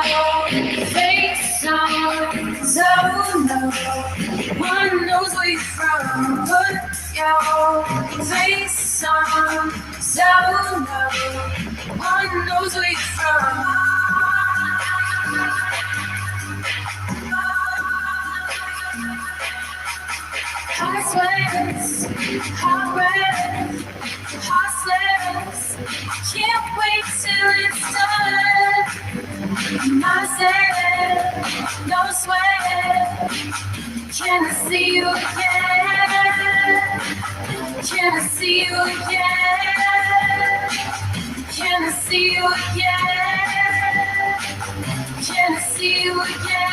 your face on, so no one knows where you're from. Put your face on, so no one knows where you're from. Hot sweats, hot breath, hot slips. Can't wait till it's done. Myself, no sweat. Can I see you again? Can I see you again? Can I see you again? Can I see you again?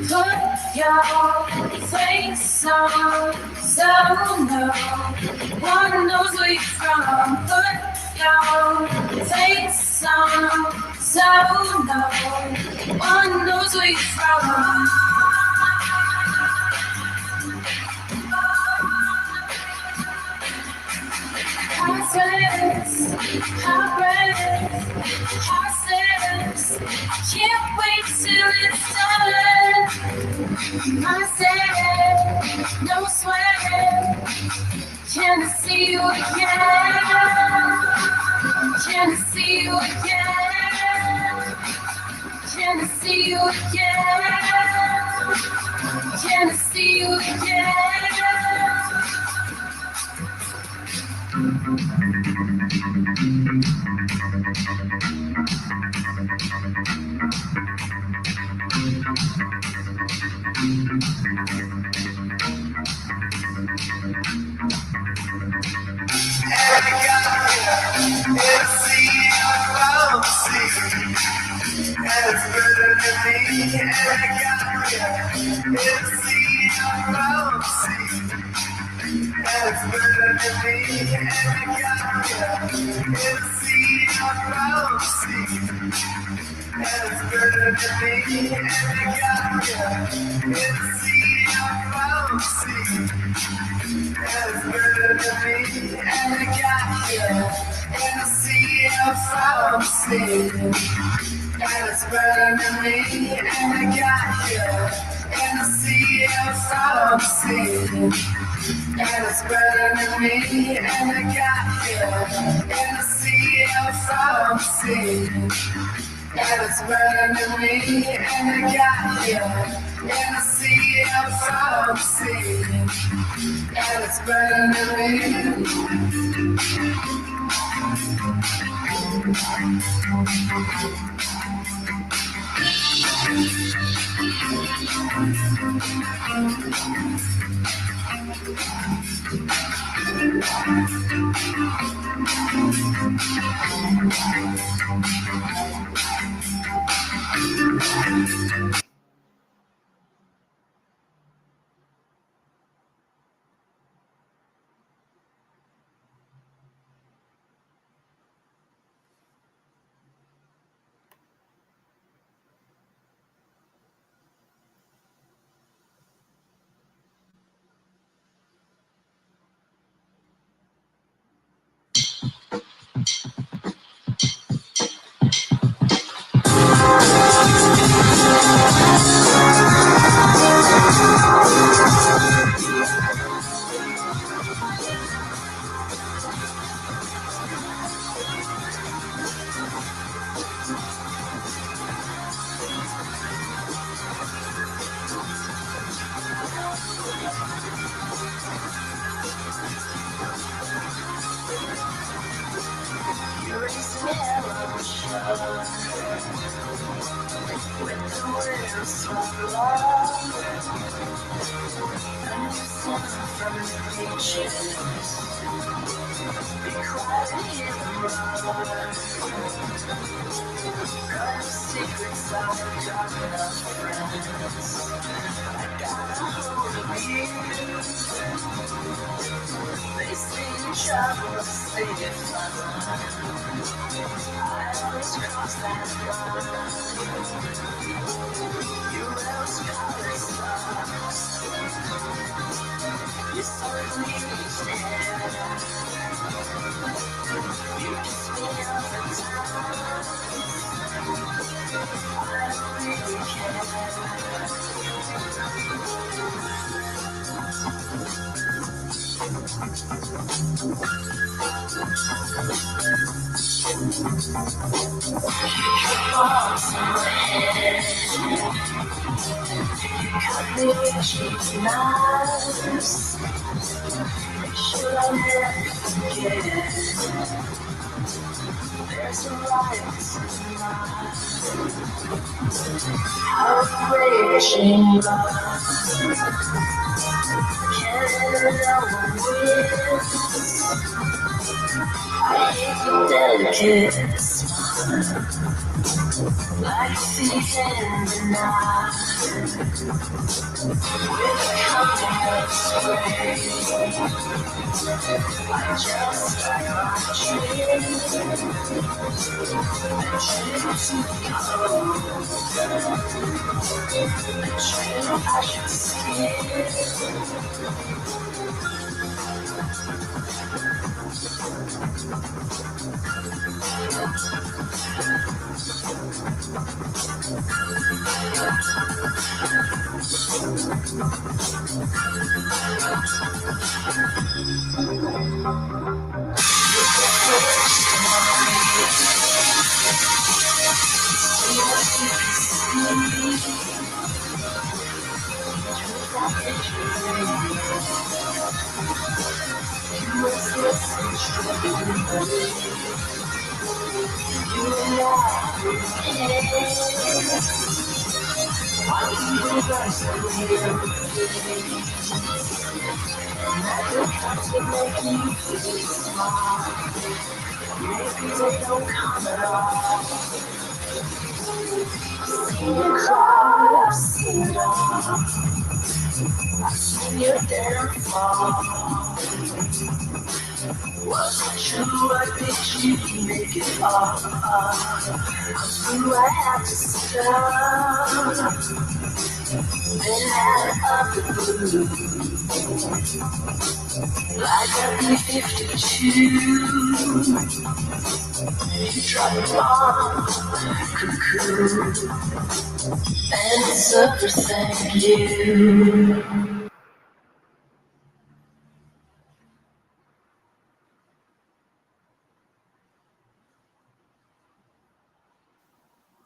Put your face on, so no one knows where you're from. Put your face on, so no one knows where you're from. Hot sweats, hot breath, hot slips. Can't wait till it's done. Myself, no sweat. Can I see you again? Can I see you again? Can I see you again? Can I see you again?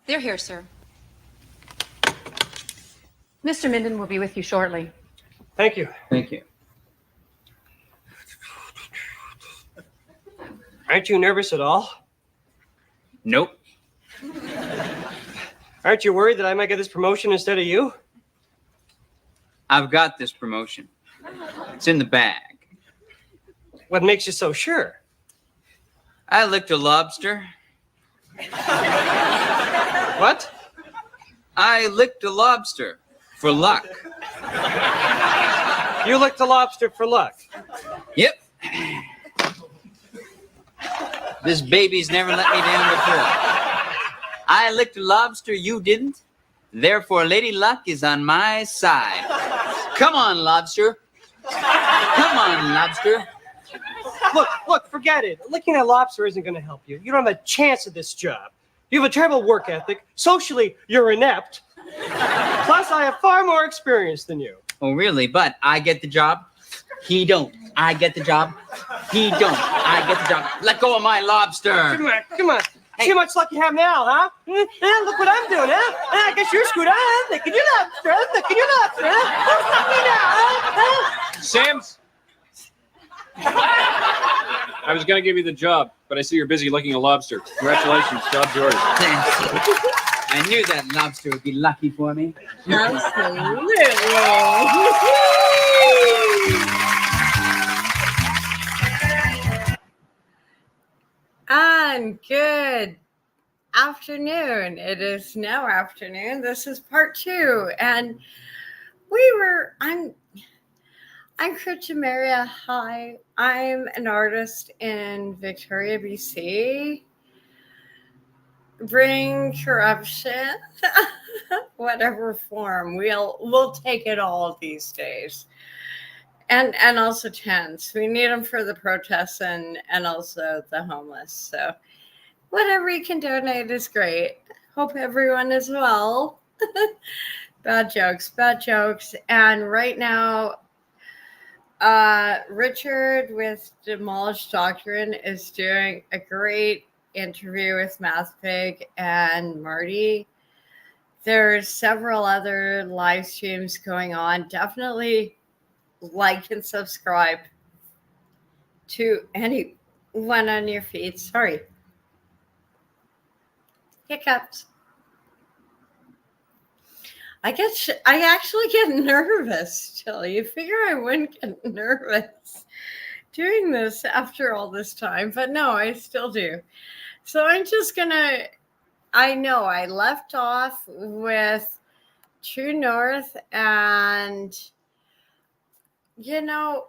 They're here, sir. Mr. Minden will be with you shortly. Thank you. Thank you. Aren't you nervous at all? Nope. Aren't you worried that I might get this promotion instead of you? I've got this promotion. It's in the bag. What makes you so sure? I licked a lobster. What? I licked a lobster for luck. You licked a lobster for luck. Yep. This baby's never let me down before. I licked a lobster, you didn't. Therefore, Lady Luck is on my side. Come on, lobster. Come on, lobster. Look, forget it. Licking that lobster isn't going to help you. You don't have a chance at this job. You have a terrible work ethic. Socially, you're inept. Plus, I have far more experience than you. Oh, really? But I get the job. He don't. I get the job. He don't. I get the job. Let go of my lobster. Come on. Hey. See how much luck you have now, huh? Look what I'm doing, huh? I guess you're screwed. I'm licking your lobster. I'm licking your lobster. Who's lucky now, Sam? I was going to give you the job, but I see you're busy licking a lobster. Congratulations, job's yours. Thanks. I knew that lobster would be lucky for me. And good afternoon. It is now afternoon. This is part 2. And I'm Cryptameria. Hi. I'm an artist in Victoria, BC. bring corruption, whatever form, we'll take it all these days. And also tents. We need them for the protests and also the homeless. So whatever you can donate is great. Hope everyone is well. Bad jokes. And right now, Richard with Demolished Doctrine is doing a great interview with MathPig and Marty. There's several other live streams going on. Definitely like and subscribe to anyone on your feed. Sorry. Hiccups. I actually get nervous, Jill. You figure I wouldn't get nervous doing this after all this time, but no, I still do. So I'm just gonna, I know I left off with True North, and you know,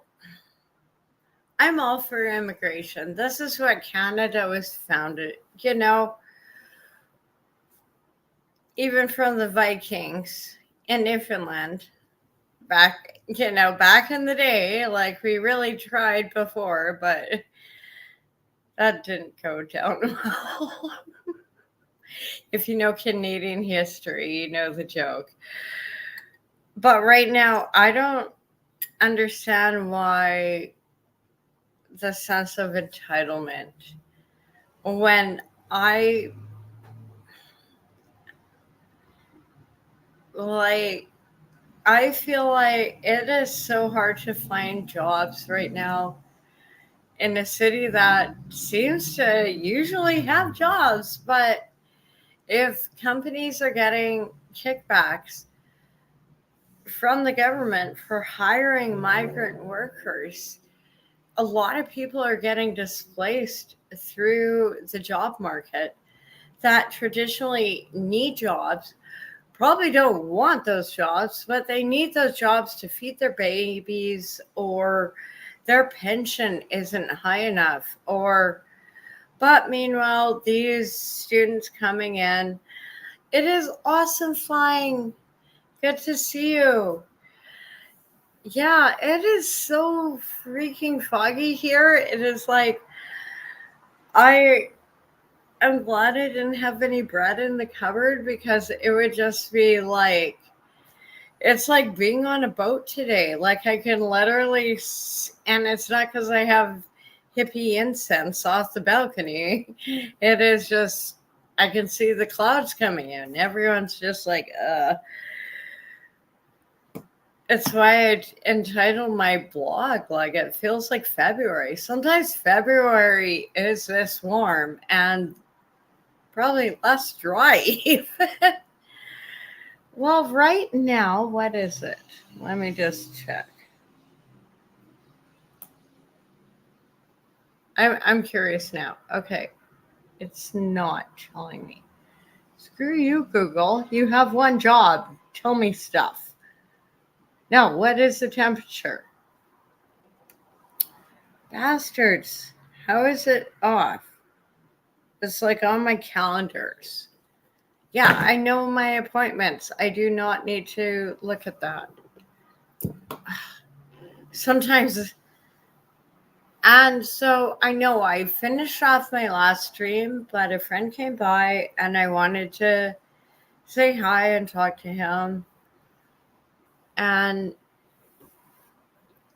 I'm all for immigration. This is what Canada was founded, you know, even from the Vikings in Newfoundland back in the day, like we really tried before, but that didn't go down well. If you know Canadian history, you know the joke. But right now, I don't understand why the sense of entitlement when I feel like it is so hard to find jobs right now in a city that seems to usually have jobs, but if companies are getting kickbacks from the government for hiring migrant workers, a lot of people are getting displaced through the job market that traditionally need jobs, probably don't want those jobs, but they need those jobs to feed their babies, or their pension isn't high enough, but meanwhile, these students coming in, it is awesome flying. Good to see you. Yeah, it is so freaking foggy here. It is like, I'm glad I didn't have any bread in the cupboard, because it would just be like, it's like being on a boat today. Like I can literally, and it's not because I have hippie incense off the balcony. It is just, I can see the clouds coming in. Everyone's just like, It's why I entitled my blog, like it feels like February. Sometimes February is this warm and probably less dry. Well, right now, what is it? Let me just check. I'm curious now. Okay. It's not telling me. Screw you, Google. You have one job. Tell me stuff. Now, what is the temperature? Bastards. How is it off? It's like on my calendars. Yeah, I know my appointments. I do not need to look at that. Sometimes. And so I know I finished off my last stream, but a friend came by and I wanted to say hi and talk to him. And,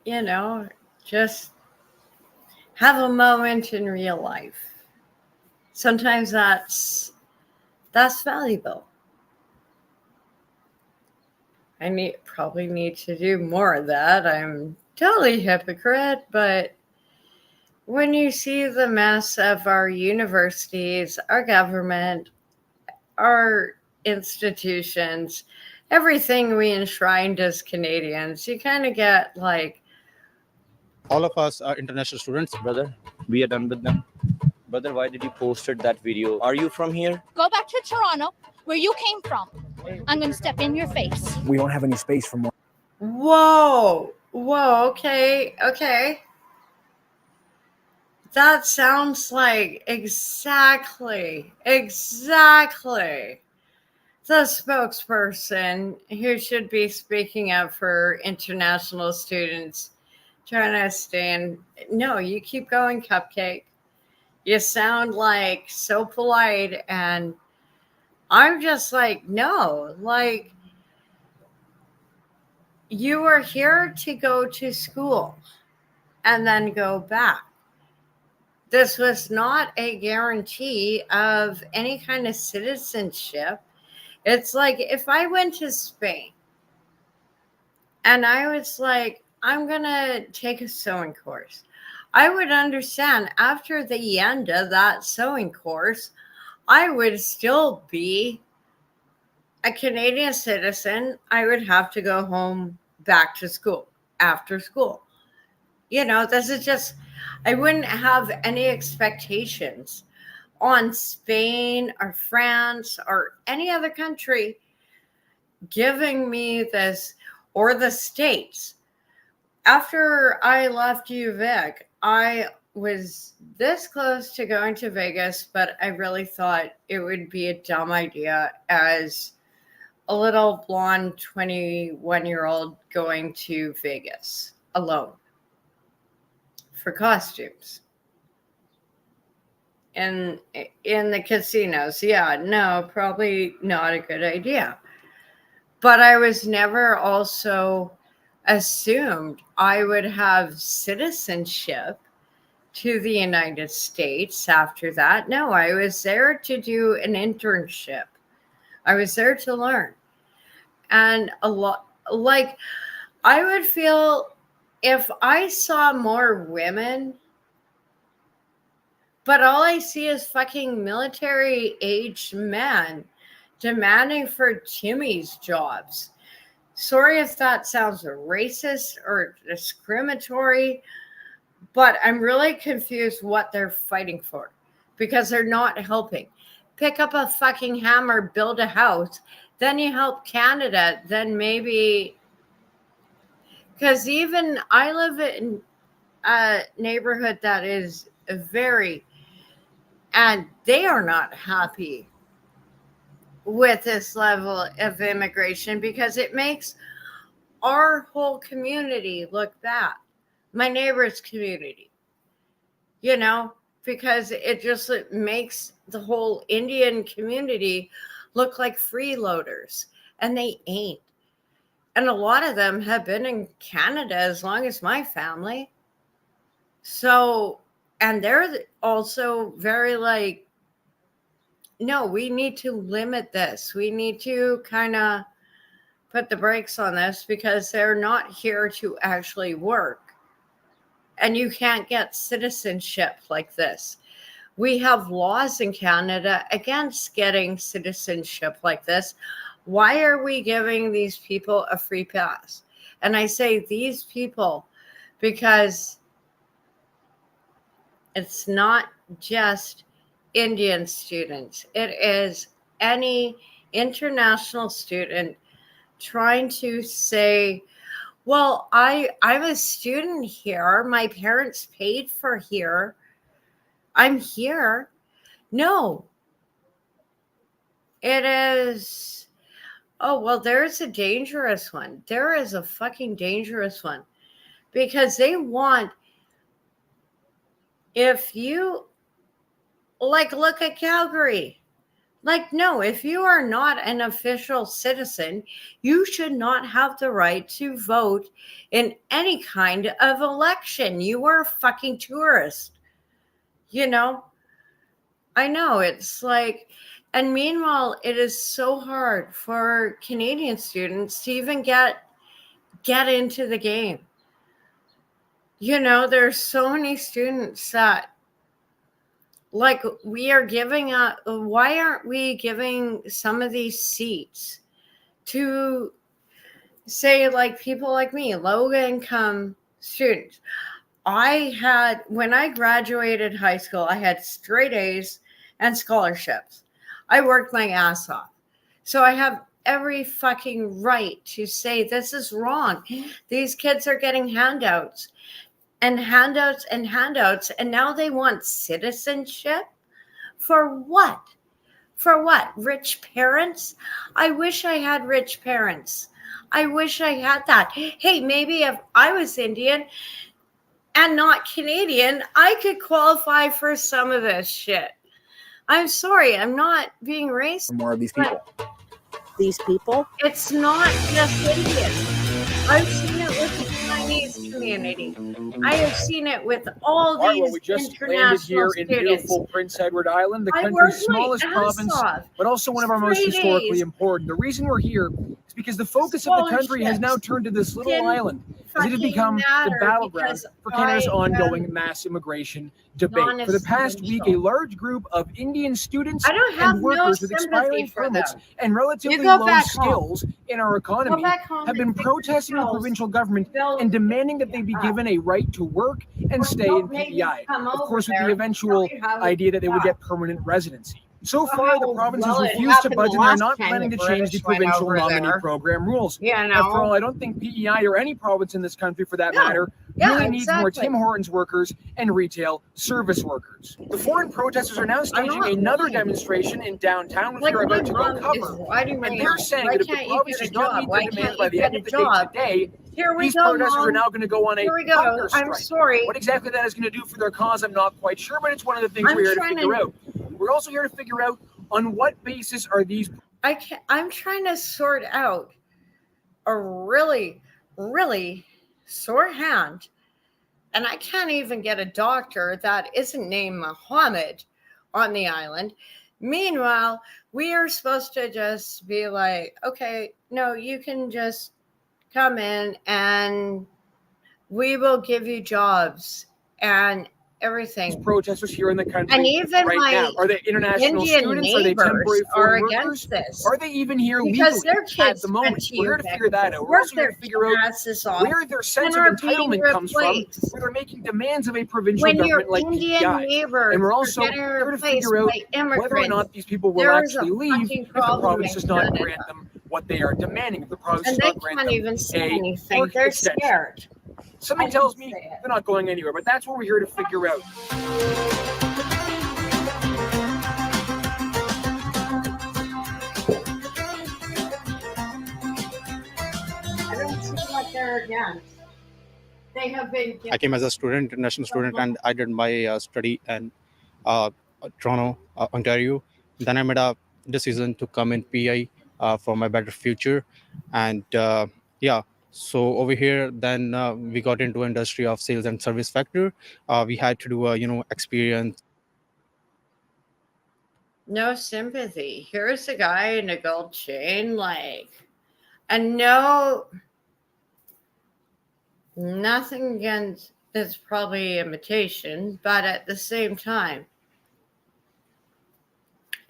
you know, just have a moment in real life. Sometimes that's valuable. I probably need to do more of that. I'm totally hypocrite, but when you see the mess of our universities, our government, our institutions, everything we enshrined as Canadians, you kind of get like, all of us are international students, brother. We are done with them. Brother, why did you posted that video? Are you from here? Go back to Toronto, where you came from. I'm going to step in your face. We don't have any space for more. Whoa, okay. That sounds like exactly the spokesperson who should be speaking up for international students trying to stand. No, you keep going, Cupcake. You sound like so polite, and I'm just like, no, like, you are here to go to school and then go back. This was not a guarantee of any kind of citizenship. It's like if I went to Spain and I was like, I'm going to take a sewing course, I would understand after the end of that sewing course, I would still be a Canadian citizen. I would have to go home back to school after school. This is just, I wouldn't have any expectations on Spain or France or any other country giving me this, or the States. After I left UVic, I was this close to going to Vegas, but I really thought it would be a dumb idea as a little blonde 21-year-old going to Vegas alone for costumes. In the casinos. Yeah, no, probably not a good idea. But I was never also assumed I would have citizenship to the United States after that. No, I was there to do an internship. I was there to learn. And a lot, like, I would feel if I saw more women, but all I see is fucking military-aged men demanding for Jimmy's jobs. Sorry if that sounds racist or discriminatory, but I'm really confused what they're fighting for because they're not helping. Pick up a fucking hammer, build a house, then you help Canada, then maybe... Because even I live in a neighborhood that is very... And they are not happy with this level of immigration because it makes our whole community look bad. My neighbor's community, because it makes the whole Indian community look like freeloaders, and they ain't. And a lot of them have been in Canada as long as my family. So, and they're also very like, no, we need to limit this. We need to kind of put the brakes on this because they're not here to actually work. And you can't get citizenship like this. We have laws in Canada against getting citizenship like this. Why are we giving these people a free pass? And I say these people because it's not just Indian students. It is any international student trying to say, well, I'm a student here. My parents paid for here. I'm here. No. It is, oh, well, there's a dangerous one. There is a fucking dangerous one. Because they want, if you, like, look at Calgary. Like, no, if you are not an official citizen, you should not have the right to vote in any kind of election. You are a fucking tourist. I know, it's like, and meanwhile, it is so hard for Canadian students to even get into the game. There's so many students that, like, we are giving up. Why aren't we giving some of these seats to, say, like, people like me, low income students? When I graduated high school, I had straight A's and scholarships. I worked my ass off. So I have every fucking right to say this is wrong. These kids are getting handouts. and handouts and handouts. And now they want citizenship for what? For what? Rich parents? I wish I had rich parents. I wish I had that. Hey, maybe if I was Indian and not Canadian, I could qualify for some of this shit. I'm sorry, I'm not being racist. More of these but people. These people. It's not just Indians. I've seen it with the Chinese community. I have seen it with all All right, well, these we just landed international here in students. beautiful Prince Edward Island, the I country's worked my smallest ass province, off. but also one of our most 3 historically days. important. The reason we're here is because the focus of the country has now turned to this little Didn't island, as it has fucking become the matter battleground because for Canada's I ongoing am mass immigration debate. For the past week, a non-essential. large group of Indian students I don't have and no workers with sympathy expiring for permits them. and relatively go low back home. skills in our economy back home have and been fix protesting the yourselves. provincial government Build and demanding that they be given a right to work and Or stay don't in make me PEI, come of over course with there the and eventual show you how to idea that they would do get permanent residency. So Well, far, the how province well has it refused to happened budge the and they're last not time planning the to change the British went provincial over nominee there. program rules. Yeah, After no. all, I don't think PEI or any province in this country for that No. matter Yeah, really needs more exactly. Tim Hortons workers and retail service workers. The foreign protesters are now staging not another lying. demonstration in downtown, which Like they're my about to go mom is cover. riding my And they're house. saying Why that if the can't you province get a does not job? meet Why their demands can't by you the get end a of the day job? today, Here we these go, protesters are Mom. now going to go on a Here we go. hunger I'm strike. sorry. What exactly that is going to do for their cause, I'm not quite sure, but it's one of the things I'm we're here to trying figure to- out. We're also here to figure out on what basis are these I'm trying to sort out a really, really sore hand, and I can't even get a doctor that isn't named Muhammad on the island. Meanwhile, we are supposed to just be like, okay, no, you can just come in and we will give you jobs and everything. protesters here in the country And even right my now? Are they international Indian students? Are they temporary neighbors are foreign workers? against this. Are they even here Because legally their at kids the went moment? to We're here to UVic, figure that out. We're worked also here their to figure out asses off, where their sense of and are being entitlement comes from, replaced. where they're making demands of a provincial When your government like Indian PEI. neighbors And we're are also getting here to replaced figure out by immigrants, whether or not these people will there is a actually leave fucking if the problem province in does not Canada. grant them what they are demanding. If the province And does they not grant can't them even say a anything. work They're extension. scared. Something I tells can me say it. they're not going anywhere, but that's what we're here to figure out. I don't see what they're against. They have been. I came as a student, international student, and I did my study in Toronto, Ontario. Then I made a decision to come in PI for my better future, and yeah. So over here, then we got into industry of sales and service factor. We had to do a experience. No sympathy. Here's a guy in a gold chain, and no, nothing against. It's probably imitation, but at the same time,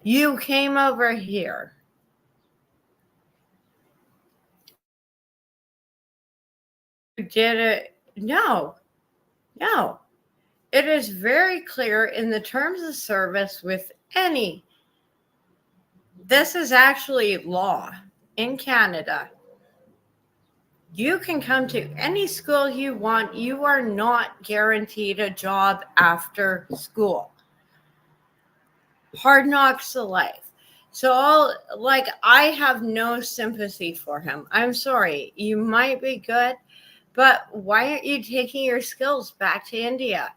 you came over here. You did it. No. It is very clear in the terms of service with any. This is actually law in Canada. You can come to any school you want. You are not guaranteed a job after school. Hard knocks of life. So I have no sympathy for him. I'm sorry. You might be good, but why aren't you taking your skills back to India?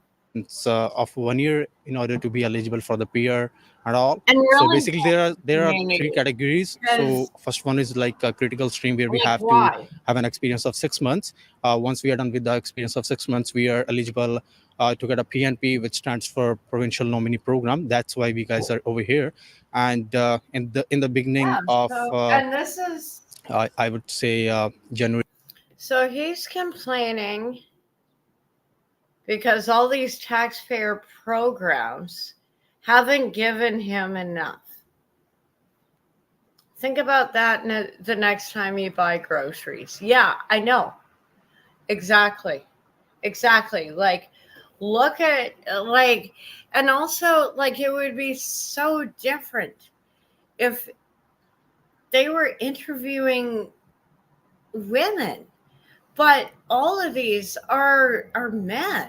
Of 1 year in order to be eligible for the PR and all. And So really, basically there are community, three categories. So because- first one is like a critical stream where we Like have why? to have an experience of 6 months. Once we are done with the experience of 6 months, we are eligible to get a PNP, which stands for Provincial Nominee Program. That's why we guys are over here. And in the beginning Yeah, of and this is. I would say January. So he's complaining because all these taxpayer programs haven't given him enough. Think about that the next time you buy groceries. Yeah, I know. Exactly. Look at, and also, it would be so different if they were interviewing women. But all of these are men.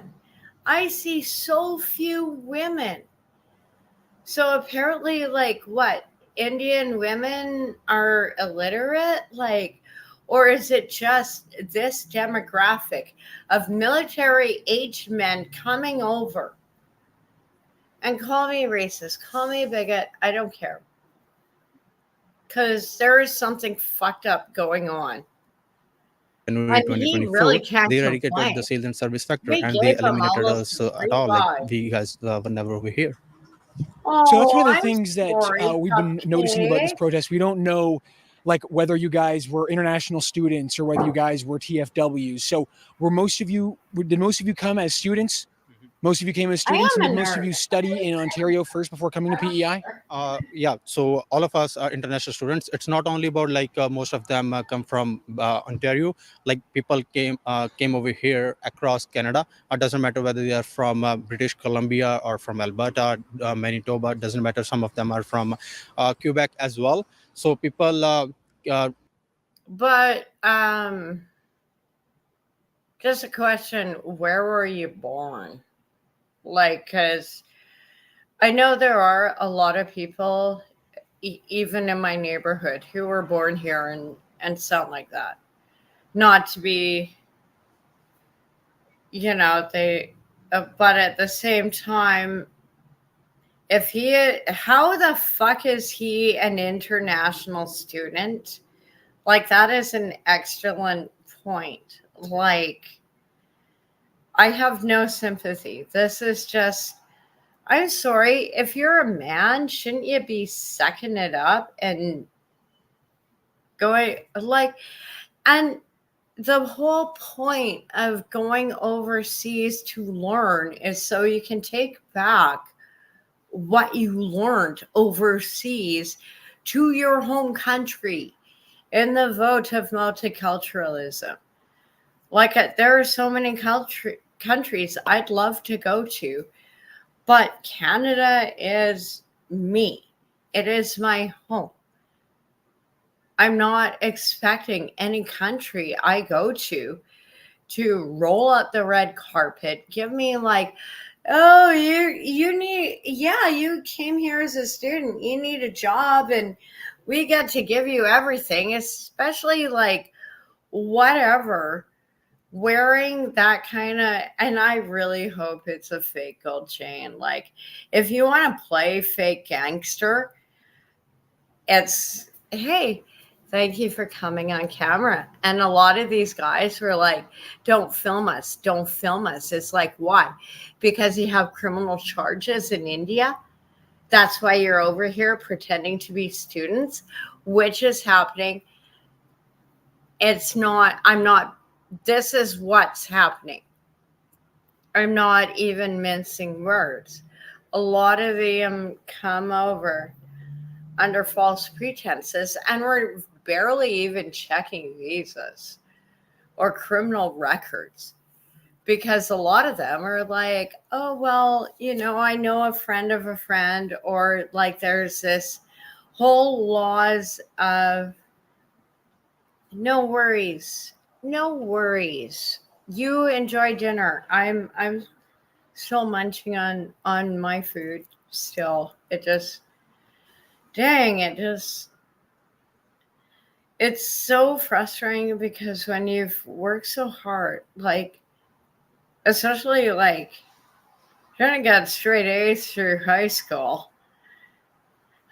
I see so few women. So apparently, like, what? Indian women are illiterate? Like, or is it just this demographic of military aged men coming over? And call me racist, call me a bigot, I don't care. Because there is something fucked up going on. January And he really 2024, can't they eradicated complain. the sales and service factor, We and they gave him eliminated almost us a at free all. Like ride. we guys were never over here. So that's one Oh, of the I'm things that sorry, we've been noticing about this Cupcake. protest. We don't know, like, whether you guys were international students or whether you guys were TFWs. So, did most of you come as students? Most of you came as I students, and am did a most of nerd. you study in Ontario first before coming to PEI? Yeah, so all of us are international students. It's not only about like most of them come from Ontario. Like people came over here across Canada. It doesn't matter whether they are from British Columbia or from Alberta, Manitoba. Doesn't matter. Some of them are from Quebec as well. So people. But just a question, where were you born? Like, because I know there are a lot of people, even in my neighborhood, who were born here and sound like that. Not to be, but at the same time, how the fuck is he an international student? Like, that is an excellent point. Like, I have no sympathy. This is just, I'm sorry. If you're a man, shouldn't you be sucking it up and going, like, and the whole point of going overseas to learn is so you can take back what you learned overseas to your home country in the vote of multiculturalism. Like, there are so many countries I'd love to go to, but Canada is me. It is my home. I'm not expecting any country I go to roll out the red carpet, give me like, oh, you came here as a student, you need a job, and we get to give you everything, especially like whatever, wearing that kind of, and I really hope it's a fake gold chain. Like, if you want to play fake gangster, it's, hey, thank you for coming on camera. And a lot of these guys were like, don't film us, don't film us. It's like, why? Because you have criminal charges in India. That's why you're over here pretending to be students, which is happening. This is what's happening. I'm not even mincing words. A lot of them come over under false pretenses, and we're barely even checking visas or criminal records, because a lot of them are like, oh, well, I know a friend of a friend, or like there's this whole laws of no worries, you enjoy dinner. I'm still munching on my food still. It's so frustrating, because when you've worked so hard, like, especially like trying to get straight A's through high school.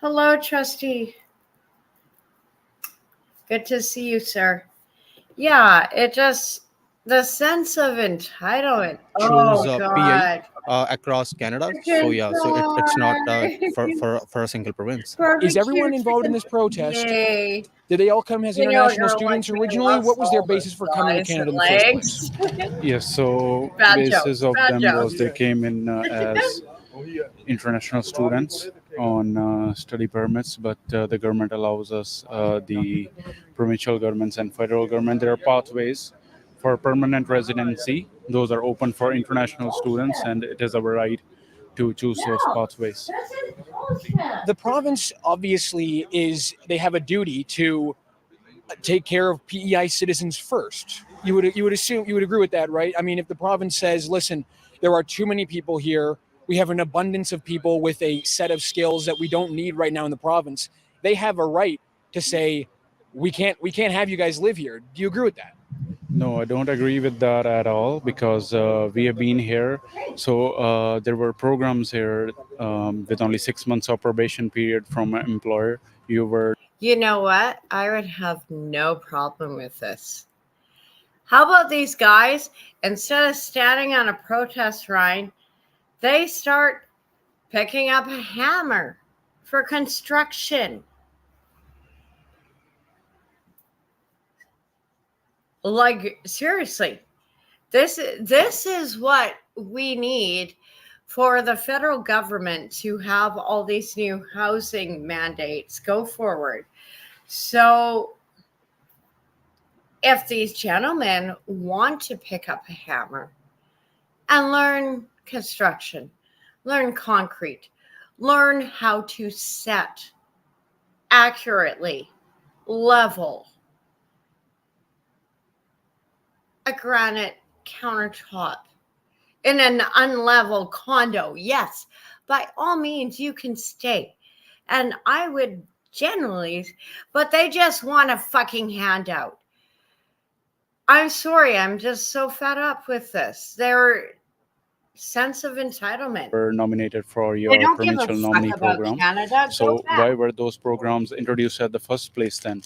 Hello, Trusty. Good to see you, sir. Yeah, the sense of entitlement. Choose Oh, PI God. across Canada. So Freaking yeah, so it's not time. for a single province. Is everyone Barbecue involved in chicken. this protest? Yay. Did they all come as international Girl like students me originally? loves What was their all the basis for coming to thighs Canada and in the first place? legs. Yes, so Bad basis jokes. of Bad them was jokes. they came in as international students on study permits, but the government allows us, the provincial governments and federal government, there are pathways for permanent residency. Those are open for international students, and it is our right to choose those pathways. This is bullshit. The province obviously they have a duty to take care of PEI citizens first. You would assume, you would agree with that, right? I mean, if the province says, listen, there are too many people here, we have an abundance of people with a set of skills that we don't need right now in the province, they have a right to say, we can't have you guys live here. Do you agree with that? No, I don't agree with that at all because we have been here. So there were programs here with only 6 months of probation period from an employer. You were You know what? I would have no problem with this. How about these guys, instead of standing on a protest line, they start picking up a hammer for construction. Like, seriously, this is what we need for the federal government to have all these new housing mandates go forward. So if these gentlemen want to pick up a hammer and learn construction, learn concrete, learn how to set accurately, level a granite countertop in an unlevel condo, yes, by all means, you can stay. And I would generally, but they just want a fucking handout. I'm sorry, I'm just so fed up with this. Their sense of entitlement. were nominated for They your don't give a provincial fuck nominee about program. Canada. So Go why back. were those programs introduced at the first place then?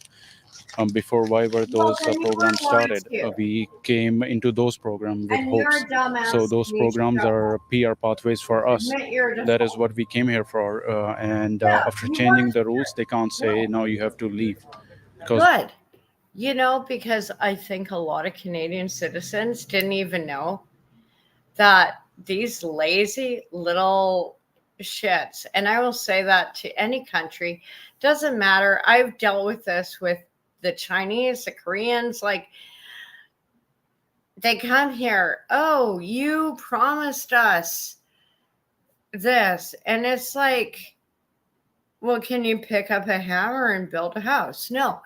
Before, why were Well, those then you programs weren't going started? to. We came into those programs with And you're hopes. a dumbass. So those who needs programs trouble. are PR pathways for us. Admit you're a That is default. what we came here for. And Yeah, after you changing weren't the rules, they can't say, no, you have to leave. Because good. You know, because I think a lot of Canadian citizens didn't even know that these lazy little shits, and I will say that to any country, doesn't matter. I've dealt with this with the Chinese, the Koreans, like they come here, oh, you promised us this. And it's like, well, can you pick up a hammer and build a house? No.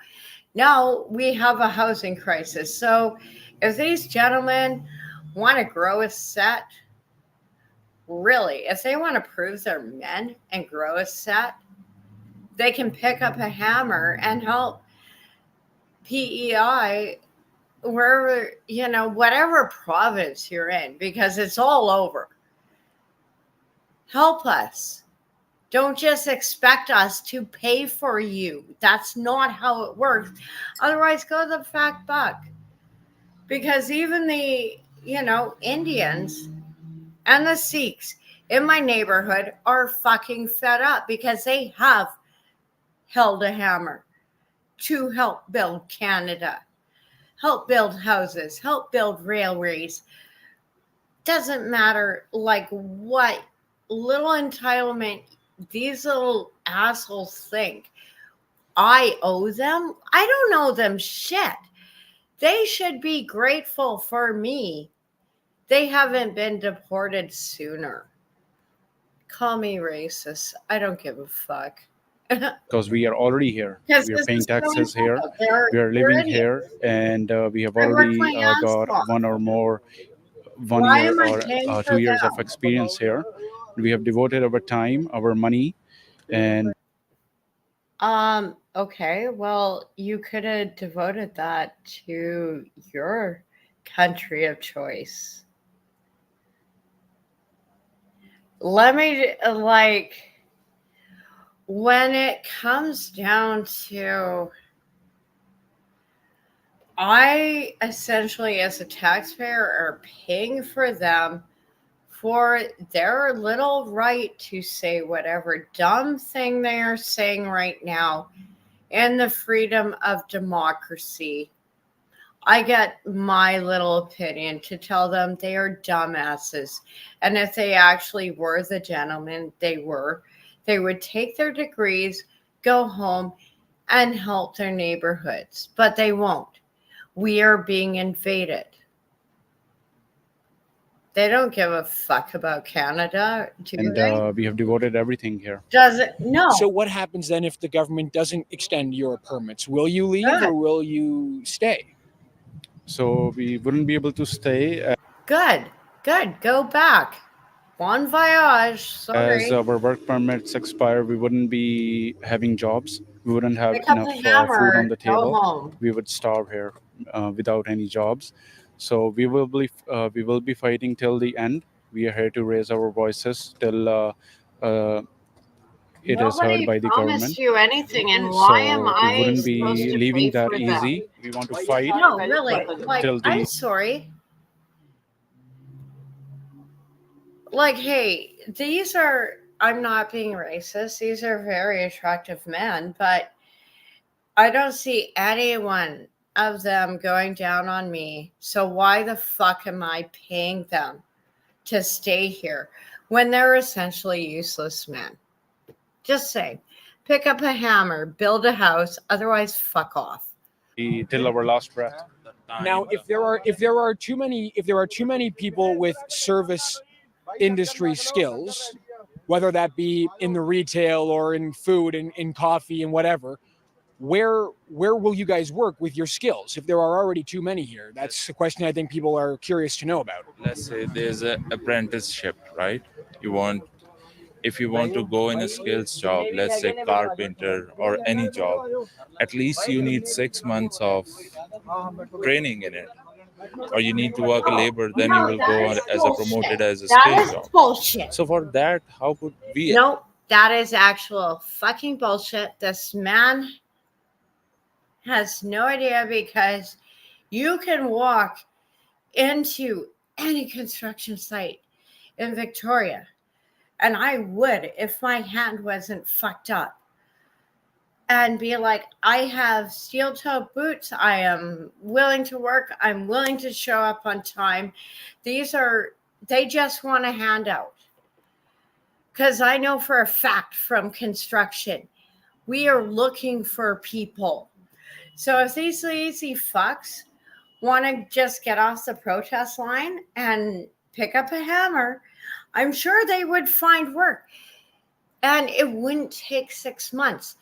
Now we have a housing crisis. So if these gentlemen want to grow a set, really, if they want to prove they're men and grow a set, they can pick up a hammer and help PEI wherever, you know, whatever province you're in, because it's all over. Help us. Don't just expect us to pay for you. That's not how it works. Otherwise, go the fact buck. Because even the, you know, Indians and the Sikhs in my neighborhood are fucking fed up because they have held a hammer to help build Canada, help build houses, help build railways. Doesn't matter like what little entitlement these little assholes think I owe them. I don't owe them shit. They should be grateful for me. They haven't been deported sooner. Call me racist. I don't give a fuck. because we are already here. Because We are this paying is so taxes here. They're, We are they're living idiots. here, and we have I work already my ass got off. one Why year am I or paying for 2 years of them? experience here. We have devoted our time, our money, and Okay, well, you could have devoted that to your country of choice. Let me, like, when it comes down to, I essentially, as a taxpayer, are paying for them for their little right to say whatever dumb thing they are saying right now in the freedom of democracy. I get my little opinion to tell them they are dumbasses. And if they actually were the gentlemen they were, they would take their degrees, go home, and help their neighborhoods. But they won't. We are being invaded. They don't give a fuck about Canada, do and they? we have devoted everything here. Does it? No. So what happens then if the government doesn't extend your permits? Will you leave Good. or will you stay? So we wouldn't be able to stay Good. Go back. Bon voyage. as Sorry. our work permits expire. We wouldn't be having jobs. We wouldn't have Pick up enough a hammer. food on the Go table. home. We would starve here without any jobs. So we will be fighting till the end. We are here to raise our voices till it is heard Nobody by the promised government. you anything, and why am So we I wouldn't supposed be to leaving pay that for easy. them? We want to fight No, really. Like, till the I'm sorry. Like, hey, these are, I'm not being racist. These are very attractive men, but I don't see any one of them going down on me. So why the fuck am I paying them to stay here when they're essentially useless men? Just say, pick up a hammer, build a house, otherwise fuck off. till our last breath. Now, if there are too many people with service industry skills, whether that be in the retail or in food and in coffee and whatever, where will you guys work with your skills if there are already too many here? That's a question I think people are curious to know about. Let's say there's an apprenticeship, right? If you want to go in a skills job, let's say carpenter or any job, at least you need 6 months of training in it, or you need to work a labor, then you will go on as a promoted as a That skill is job. bullshit. So for that, how could we? No, that is actual fucking bullshit. This man has no idea, because you can walk into any construction site in Victoria, and I would if my hand wasn't fucked up, and be like, I have steel toe boots, I am willing to work, I'm willing to show up on time. They just want a handout. Because I know for a fact from construction, we are looking for people. So if these lazy fucks want to just get off the protest line and pick up a hammer, I'm sure they would find work. And it wouldn't take 6 months.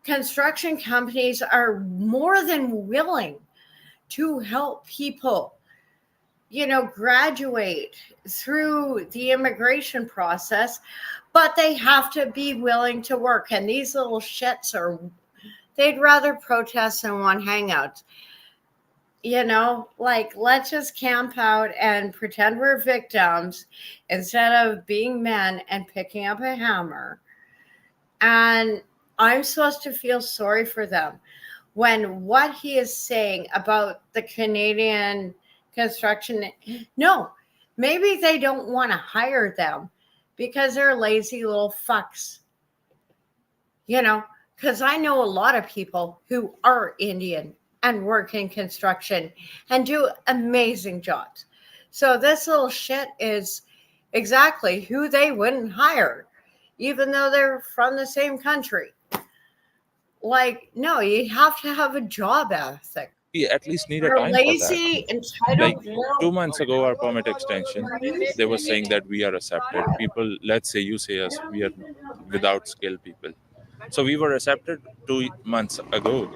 Construction companies are more than willing to help people, graduate through the immigration process, but they have to be willing to work. And these little shits they'd rather protest than want hangouts. Let's just camp out and pretend we're victims instead of being men and picking up a hammer. And I'm supposed to feel sorry for them when what he is saying about the Canadian construction, no, maybe they don't want to hire them because they're lazy little fucks. Because I know a lot of people who are Indian and work in construction and do amazing jobs. So this little shit is exactly who they wouldn't hire, even though they're from the same country. No, you have to have a job ethic. We at least need a They're time lazy, for that. Like entitled. 2 months ago, our permit extension, they were saying that we are accepted. People, let's say you say us, we are without skill people. So we were accepted 2 months ago.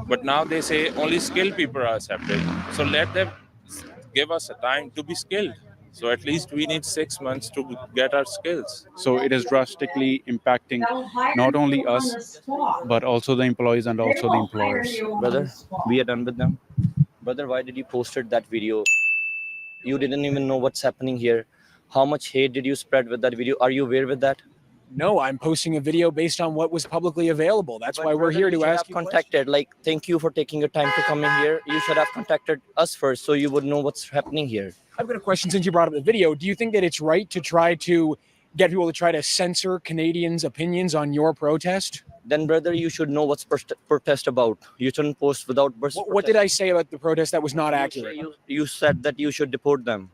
But now they say only skilled people are accepted. So let them give us a time to be skilled. So at least we need 6 months to get our skills. So it is drastically impacting not only us, but also the employees and also the employers. Brother, we are done with them. Brother, why did you posted that video? You didn't even know what's happening here. How much hate did you spread with that video? Are you aware with that? No, I'm posting a video based on what was publicly available. That's why we're brother, here you to should ask have you contacted. Like, thank you for taking your time to come in here. You should have contacted us first so you would know what's happening here. I've got a question since you brought up the video. Do you think that it's right to try to get people to try to censor Canadians' opinions on your protest? Then, brother, you should know what's protest about. You shouldn't post without What did I say about the protest that was not accurate? You said that you should deport them.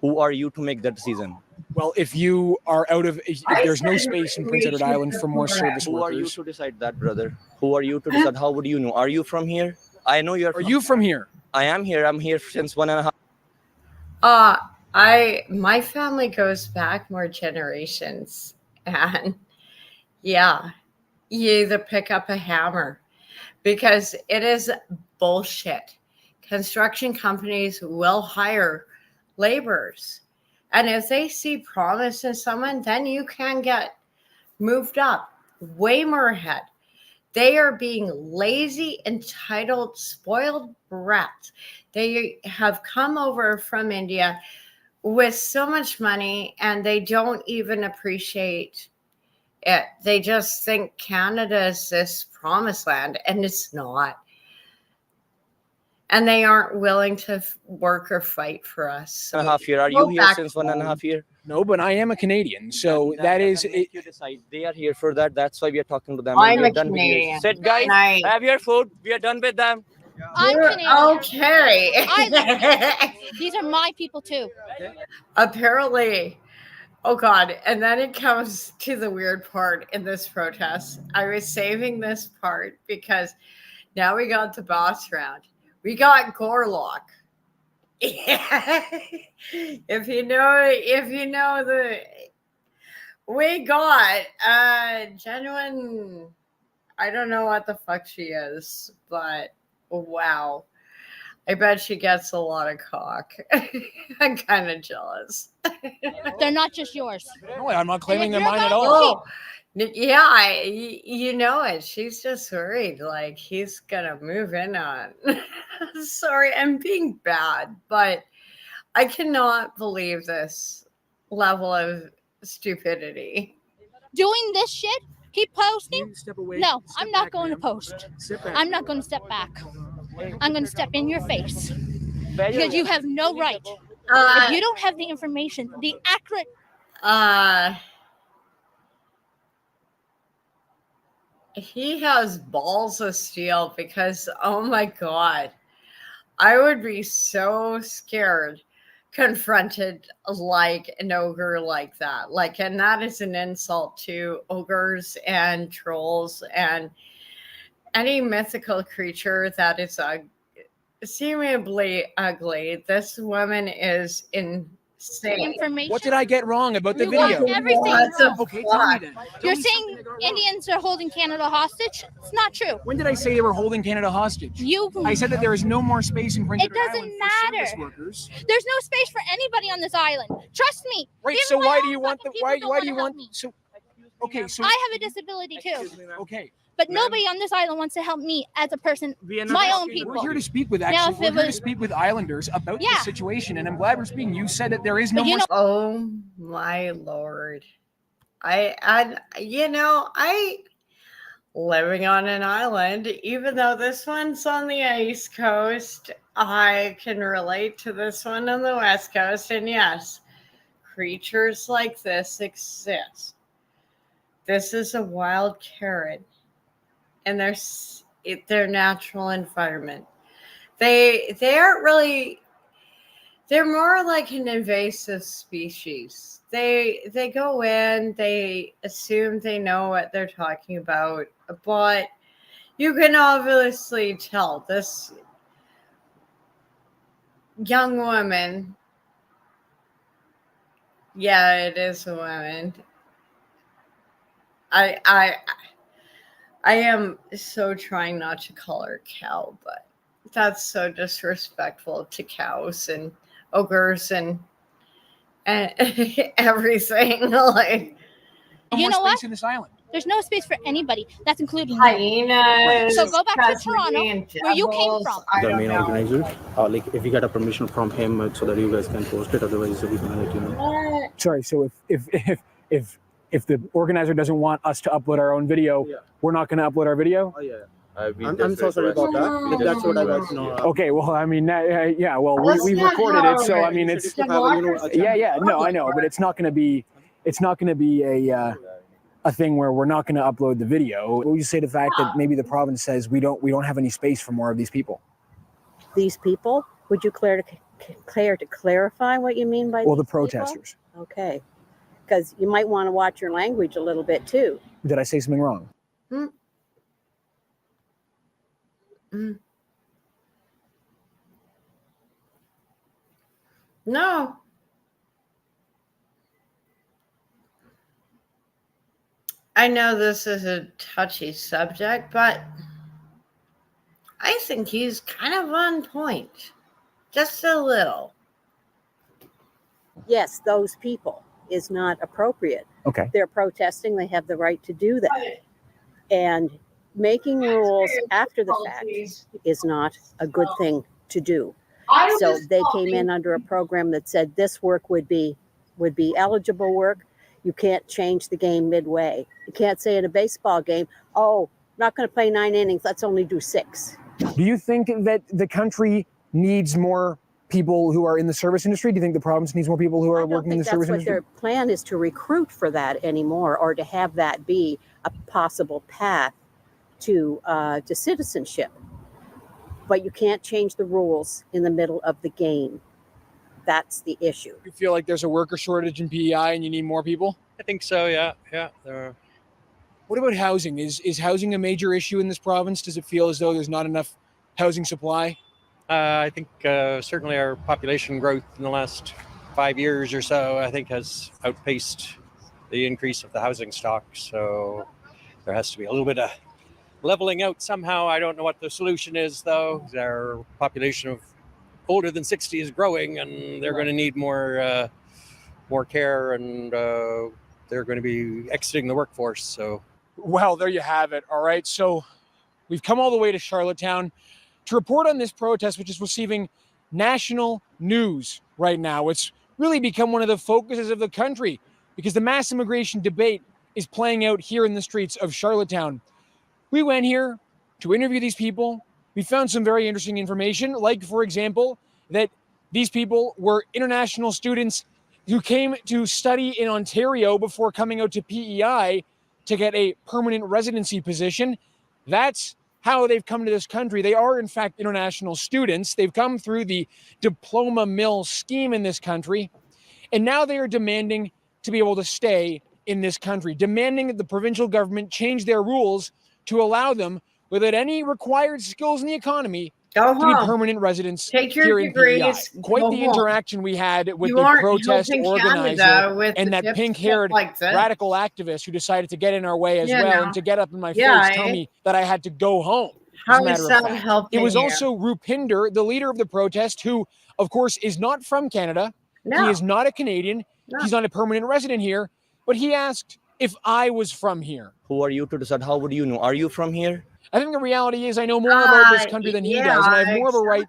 Who are you to make that decision? Well, if you are if there's no space in Prince Edward Island for more service Who are you workers. to decide that, brother? Who are you to decide? How would you know? Are you from here? I know you're. Are you from here? I am here. I'm here since 1.5. My family goes back more generations, and yeah, you either pick up a hammer because it is bullshit. Construction companies will hire laborers, and if they see promise in someone, then you can get moved up way more ahead. They are being lazy, entitled, spoiled brats. They have come over from India with so much money and they don't even appreciate it. They just think Canada is this promised land, and it's not. And they aren't willing to work or fight for us. 1.5 years. Are Go you here back since home. 1.5 years? No, but I am a Canadian, so that is doesn't it. make you decide. They are here for that. That's why we are talking to them. I'm and we a are done with you. Canadian. Sit, guys. And I- Have your food. We are done with them. I'm Canadian. Okay. These are my people too. Apparently. Oh God. And then it comes to the weird part in this protest. I was saving this part because now we got the boss round. We got Gorlock. Yeah. If you know the we got genuine, I don't know what the fuck she is, but wow. I bet she gets a lot of cock. I'm kind of jealous. They're not just yours. No, I'm not claiming they're you're mine at gonna all. Yeah, you know it. She's just worried, like he's gonna move in on. Sorry, I'm being bad, but I cannot believe this level of stupidity. Doing this shit, keep posting. Step away. No, Step I'm not back, going to ma'am. post. Sit back. I'm not going to step back. I'm going to step in your face because you have no right. If you don't have the information, the accurate. He has balls of steel because, oh my God, I would be so scared confronted like an ogre like that. Like, and that is an insult to ogres and trolls and any mythical creature that is seemingly ugly. This woman is insane. Information. What did I get wrong about the You got video? everything What the wrong. Okay, tell me fuck? then. You're saying Indians are holding Canada hostage? It's not true. When did I say they were holding Canada hostage? You. I said that there is no more space in Prince It Edward doesn't Island for service matter. workers. There's no space for anybody on this island. Trust me. Right. Even So my why do own you want the fucking why people why don't do you wanna want help me. so? Okay. So I have a disability too, okay. but nobody on this island wants to help me as a person. My own people. We're here to speak with Now, actually. if We're it here to was- speak with islanders about Yeah. this situation, and I'm glad we're speaking. You said that there is no But you more. Oh my Lord. I living on an island, even though this one's on the East Coast, I can relate to this one on the West Coast. And yes, creatures like this exist. This is a wild carrot in their natural environment. They aren't really. They're more like an invasive species. They go in, they assume they know what they're talking about, but you can obviously tell this young woman. Yeah, it is a woman. I am so trying not to call her cow, but that's so disrespectful to cows and ogres and everything. Like, No You more know space what? in this island. There's no space for anybody. That's including you. hyenas. So go back to Toronto, Tasmanian where you came devils, from. I The don't main know. organizer, like if you get a permission from him so that you guys can post it, otherwise we can let you know. Sorry. So if the organizer doesn't want us to upload our own video, we're not going to upload our video. Oh yeah. I'm so sorry about that. If that's what I got to know. Okay. Well, I mean, yeah. Well, That's we not recorded how it, so I it mean, is. it's Democracy. yeah. No, I know, but it's not going to be a thing where we're not going to upload the video. What would you say to the fact that maybe the province says we don't have any space for more of these people? These people? Would you care to clarify what you mean by Well, the these people? protesters. Okay. Because you might want to watch your language a little bit too. Did I say something wrong? No. I know this is a touchy subject, but I think he's kind of on point. Just a little. Yes, those people is not appropriate. Okay. They're protesting. They have the right to do that. And making rules after the fact is not a good thing to do. So they came in under a program that said this work would be eligible work. You can't change the game midway. You can't say in a baseball game, oh, not going to play 9 innings. Let's only do 6. Do you think that the country needs more people who are in the service industry? Do you think the province needs more people who are working in the service industry? Their plan is to recruit for that anymore, or to have that be a possible path to citizenship. But you can't change the rules in the middle of the game. That's the issue. You feel like there's a worker shortage in PEI and you need more people? I think so, yeah. What about housing? Is housing a major issue in this province? Does it feel as though there's not enough housing supply? I think certainly our population growth in the last 5 years or so, I think, has outpaced the increase of the housing stock. So there has to be a little bit of leveling out somehow. I don't know what the solution is, though. Our population of older than 60 is growing, and they're going to need more care, and they're going to be exiting the workforce. So, well, there you have it. All right. So we've come all the way to Charlottetown to report on this protest, which is receiving national news right now. It's really become one of the focuses of the country because the mass immigration debate is playing out here in the streets of Charlottetown. We went here to interview these people. We found some very interesting information, like, for example, that these people were international students who came to study in Ontario before coming out to PEI to get a permanent residency position. That's how they've come to this country. They are, in fact, international students. They've come through the diploma mill scheme in this country, and now they are demanding to be able to stay in this country, demanding that the provincial government change their rules to allow them, without any required skills in the economy, to be permanent residents here in PEI. Quite the interaction we had with the protest organizer and that pink-haired radical activist who decided to get in our way as well and to get up in my face, tell me that I had to go home. How is that helping? It was also Rupinder, the leader of the protest, who, of course, is not from Canada. No. He is not a Canadian. No. He's not a permanent resident here. But he asked if I was from here. Who are you to decide? How would you know? Are you from here? I think the reality is I know more about this country than he does, and I have more of a right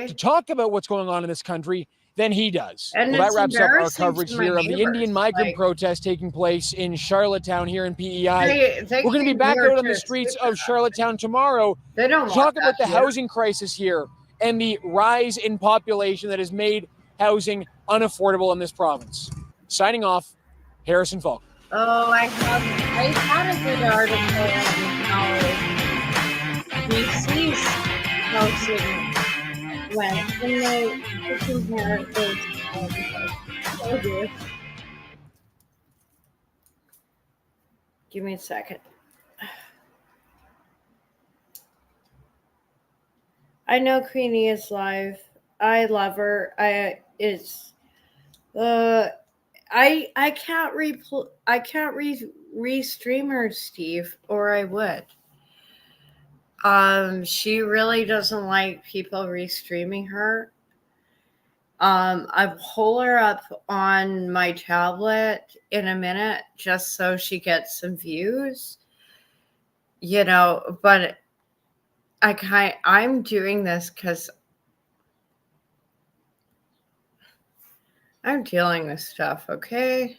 to talk about what's going on in this country than he does. And well, that wraps up our coverage here of the Indian migrant protest taking place in Charlottetown here in PEI. We're going to be back out on the streets of Charlottetown tomorrow to talk about the housing crisis here and the rise in population that has made housing unaffordable in this province. Signing off, Harrison Falk. Oh, I had a good article on how BC's housing went, and they compared those. Oh dear. Give me a second. I know Queenie is live. I love her. I can't re-stream her, Steve, or I would. She really doesn't like people re-streaming her. I'll pull her up on my tablet in a minute just so she gets some views. You know, but I'm doing this because I'm dealing with stuff, okay?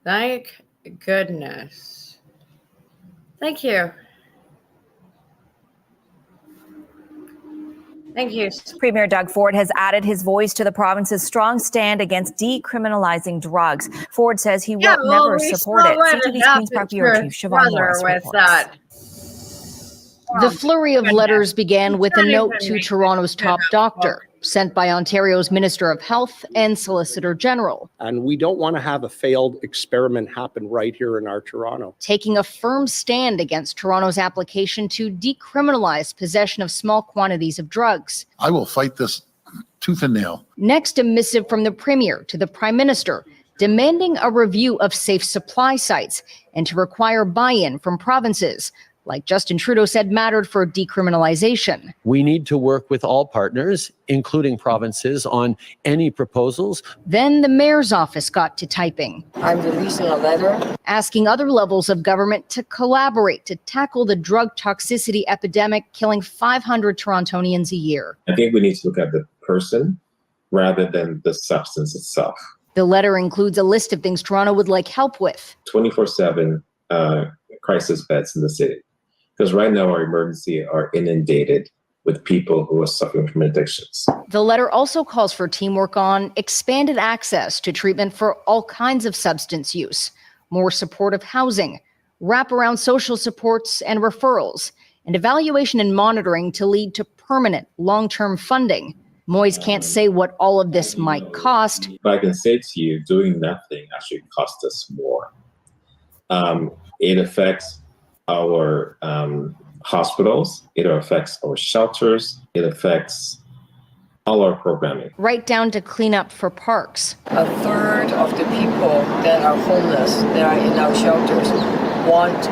Thank goodness. Thank you. Thank you. Premier Doug Ford has added his voice to the province's strong stand against decriminalizing drugs. Ford says he will never support it. CTV's Queen's Park Bureau Chief Siobhan Morris reports. The flurry of letters began with a note to Toronto's top doctor, sent by Ontario's Minister of Health and Solicitor General. And we don't want to have a failed experiment happen right here in our Toronto. Taking a firm stand against Toronto's application to decriminalize possession of small quantities of drugs. I will fight this tooth and nail. Next, a missive from the Premier to the Prime Minister demanding a review of safe supply sites and to require buy-in from provinces, like Justin Trudeau said mattered for decriminalization. We need to work with all partners, including provinces, on any proposals. Then the mayor's office got to typing. I'm releasing a letter asking other levels of government to collaborate to tackle the drug toxicity epidemic killing 500 Torontonians a year. I think we need to look at the person rather than the substance itself. The letter includes a list of things Toronto would like help with. 24/7 crisis beds in the city. Because right now our emergency are inundated with people who are suffering from addictions. The letter also calls for teamwork on expanded access to treatment for all kinds of substance use, more supportive housing, wraparound social supports and referrals, and evaluation and monitoring to lead to permanent long-term funding. Moise can't say what all of this might cost. But I can say to you, doing nothing actually costs us more. It affects our hospitals, it affects our shelters, it affects all our programming. Right down to clean up for parks. A third of the people that are homeless, that are in our shelters, want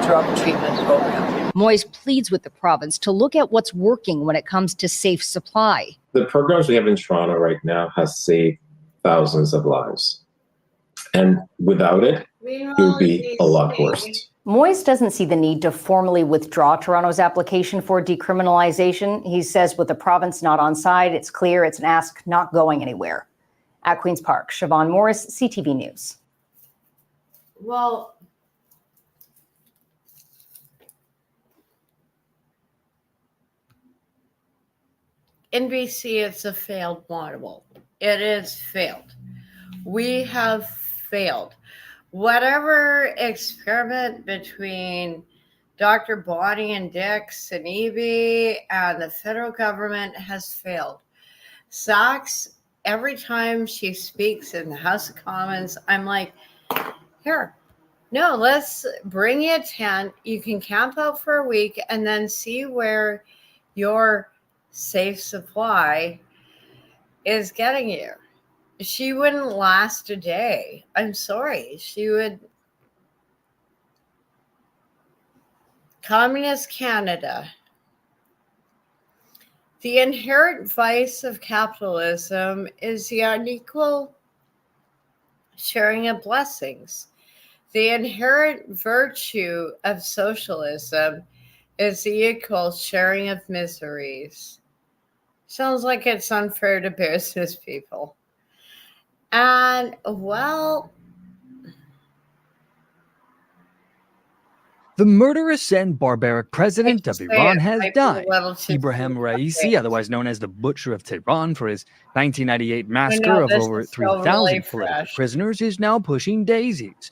drug treatment program. Moise pleads with the province to look at what's working when it comes to safe supply. The programs we have in Toronto right now has saved thousands of lives. And without it, it would be a lot worse. Moise doesn't see the need to formally withdraw Toronto's application for decriminalization. He says with the province not on side, it's clear it's an ask not going anywhere. At Queen's Park, Siobhan Morris, CTV News. Well, in BC, it's a failed model. It is failed. We have failed. Whatever experiment between Dr. Bonnie and Dix and Evie and the federal government has failed. Sachs, every time she speaks in the House of Commons, I'm like, here, no, let's bring you a tent. You can camp out for a week and then see where your safe supply is getting you. She wouldn't last a day. I'm sorry. She would. Communist Canada. The inherent vice of capitalism is the unequal sharing of blessings. The inherent virtue of socialism is the equal sharing of miseries. Sounds like it's unfair to business people. And, well, the murderous and barbaric president of Iran has died. Ibrahim Raisi, otherwise known as the Butcher of Tehran for his 1998 massacre of over 3,000 political prisoners, is now pushing daisies.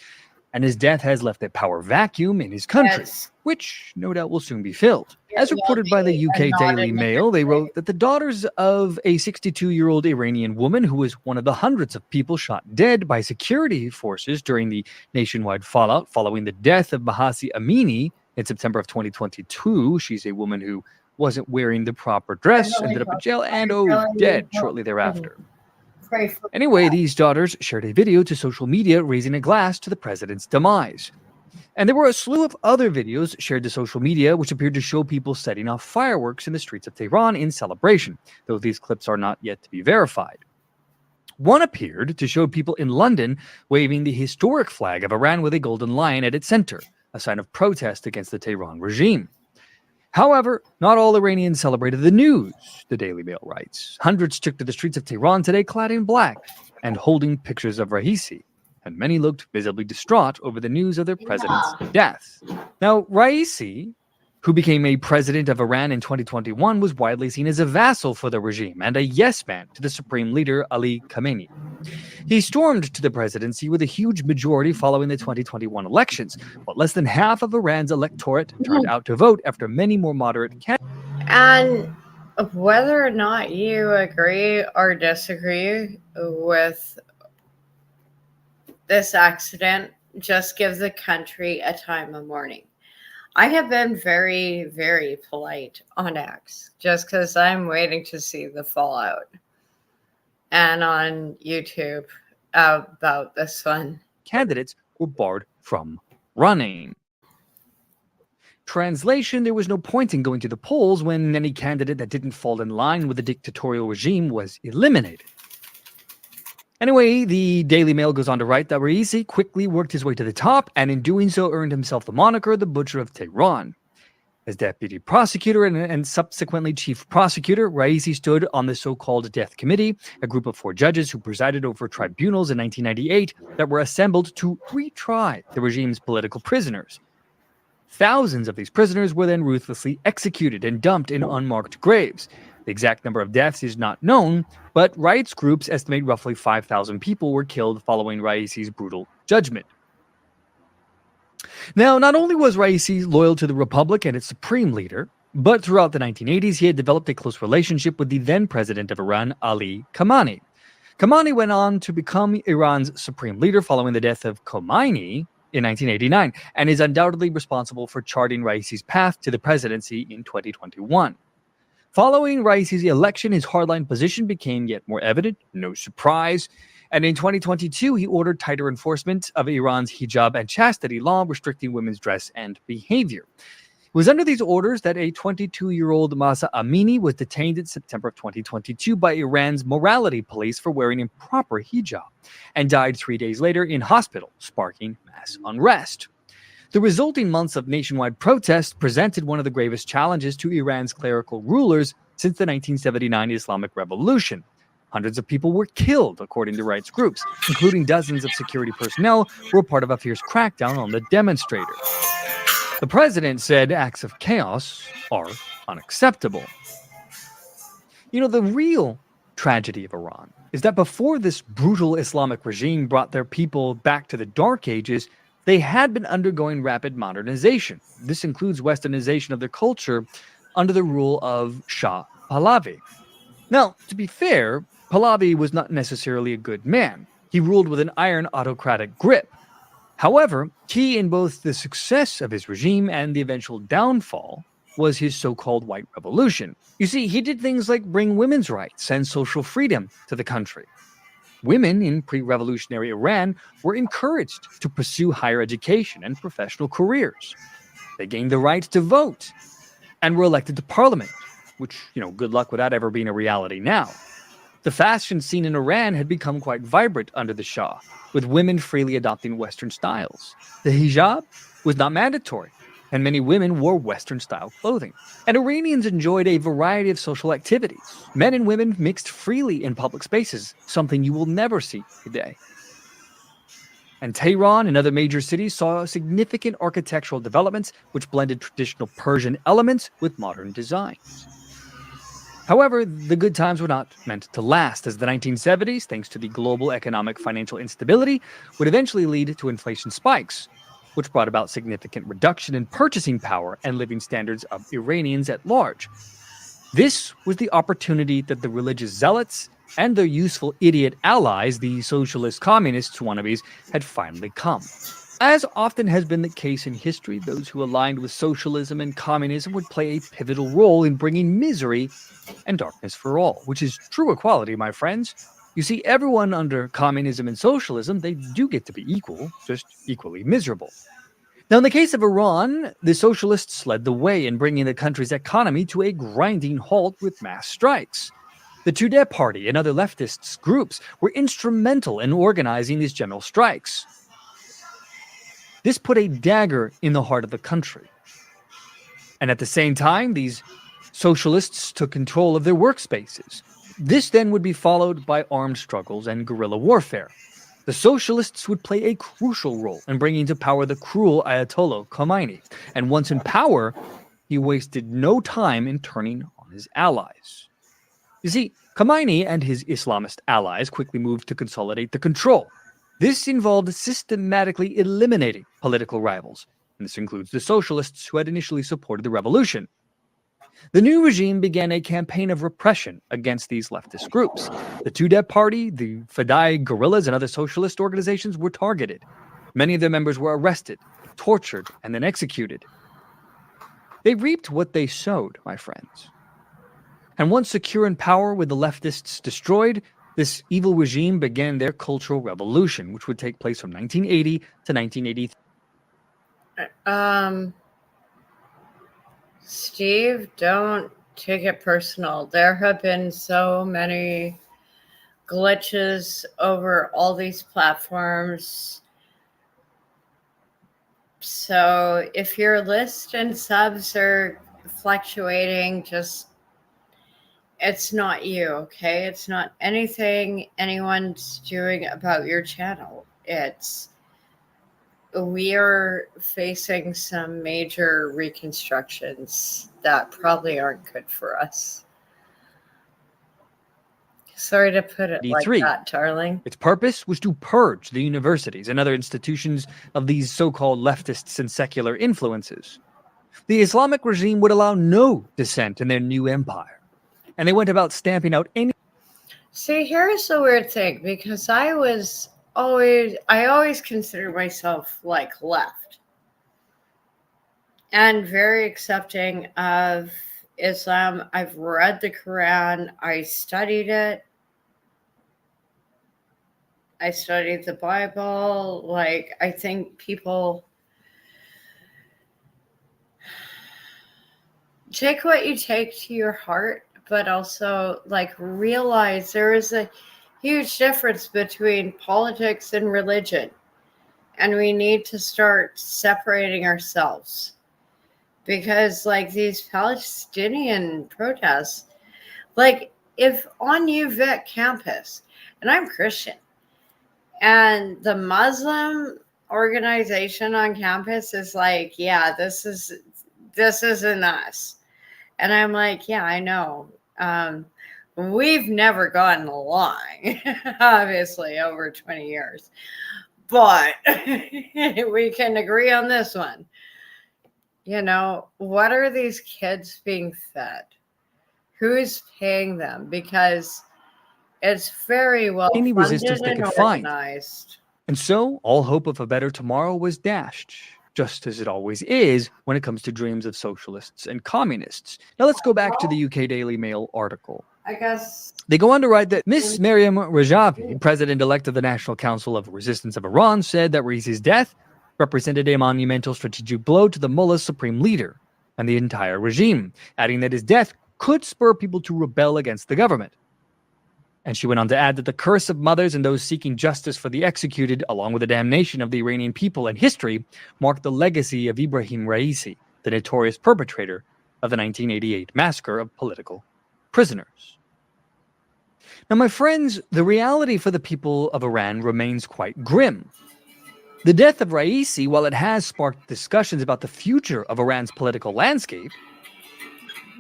And his death has left a power vacuum in his country, which no doubt will soon be filled. As reported by the UK Daily Mail, they wrote that the daughters of a 62-year-old Iranian woman who was one of the hundreds of people shot dead by security forces during the nationwide fallout following the death of Mahsa Amini in September of 2022. She's a woman who wasn't wearing the proper dress, ended up in jail, and dead shortly thereafter. Anyway, these daughters shared a video to social media raising a glass to the president's demise. And there were a slew of other videos shared to social media which appeared to show people setting off fireworks in the streets of Tehran in celebration, though these clips are not yet to be verified. One appeared to show people in London waving the historic flag of Iran with a golden lion at its center, a sign of protest against the Tehran regime. However, not all Iranians celebrated the news, the Daily Mail writes. Hundreds took to the streets of Tehran today clad in black and holding pictures of Raisi, and many looked visibly distraught over the news of their president's death. Now, Raisi, who became a president of Iran in 2021, was widely seen as a vassal for the regime and a yes man to the supreme leader Ali Khamenei. He stormed to the presidency with a huge majority following the 2021 elections, but less than half of Iran's electorate turned out to vote after many more moderate candidates. And whether or not you agree or disagree with this accident, just give the country a time of mourning. I have been very, very polite on X just because I'm waiting to see the fallout. And on YouTube about this one. Candidates were barred from running. Translation, there was no point in going to the polls when any candidate that didn't fall in line with the dictatorial regime was eliminated. Anyway, the Daily Mail goes on to write that Raisi quickly worked his way to the top, and in doing so earned himself the moniker the Butcher of Tehran. As deputy prosecutor and subsequently chief prosecutor, Raisi stood on the so-called Death Committee, a group of 4 judges who presided over tribunals in 1998 that were assembled to retry the regime's political prisoners. Thousands of these prisoners were then ruthlessly executed and dumped in unmarked graves. The exact number of deaths is not known, but rights groups estimate roughly 5,000 people were killed following Raisi's brutal judgment. Now, not only was Raisi loyal to the Republic and its supreme leader, but throughout the 1980s, he had developed a close relationship with the then president of Iran, Ali Khamenei. Khamenei went on to become Iran's supreme leader following the death of Khomeini in 1989, and is undoubtedly responsible for charting Raisi's path to the presidency in 2021. Following Raisi's election, his hardline position became yet more evident, no surprise, and in 2022, he ordered tighter enforcement of Iran's hijab and chastity law restricting women's dress and behavior. It was under these orders that a 22-year-old Mahsa Amini was detained in September of 2022 by Iran's morality police for wearing improper hijab, and died 3 days later in hospital, sparking mass unrest. The resulting months of nationwide protests presented one of the gravest challenges to Iran's clerical rulers since the 1979 Islamic Revolution. Hundreds of people were killed, according to rights groups, including dozens of security personnel who were part of a fierce crackdown on the demonstrators. The president said acts of chaos are unacceptable. You know, the real tragedy of Iran is that before this brutal Islamic regime brought their people back to the Dark Ages, they had been undergoing rapid modernization. This includes westernization of their culture under the rule of Shah Pahlavi. Now, to be fair, Pahlavi was not necessarily a good man. He ruled with an iron autocratic grip. However, key in both the success of his regime and the eventual downfall was his so-called white revolution. You see, he did things like bring women's rights and social freedom to the country. Women in pre-revolutionary Iran were encouraged to pursue higher education and professional careers. They gained the right to vote and were elected to parliament, which, good luck with that ever being a reality now. The fashion scene in Iran had become quite vibrant under the Shah, with women freely adopting Western styles. The hijab was not mandatory, and many women wore Western-style clothing. And Iranians enjoyed a variety of social activities. Men and women mixed freely in public spaces, something you will never see today. And Tehran and other major cities saw significant architectural developments which blended traditional Persian elements with modern designs. However, the good times were not meant to last, as the 1970s, thanks to the global economic financial instability, would eventually lead to inflation spikes, which brought about significant reduction in purchasing power and living standards of Iranians at large. This was the opportunity that the religious zealots and their useful idiot allies, the socialist communist wannabes, had finally come. As often has been the case in history, those who aligned with socialism and communism would play a pivotal role in bringing misery and darkness for all, which is true equality, my friends. You see, everyone under communism and socialism, they do get to be equal, just equally miserable. Now, in the case of Iran, the socialists led the way in bringing the country's economy to a grinding halt with mass strikes. The Tudeh Party and other leftist groups were instrumental in organizing these general strikes. This put a dagger in the heart of the country. And at the same time, these socialists took control of their workspaces. This then would be followed by armed struggles and guerrilla warfare. The socialists would play a crucial role in bringing to power the cruel Ayatollah Khomeini. And once in power, he wasted no time in turning on his allies. You see, Khomeini and his Islamist allies quickly moved to consolidate the control. This involved systematically eliminating political rivals, and this includes the socialists who had initially supported the revolution. The new regime began a campaign of repression against these leftist groups. The Tudeh Party, the Fidai guerrillas, and other socialist organizations were targeted. Many of their members were arrested, tortured, and then executed. They reaped what they sowed, my friends. And once secure in power with the leftists destroyed, this evil regime began their cultural revolution, which would take place from 1980 to 1983. Steve, don't take it personal. There have been so many glitches over all these platforms. So if your list and subs are fluctuating, just it's not you, okay? It's not anything anyone's doing about your channel. We are facing some major reconstructions that probably aren't good for us. Sorry to put it like that, darling. Its purpose was to purge the universities and other institutions of these so-called leftists and secular influences. The Islamic regime would allow no dissent in their new empire, and they went about stamping out any. See, here's the weird thing, because I always considered myself like left and very accepting of Islam. I've read the Quran. I studied it. I studied the Bible. Like, I think people take what you take to your heart, but also like realize there is a huge difference between politics and religion. And we need to start separating ourselves. Because like these Palestinian protests, like if on UVic campus, and I'm Christian, and the Muslim organization on campus is like, yeah, this isn't us. And I'm like, yeah, I know. We've never gotten along, obviously, over 20 years. But we can agree on this one. You know, what are these kids being fed? Who's paying them? Because it's very well any funded resistance they and could find. organized. And so all hope of a better tomorrow was dashed, just as it always is when it comes to dreams of socialists and communists. Now let's go back to the UK Daily Mail article. I guess They go on to write that Miss Maryam Rajavi, president-elect of the National Council of Resistance of Iran, said that Raisi's death represented a monumental strategic blow to the mullah's supreme leader and the entire regime, adding that his death could spur people to rebel against the government. And she went on to add that the curse of mothers and those seeking justice for the executed, along with the damnation of the Iranian people and history, marked the legacy of Ibrahim Raisi, the notorious perpetrator of the 1988 massacre of political prisoners. Now, my friends, the reality for the people of Iran remains quite grim. The death of Raisi, while it has sparked discussions about the future of Iran's political landscape,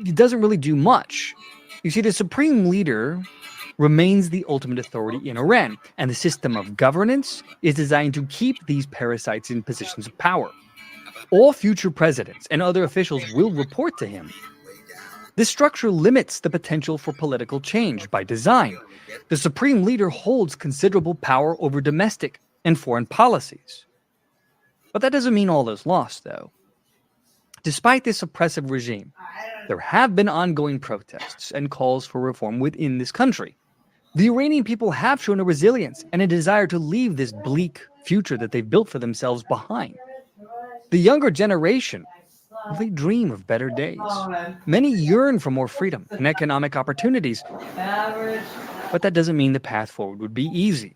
it doesn't really do much. You see, the supreme leader remains the ultimate authority in Iran, and the system of governance is designed to keep these parasites in positions of power. All future presidents and other officials will report to him. This structure limits the potential for political change by design. The supreme leader holds considerable power over domestic and foreign policies. But that doesn't mean all is lost, though. Despite this oppressive regime, there have been ongoing protests and calls for reform within this country. The Iranian people have shown a resilience and a desire to leave this bleak future that they've built for themselves behind. The younger generation, they dream of better days. Many yearn for more freedom and economic opportunities, but that doesn't mean the path forward would be easy.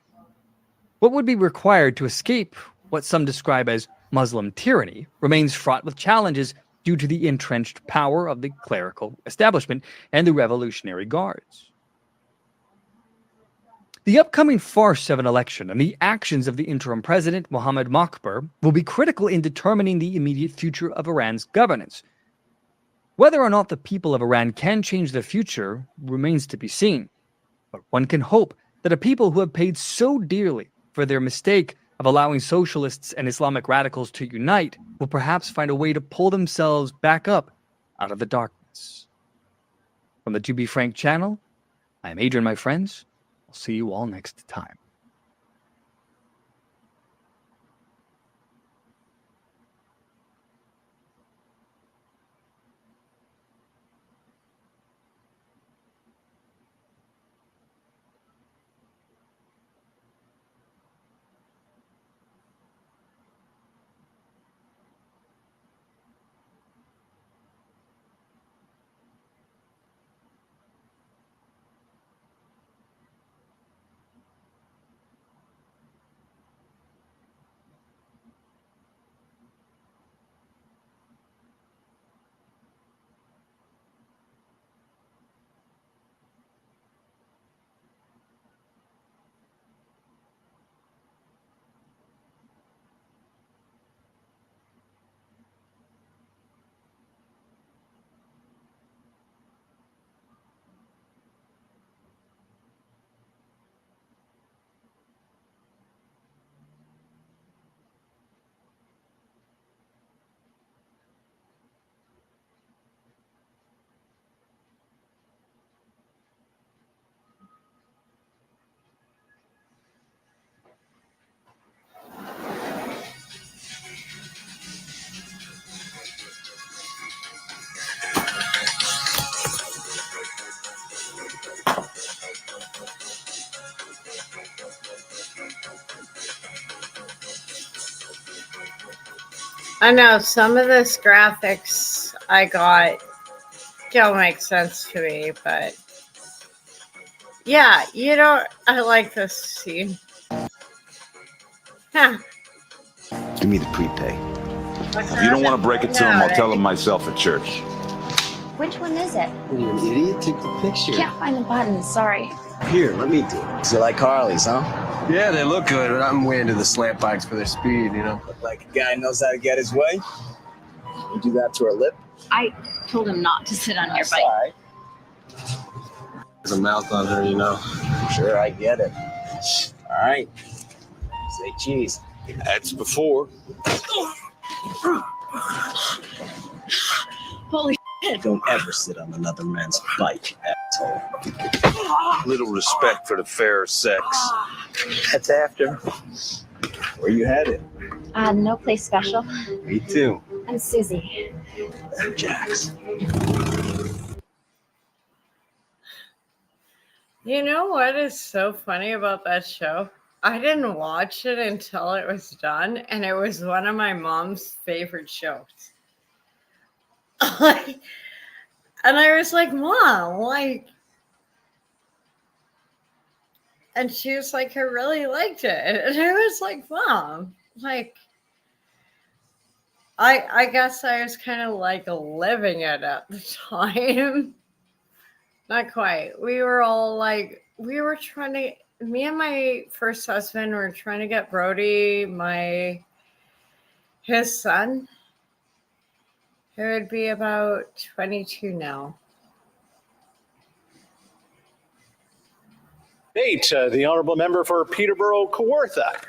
What would be required to escape what some describe as Muslim tyranny remains fraught with challenges due to the entrenched power of the clerical establishment and the Revolutionary Guards. The upcoming farce of an election and the actions of the interim president, Mohammad Mokhber, will be critical in determining the immediate future of Iran's governance. Whether or not the people of Iran can change their future remains to be seen. But one can hope that a people who have paid so dearly for their mistake of allowing socialists and Islamic radicals to unite will perhaps find a way to pull themselves back up out of the darkness. From the To Be Frank channel, I am Adrian, my friends. I'll see you all next time. I know some of this graphics I got don't make sense to me, but yeah, I like this scene. Huh. Give me the prepay. If you don't want to break it to him, I'll tell him myself at church. Which one is it? You're an idiot. Take the picture. Can't find the button. Sorry. Here, let me do it. You like Harleys, huh? Yeah, they look good, but I'm way into the slant bikes for their speed, Look like a guy knows how to get his way. You do that to her lip? I told him not to sit on your bike. Right. There's a mouth on her, Sure, I get it. All right. Say cheese. That's before. Holy shit. Don't ever sit on another man's bike, asshole. Little respect for the fair sex. That's after. Where you headed? No place special. Me too. I'm Susie. I'm Jax. You know what is so funny about that show? I didn't watch it until it was done, and it was one of my mom's favorite shows. And I was like, Mom, and she was like, I really liked it. And I was like, Mom, I guess I was kind of living it at the time. Not quite. We were all me and my first husband were trying to get Brody, his son, who would be about 22 now. Nate, the honorable member for Peterborough Kawartha.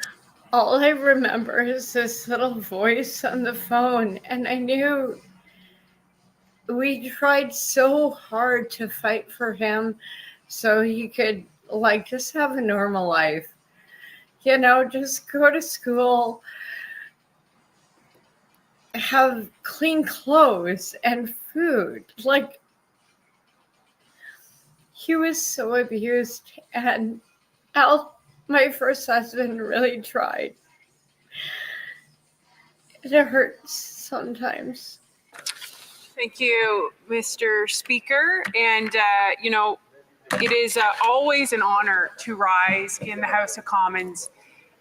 All I remember is this little voice on the phone, and I knew we tried so hard to fight for him so he could just have a normal life. Just go to school, have clean clothes and food. He was so abused, and Al, my first husband, really tried. It hurts sometimes. Thank you, Mr. Speaker. And, it is always an honor to rise in the House of Commons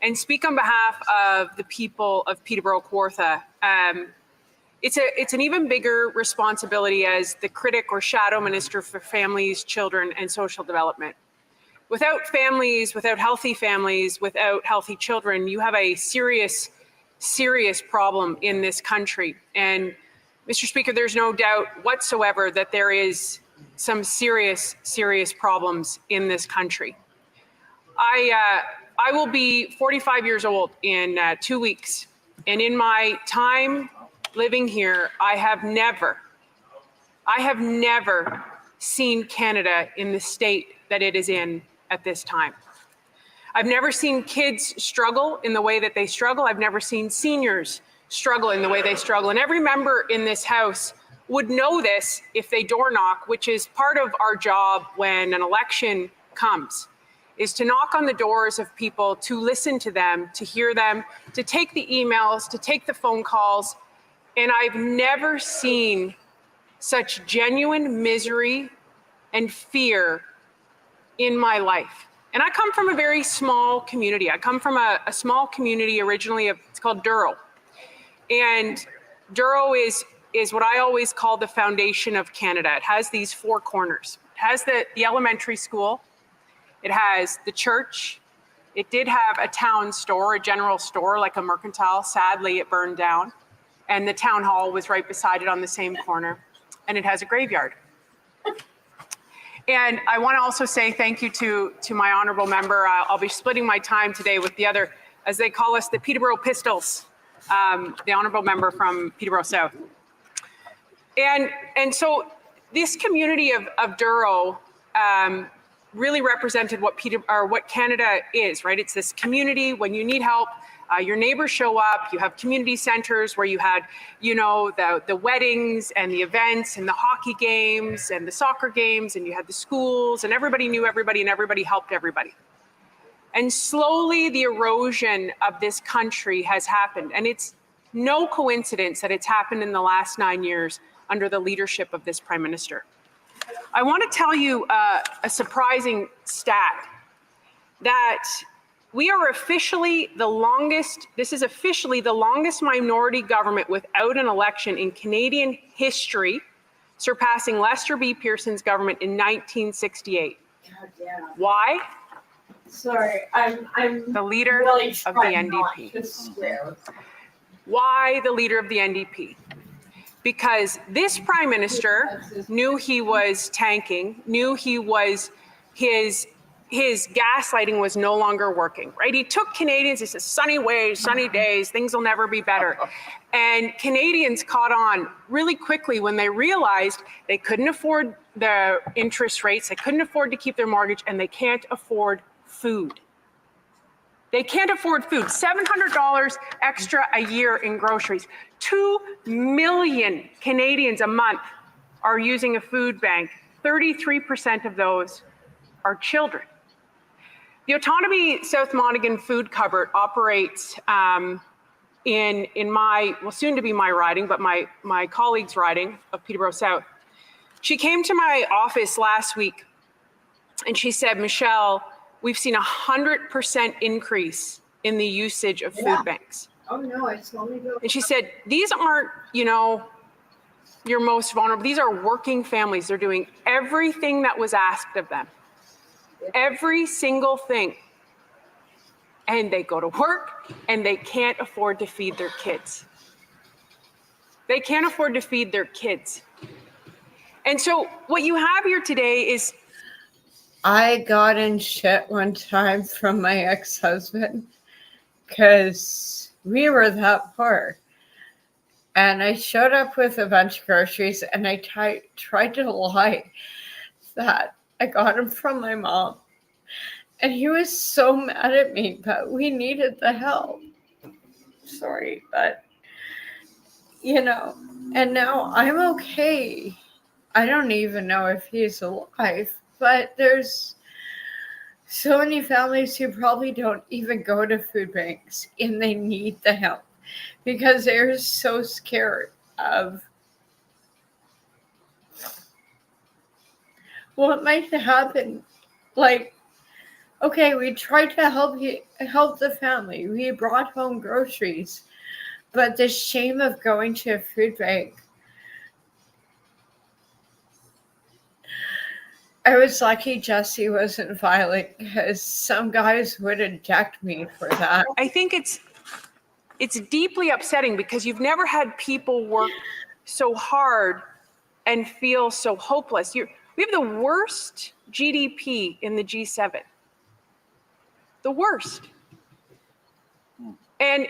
and speak on behalf of the people of Peterborough Kawartha. It's an even bigger responsibility as the critic or shadow minister for families, children, and social development. Without families, without healthy children, you have a serious, serious problem in this country. And Mr. Speaker, there's no doubt whatsoever that there is some serious, serious problems in this country. I will be 45 years old in 2 weeks. And in my time living here, I have never seen Canada in the state that it is in at this time. I've never seen kids struggle in the way that they struggle. I've never seen seniors struggle in the way they struggle. And every member in this House would know this if they door knock, which is part of our job when an election comes, is to knock on the doors of people, to listen to them, to hear them, to take the emails, to take the phone calls. And I've never seen such genuine misery and fear in my life. And I come from a very small community. I come from a small community originally it's called Douro. And Douro is what I always call the foundation of Canada. It has these four corners. It has the elementary school. It has the church. It did have a town store, a general store, like a mercantile. Sadly, it burned down. And the town hall was right beside it on the same corner. And it has a graveyard. And I want to also say thank you to my honorable member. I'll be splitting my time today with the other, as they call us, the Peterborough Pistols, the honorable member from Peterborough South. And so this community of Douro really represented what Canada is, right? It's this community when you need help. Your neighbors show up. You have community centers where you had, the weddings and the events and the hockey games and the soccer games, and you had the schools, and everybody knew everybody and everybody helped everybody. And slowly the erosion of this country has happened. And it's no coincidence that it's happened in the last 9 years under the leadership of this Prime Minister. I want to tell you a surprising stat that we are officially the longest, this is officially the longest minority government without an election in Canadian history, surpassing Lester B. Pearson's government in 1968. Why? Sorry, I'm the leader really of the NDP. Why the leader of the NDP? Because this Prime Minister knew he was tanking, knew he was, his gaslighting was no longer working, right? He took Canadians, he says, sunny ways, sunny days, things will never be better. And Canadians caught on really quickly when they realized they couldn't afford the interest rates, they couldn't afford to keep their mortgage, and they can't afford food. They can't afford food. $700 extra a year in groceries. 2 million Canadians a month are using a food bank. 33% of those are children. The Autonomy South Monaghan Food Cupboard operates in my, well, soon to be my riding, but my colleague's riding of Peterborough South. She came to my office last week and she said, Michelle, we've seen 100% increase in the usage of food banks. Oh no, it's only go. And she said, these aren't, your most vulnerable. These are working families. They're doing everything that was asked of them. Every single thing. And they go to work and they can't afford to feed their kids. They can't afford to feed their kids. And so what you have here today is, I got in shit one time from my ex-husband because we were that poor. And I showed up with a bunch of groceries and I tried to lie that I got them from my mom. And he was so mad at me, but we needed the help. Sorry, but, and now I'm okay. I don't even know if he's alive. But there's so many families who probably don't even go to food banks and they need the help because they're so scared of what might happen. Like, okay, we tried to help the family. We brought home groceries, but the shame of going to a food bank. I was lucky Jesse wasn't violent because some guys would eject me for that. I think it's deeply upsetting because you've never had people work so hard and feel so hopeless. We have the worst GDP in the G7. The worst. And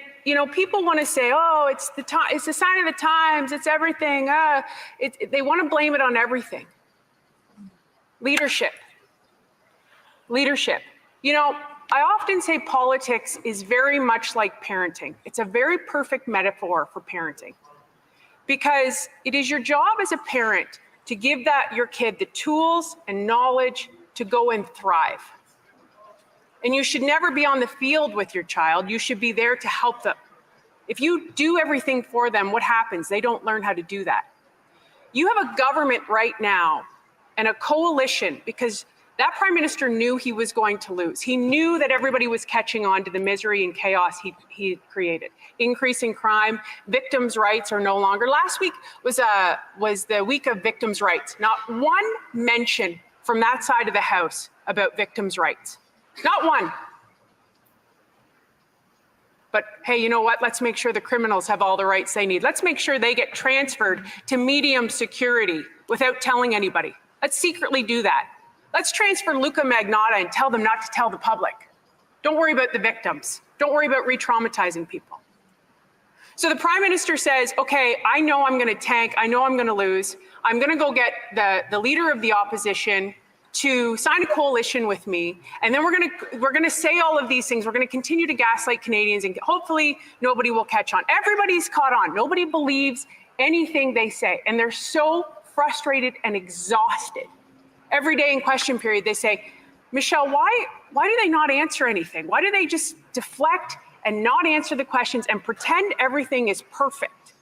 people want to say, "Oh, it's the sign of the times. It's everything." They want to blame it on everything. Leadership. I often say politics is very much like parenting. It's a very perfect metaphor for parenting because it is your job as a parent to give your kid the tools and knowledge to go and thrive. And you should never be on the field with your child. You should be there to help them. If you do everything for them, what happens? They don't learn how to do that. You have a government right now and a coalition because that Prime Minister knew he was going to lose. He knew that everybody was catching on to the misery and chaos he created. Increasing crime, victims' rights are no longer. Last week was the week of victims' rights. Not one mention from that side of the House about victims' rights. Not one. But hey, you know what? Let's make sure the criminals have all the rights they need. Let's make sure they get transferred to medium security without telling anybody. Let's secretly do that. Let's transfer Luca Magnotta and tell them not to tell the public. Don't worry about the victims. Don't worry about re-traumatizing people. So the Prime Minister says, okay, I know I'm going to tank. I know I'm going to lose. I'm going to go get the leader of the opposition to sign a coalition with me. And then we're going to say all of these things. We're going to continue to gaslight Canadians and hopefully nobody will catch on. Everybody's caught on. Nobody believes anything they say. And they're so frustrated and exhausted. Every day in question period, they say, Michelle, why do they not answer anything? Why do they just deflect and not answer the questions and pretend everything is perfect.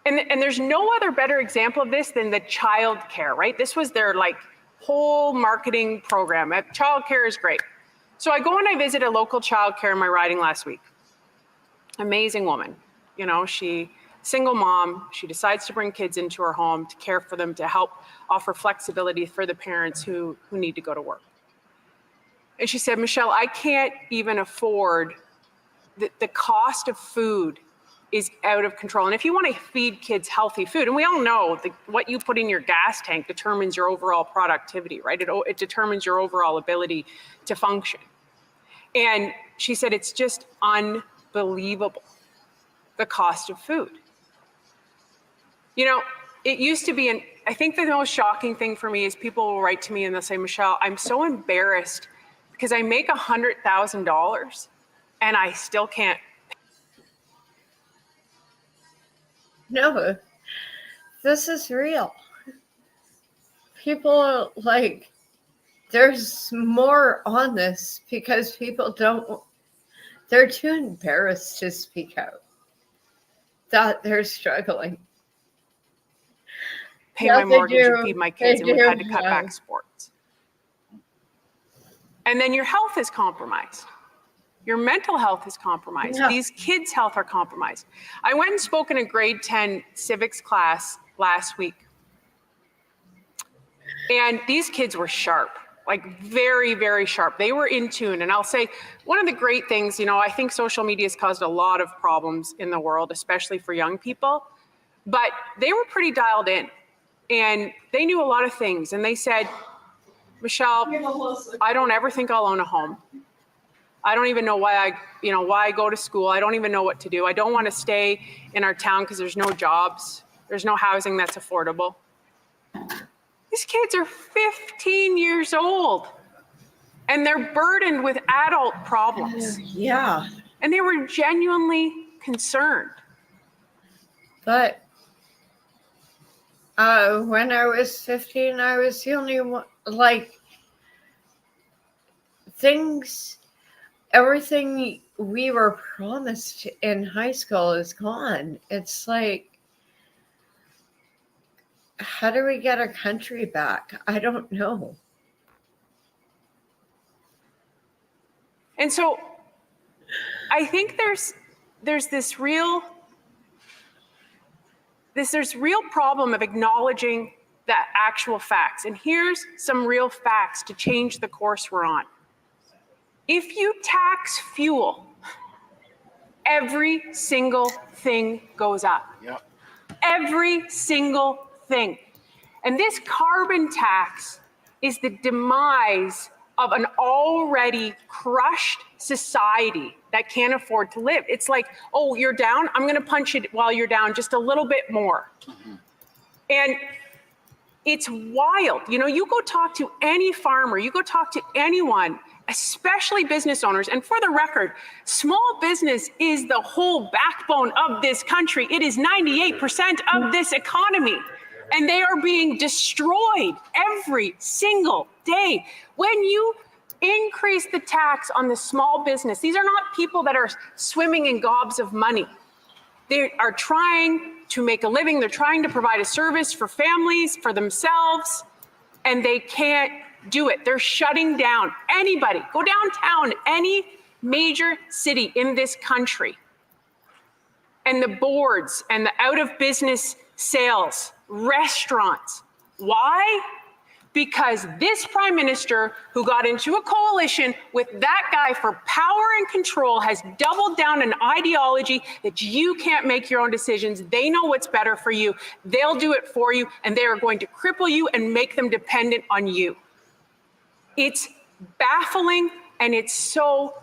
And there's no other better example of this than the child care, right? This was their like whole marketing program. Child care is great. So I go and I visit a local child care in my riding last week. Amazing woman. You know, single mom, she decides to bring kids into her home to care for them, to help offer flexibility for the parents who need to go to work. And she said, Michelle, I can't even afford the cost of food is out of control. And if you want to feed kids healthy food, and we all know what you put in your gas tank determines your overall productivity, right? It determines your overall ability to function. And she said, it's just unbelievable, the cost of food. You know, it used to be, I think the most shocking thing for me is people will write to me and they'll say, Michelle, I'm so embarrassed because I make $100,000 and I still can't. No, this is real. People like, there's more on this because people they're too embarrassed to speak out that they're struggling. Pay my mortgage and feed my kids, and we've had to cut back sports. And then your health is compromised. Your mental health is compromised. Yeah. These kids' health are compromised. I went and spoke in a grade 10 civics class last week. And these kids were sharp, like very, very sharp. They were in tune. And I'll say one of the great things, you know, I think social media has caused a lot of problems in the world, especially for young people. But they were pretty dialed in. And they knew a lot of things. And they said, Michelle, I don't ever think I'll own a home. I don't even know why I go to school. I don't even know what to do. I don't want to stay in our town because there's no jobs. There's no housing that's affordable. These kids are 15 years old and they're burdened with adult problems. Yeah. And they were genuinely concerned. But when I was 15, I was the only one, like, everything we were promised in high school is gone. It's like, how do we get our country back? I don't know. And so I think there's this real problem of acknowledging the actual facts. And here's some real facts to change the course we're on. If you tax fuel, every single thing goes up. Yep. Every single thing. And this carbon tax is the demise of an already crushed society that can't afford to live. It's like, oh, you're down? I'm going to punch it while you're down just a little bit more. Mm-hmm. And it's wild. You know, you go talk to any farmer, you go talk to anyone, especially business owners. And for the record, small business is the whole backbone of this country. It is 98% of this economy. And they are being destroyed every single day. When you increase the tax on the small business, these are not people that are swimming in gobs of money. They are trying to make a living. They're trying to provide a service for families, for themselves, and they can't do it. They're shutting down. Anybody, go downtown, any major city in this country, and the boards and the out of business sales, restaurants. Why? Because this prime minister, who got into a coalition with that guy for power and control, has doubled down an ideology that you can't make your own decisions. They know what's better for you. They'll do it for you, and they are going to cripple you and make them dependent on you. It's baffling, and it's so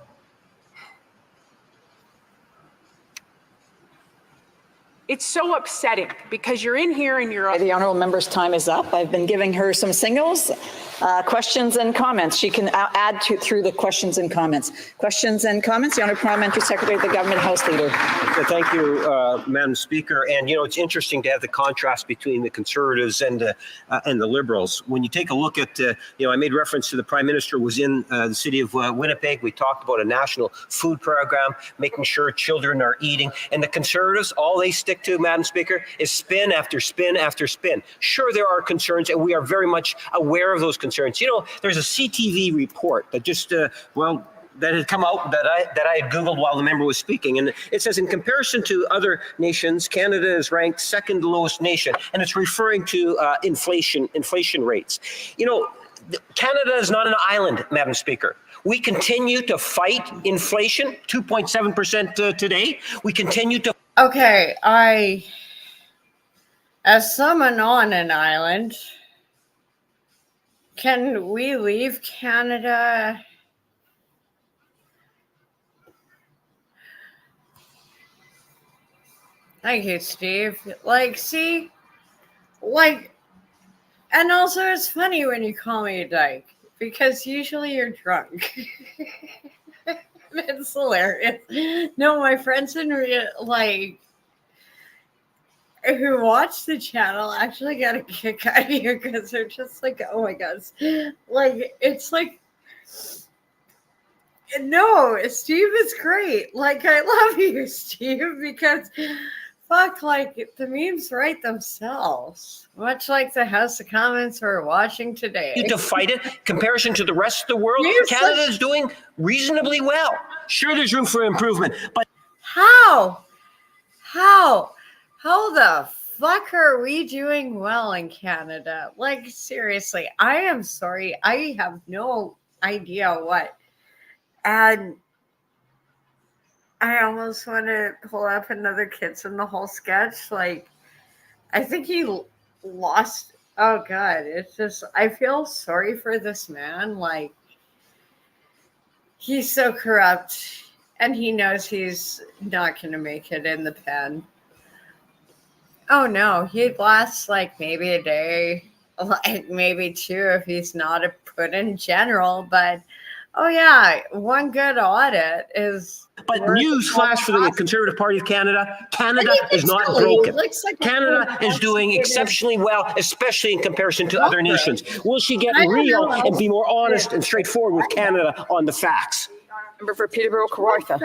upsetting because you're in here and you're... The honourable member's time is up. I've been giving her some signals. Questions and comments. She can add to through the questions and comments. Questions and comments. The Honourable Parliamentary Secretary of the Government House Leader. Thank you, Madam Speaker. And, it's interesting to have the contrast between the Conservatives and the Liberals. When you take a look at, I made reference to the Prime Minister was in the city of Winnipeg. We talked about a national food program, making sure children are eating. And the Conservatives, all they stick to, Madam Speaker, is spin after spin after spin. Sure, there are concerns, and we are very much aware of those concerns. There's a CTV report that just, that had come out that I had Googled while the member was speaking. And it says, in comparison to other nations, Canada is ranked second lowest nation. And it's referring to inflation rates. Canada is not an island, Madam Speaker. We continue to fight inflation, 2.7% today. We continue to. Okay, as someone on an island, can we leave Canada? Thank you, Steve. And also it's funny when you call me a dyke, because usually you're drunk. It's hilarious. No, my friends who watch the channel actually get a kick out of you, because they're just like, oh my god. No, Steve is great. I love you, Steve, because fuck, the memes write themselves. Much like the House of Commons we're watching today. To fight it, comparison to the rest of the world, Canada is doing reasonably well. Sure, there's room for improvement, but how the fuck are we doing well in Canada? Seriously, I am sorry. I have no idea what. And I almost want to pull up another Kids in the Hall sketch. I think he lost. Oh God, it's just, I feel sorry for this man. He's so corrupt, and he knows he's not going to make it in the pen. Oh no, he'd last maybe a day, maybe two if he's not a put-in general. But oh yeah, one good audit is. But news flash for the Conservative Party of Canada, Canada is not broken. Canada is doing exceptionally well, especially in comparison to other nations. Will she get real and be more honest and straightforward with Canada on the facts? Member for Peterborough Kawartha.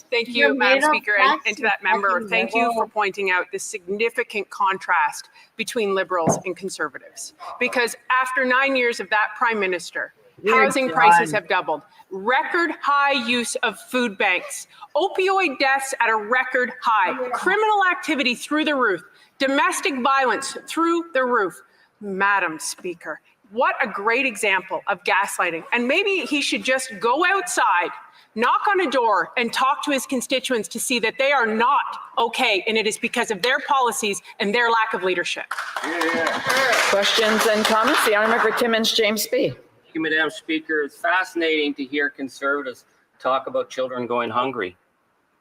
Thank you, Madam Speaker, and to that member, thank you for pointing out the significant contrast between Liberals and Conservatives. Because after 9 years of that Prime Minister, housing prices have doubled, record high use of food banks, opioid deaths at a record high, criminal activity through the roof, domestic violence through the roof. Madam Speaker, what a great example of gaslighting. And maybe he should just go outside, knock on a door, and talk to his constituents to see that they are not okay, and it is because of their policies and their lack of leadership. Questions and comments. The Honourable Timmins James B. Thank you, Madam Speaker. It's fascinating to hear Conservatives talk about children going hungry,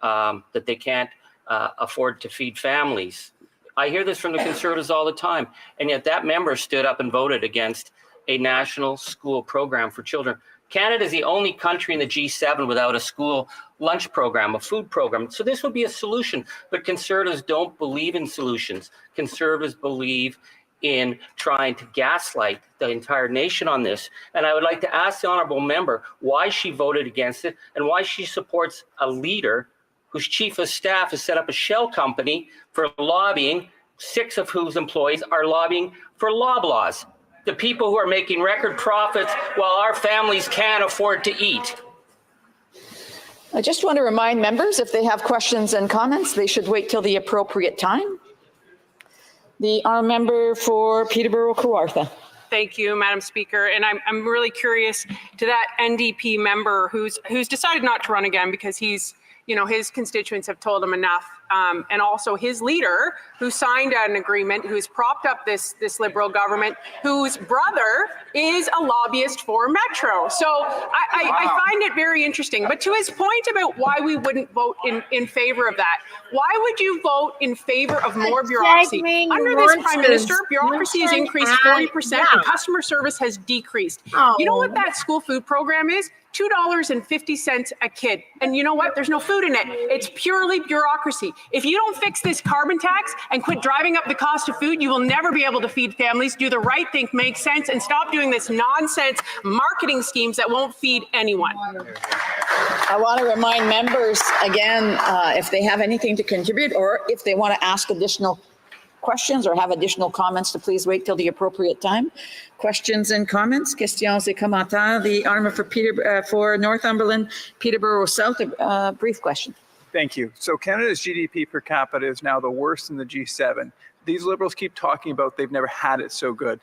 that they can't afford to feed families. I hear this from the Conservatives all the time, and yet that member stood up and voted against a national school program for children. Canada is the only country in the G7 without a school lunch program, a food program. So this would be a solution, but Conservatives don't believe in solutions. Conservatives believe in trying to gaslight the entire nation on this. And I would like to ask the honourable member why she voted against it and why she supports a leader whose chief of staff has set up a shell company for lobbying, 6 of whose employees are lobbying for Loblaws, the people who are making record profits while our families can't afford to eat. I just want to remind members, if they have questions and comments, they should wait till the appropriate time. The honourable member for Peterborough Kawartha. Thank you, Madam Speaker. And I'm really curious to that NDP member who's decided not to run again because he's, his constituents have told him enough. and also his leader, who signed an agreement, who's propped up this Liberal government, whose brother is a lobbyist for Metro. So I find it very interesting. But to his point about why we wouldn't vote in favor of that, why would you vote in favor of more bureaucracy? Under this Prime Minister, bureaucracy has increased 40% and customer service has decreased. You know what that school food program is? $2.50 a kid. And you know what? There's no food in it. It's purely bureaucracy. If you don't fix this carbon tax and quit driving up the cost of food, you will never be able to feed families, do the right thing, make sense, and stop doing this nonsense marketing schemes that won't feed anyone. I want to remind members again, if they have anything to contribute or if they want to ask additional questions or have additional comments, to please wait till the appropriate time. Questions and comments? Questions et commentaires. The honourable for Northumberland, Peterborough South, a brief question. Thank you. So Canada's GDP per capita is now the worst in the G7. These Liberals keep talking about they've never had it so good.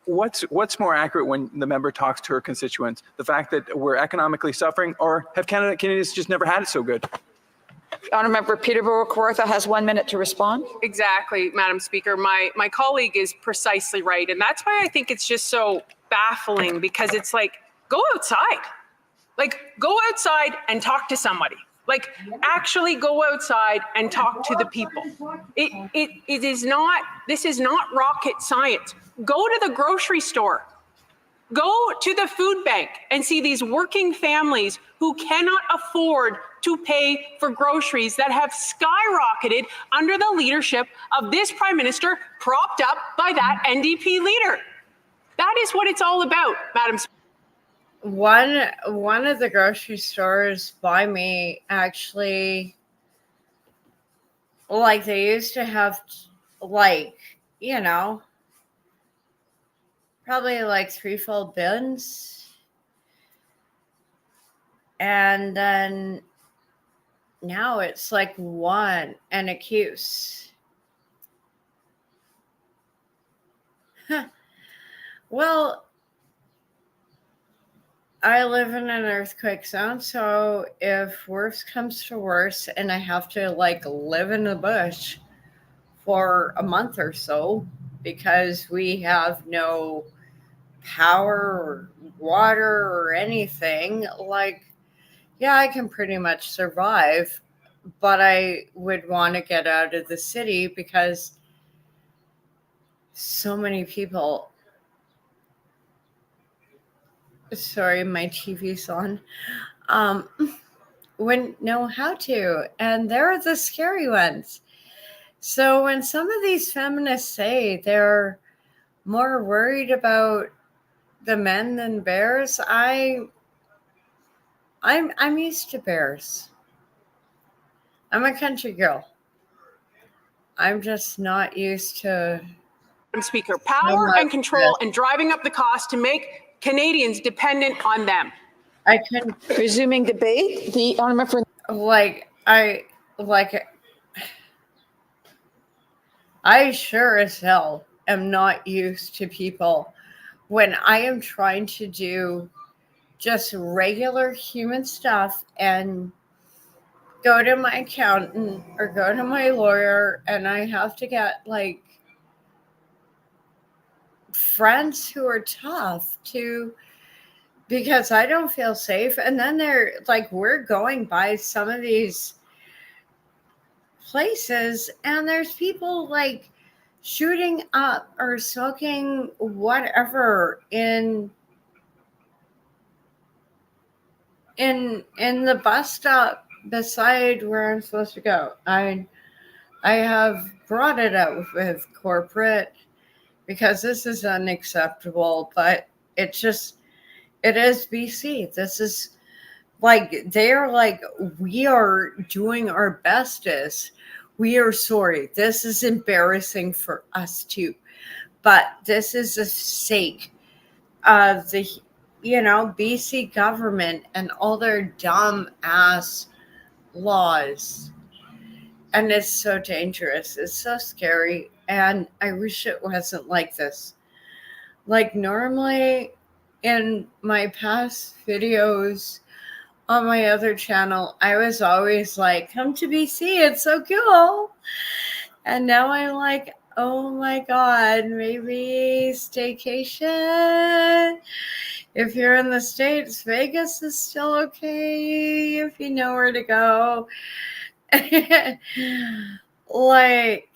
What's more accurate when the member talks to her constituents? The fact that we're economically suffering, or have Canadians just never had it so good? Honourable Peterborough Kawartha has 1 minute to respond. Exactly, Madam Speaker. My colleague is precisely right. And that's why I think it's just so baffling, because it's like, go outside. Like, go outside and talk to somebody. Like, actually go outside and talk to the people. It is not, this is not rocket science. Go to the grocery store. Go to the food bank and see these working families who cannot afford to pay for groceries that have skyrocketed under the leadership of this Prime Minister, propped up by that NDP leader. That is what it's all about, Madam Speaker. One of the grocery stores by me actually, like, they used to have, like, you know, probably like 3 full bins. And then now it's like 1 and a cuse. Well, I live in an earthquake zone, so if worse comes to worse and I have to like live in the bush for a month or so because we have no power or water or anything, like, yeah, I can pretty much survive, but I would want to get out of the city because so many people, sorry, my TV's on, wouldn't know how to, and they're the scary ones. So when some of these feminists say they're more worried about the men than bears, I'm used to bears. I'm a country girl. I'm just not used to. Madam Speaker, power and control and driving up the cost to make Canadians dependent on them. I can resuming debate. The honourable I sure as hell am not used to people when I am trying to do just regular human stuff and go to my accountant or go to my lawyer, and I have to get like friends who are tough because I don't feel safe. And then they're like, we're going by some of these places and there's people like shooting up or smoking whatever in the bus stop beside where I'm supposed to go. I have brought it up with corporate because this is unacceptable, but it is BC. This is like, they're like, we are doing our bestest. We are sorry. This is embarrassing for us too, but this is the sake of the, BC government and all their dumb ass laws. And it's so dangerous. It's so scary. And I wish it wasn't like this. Like, normally in my past videos, on my other channel, I was always like, come to BC, it's so cool. And now I'm like, oh my God, maybe staycation. If you're in the States, Vegas is still okay if you know where to go. Like,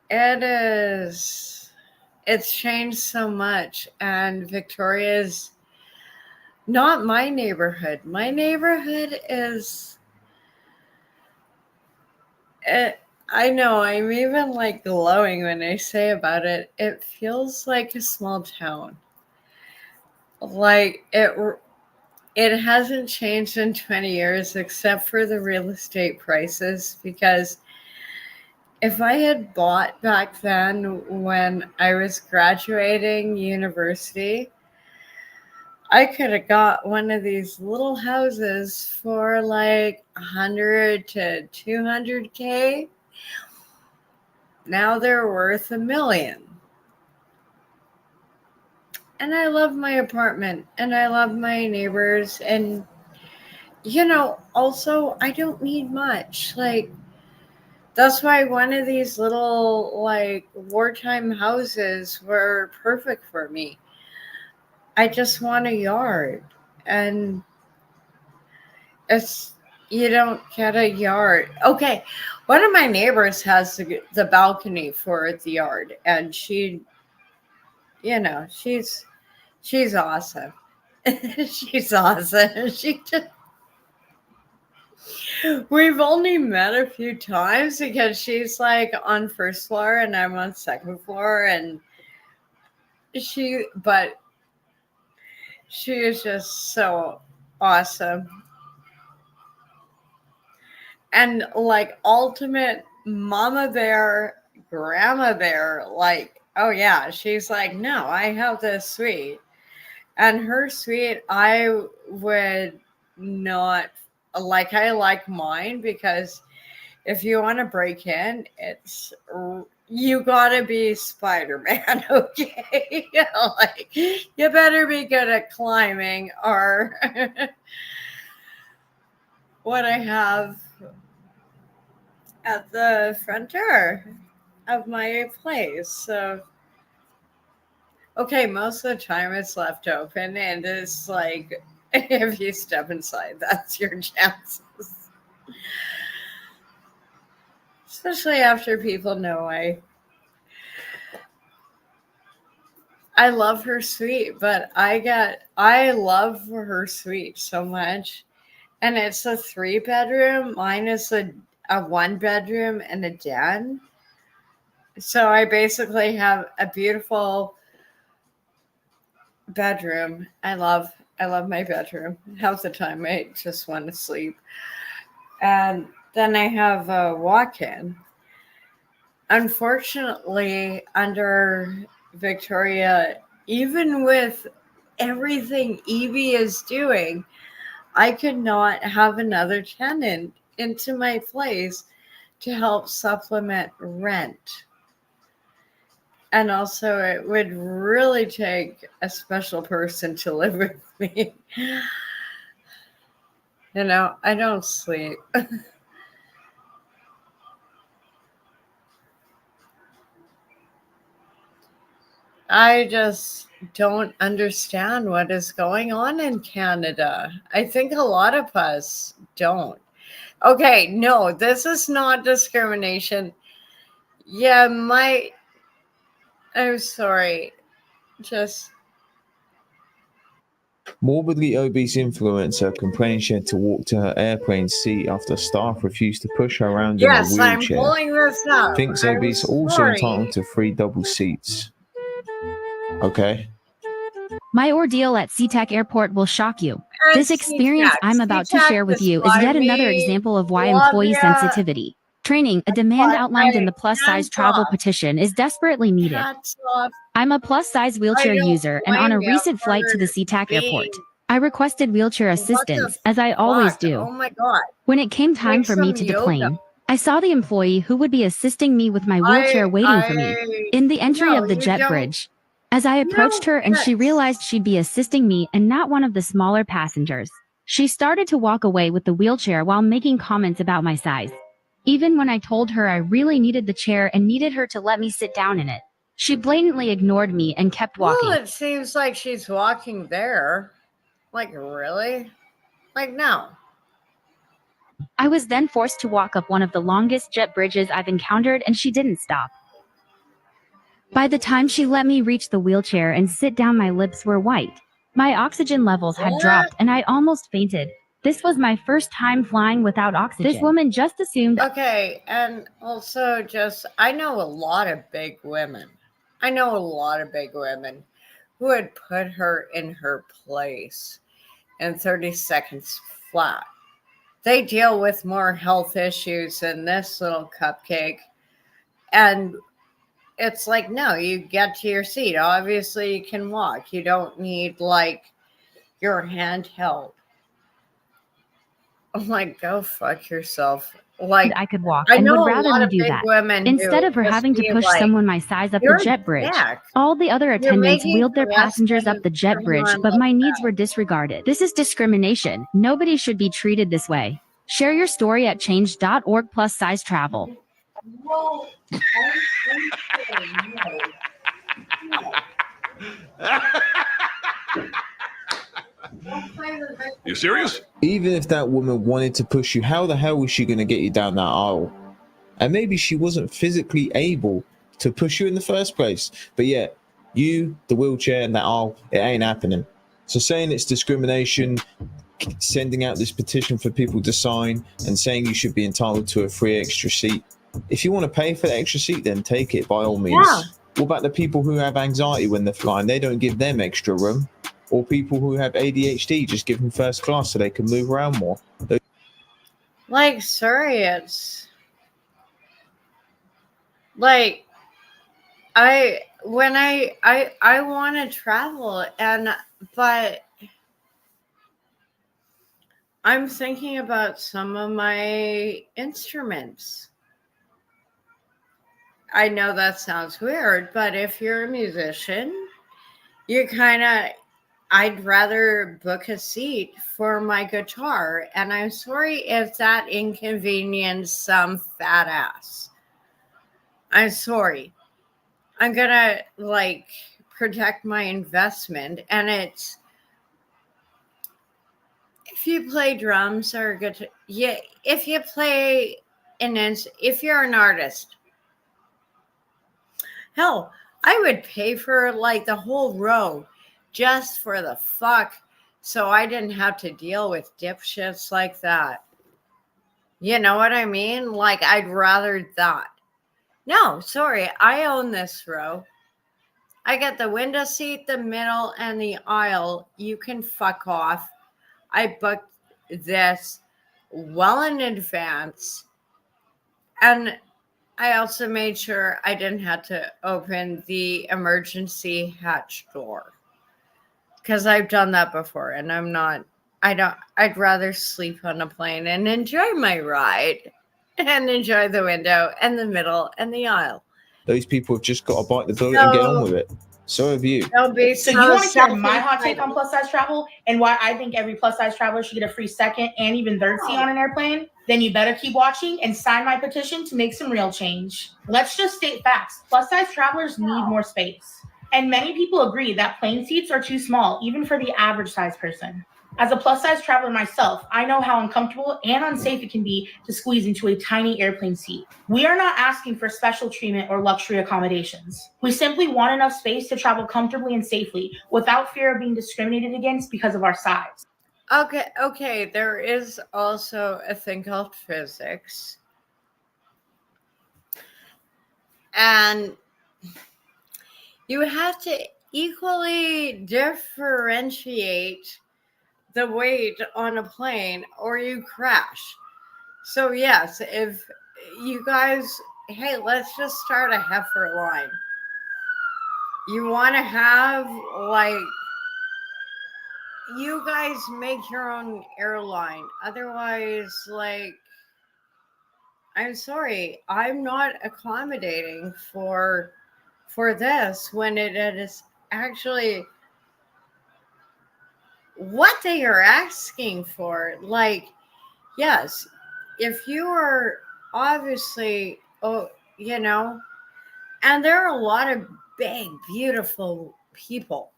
it's changed so much. And Victoria's not my neighborhood. My neighborhood is, I know, I'm even like glowing when I say about it. It feels like a small town. Like it hasn't changed in 20 years except for the real estate prices, because if I had bought back then when I was graduating university, I could have got one of these little houses for like 100 to 200K. Now they're worth $1 million. And I love my apartment and I love my neighbors. And, you know, also, I don't need much. Like, that's why one of these little, like, wartime houses were perfect for me. I just want a yard. And you don't get a yard. Okay, one of my neighbors has the balcony for the yard, and she, you know, she's awesome. She's awesome. We've only met a few times because she's like on first floor and I'm on second floor, and but she is just so awesome. And like ultimate mama bear, grandma bear, like, oh yeah, she's like, no, I have this suite. And her suite, I would not like, I like mine because if you want to break in, you gotta be Spider-Man, okay? Like, you better be good at climbing, or what I have at the front door of my place. So, okay, most of the time it's left open, and it's like, if you step inside, that's your chances. Especially after people know I love her suite, but I love her suite so much. And it's a 3-bedroom. Mine is a 1-bedroom and a den. So I basically have a beautiful bedroom. I love my bedroom. Half the time I just want to sleep. And then I have a walk-in. Unfortunately, under Victoria, even with everything Evie is doing, I could not have another tenant into my place to help supplement rent. And also, it would really take a special person to live with me. You know, I don't sleep. I just don't understand what is going on in Canada. I think a lot of us don't. Okay, no, this is not discrimination. Yeah, I'm sorry. Just Morbidly obese influencer complains she had to walk to her airplane seat after staff refused to push her around in a yes, I'm wheelchair. pulling this up. Thinks obese also entitled to 3 double seats. Okay. My ordeal at SeaTac Airport will shock you. This experience I'm about to share with you is yet another example of why employee sensitivity training, a demand outlined in the plus-size travel petition, is desperately needed. I'm a plus-size wheelchair user, and on a recent flight to the SeaTac Airport, I requested wheelchair assistance, as I always do. Oh my God. When it came time for me to deplane, I saw the employee who would be assisting me with my wheelchair waiting for me in the entry of the jet bridge. As I approached her and she realized she'd be assisting me and not one of the smaller passengers, She started to walk away with the wheelchair while making comments about my size. Even when I told her I really needed the chair and needed her to let me sit down in it, she blatantly ignored me and kept walking. Well, it seems like she's walking there. Like, really? Like, no. I was then forced to walk up one of the longest jet bridges I've encountered, and she didn't stop. By the time she let me reach the wheelchair and sit down, my lips were white. My oxygen levels had dropped and I almost fainted. This was my first time flying without oxygen. This woman just assumed. Okay, and also I know a lot of big women. I know a lot of big women who would put her in her place in 30 seconds flat. They deal with more health issues than this little cupcake. And it's like, no, you get to your seat. Obviously, you can walk. You don't need, like, your hand held. I'm like, go fuck yourself. Like, I could walk I and know would rather a lot me of do big that women instead of her just having to be push like, someone my size up the "You're jet bridge. back. All the other You're attendants making wheeled their the rest passengers up of the jet bridge, everyone but look my needs bad." were disregarded. This is discrimination. Nobody should be treated this way. Share your story at change.org plus size travel. Well, You serious? Even if that woman wanted to push you, how the hell was she going to get you down that aisle? And maybe she wasn't physically able to push you in the first place. But yet, you, the wheelchair, and that aisle, it ain't happening. So saying it's discrimination, sending out this petition for people to sign, and saying you should be entitled to a free extra seat. If you want to pay for the extra seat, then take it by all means. Yeah. What about the people who have anxiety when they're flying? They don't give them extra room. Or people who have ADHD, just give them first class so they can move around more. like, sorry, it's like I want to travel, but I'm thinking about some of my instruments. I know that sounds weird, but if you're a musician, I'd rather book a seat for my guitar. And I'm sorry if that inconvenienced some fat ass. I'm sorry. I'm gonna protect my investment. And it's, if you play drums or guitar, yeah, if you play if you're an artist, hell, I would pay for the whole row just for the fuck, so I didn't have to deal with dipshits like that. You know what I mean? Like, I'd rather that. No, sorry, I own this row. I get the window seat, the middle, and the aisle. You can fuck off. I booked this well in advance. And I also made sure I didn't have to open the emergency hatch door, because I've done that before, and I'd rather sleep on a plane and enjoy my ride and enjoy the window and the middle and the aisle. Those people have just got to bite the bullet and get on with it. So have you. So you want to hear my hot take on plus size travel and why I think every plus size traveler should get a free second and even third seat on an airplane? Then you better keep watching and sign my petition to make some real change. Let's just state facts. Plus size travelers need more space. And many people agree that plane seats are too small, even for the average size person. As a plus size traveler myself, I know how uncomfortable and unsafe it can be to squeeze into a tiny airplane seat. We are not asking for special treatment or luxury accommodations. We simply want enough space to travel comfortably and safely without fear of being discriminated against because of our size. Okay, there is also a thing called physics. And you have to equally differentiate the weight on a plane or you crash. So yes, if you guys, hey, let's just start a heifer line. You want to have you guys make your own airline. Otherwise, I'm sorry, I'm not accommodating for this when it is actually what they are asking for. Like, yes, if you are obviously, you know, and there are a lot of big, beautiful people,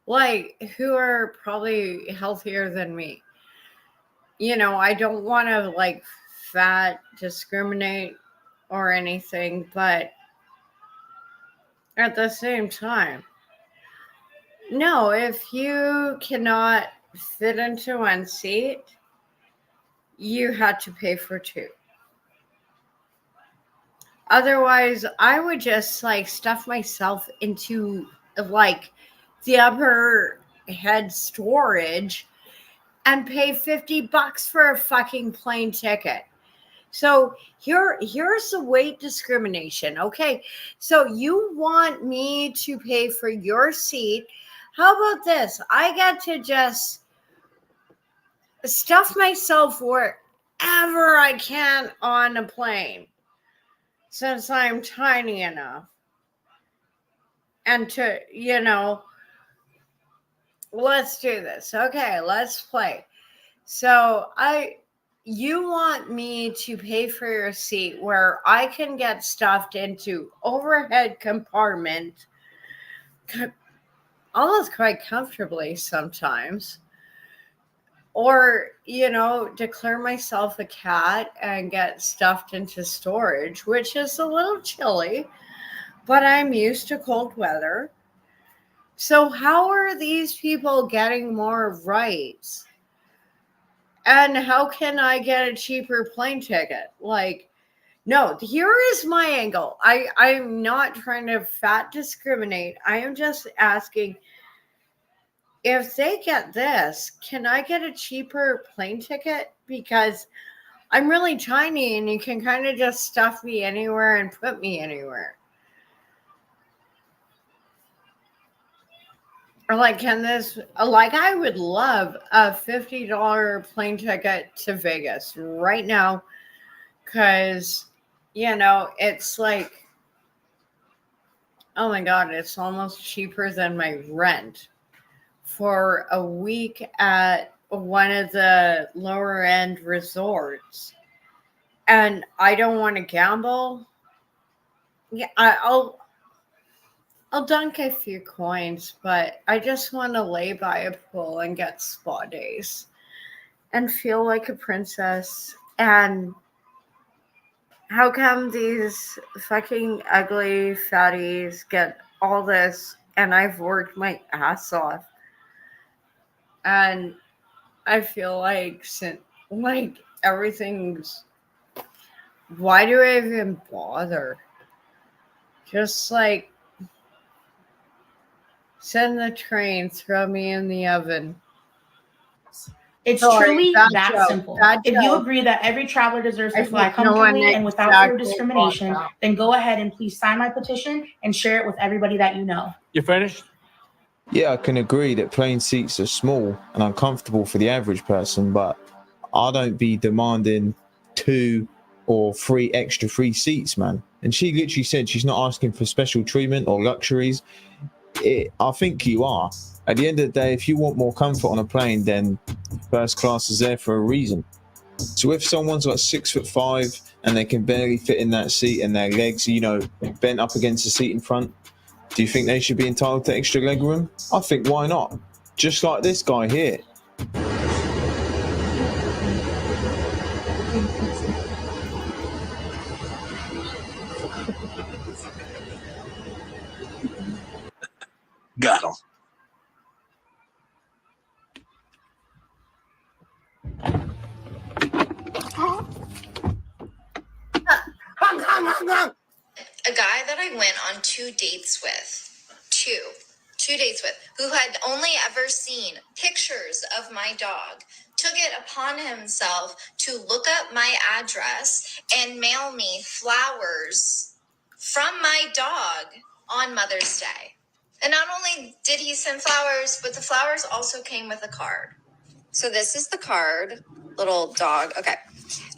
like, who are probably healthier than me. You know, I don't want to, like, fat discriminate or anything, but at the same time, no, if you cannot fit into one seat, you had to pay for two. Otherwise, I would just, like, stuff myself into, like, the upper head storage and pay $50 for a fucking plane ticket. So here's the weight discrimination. Okay, so you want me to pay for your seat. How about this? I get to just stuff myself wherever I can on a plane, since I'm tiny enough. And to, you know, let's do this. Okay, let's play. So you want me to pay for your seat where I can get stuffed into overhead compartment almost quite comfortably sometimes, or, you know, declare myself a cat and get stuffed into storage, which is a little chilly, but I'm used to cold weather. So how are these people getting more rights? And how can I get a cheaper plane ticket? Like, no, here is my angle. I'm not trying to fat discriminate. I am just asking, if they get this, can I get a cheaper plane ticket? Because I'm really tiny and you can kind of just stuff me anywhere and put me anywhere. Or, like, can this, like, I would love a $50 plane ticket to Vegas right now, because, you know, it's like, oh my God, it's almost cheaper than my rent for a week at one of the lower end resorts. And I don't want to gamble. Yeah, I'll dunk a few coins, but I just want to lay by a pool and get spa days and feel like a princess. And how come these fucking ugly fatties get all this and I've worked my ass off? And I feel like everything's, why do I even bother? Just, like, send the train, throw me in the oven. It's Sorry, truly bad that joke, simple. bad If you joke. agree that every traveler deserves to I fly think no one comfortably and without fear of exactly discrimination, got that. then go ahead and please sign my petition and share it with everybody that you know. You finished? Yeah, I can agree that plane seats are small and uncomfortable for the average person, but I don't be demanding 2 or 3 extra free seats, man. And she literally said she's not asking for special treatment or luxuries. I think you are. At the end of the day, if you want more comfort on a plane, then first class is there for a reason. So if someone's like 6'5" and they can barely fit in that seat and their legs, you know, bent up against the seat in front, do you think they should be entitled to extra leg room? I think why not? Just like this guy here. Got him. A guy that I went on 2 dates with, two dates with, who had only ever seen pictures of my dog, took it upon himself to look up my address and mail me flowers from my dog on Mother's Day. And not only did he send flowers, but the flowers also came with a card. So this is the card, little dog. Okay.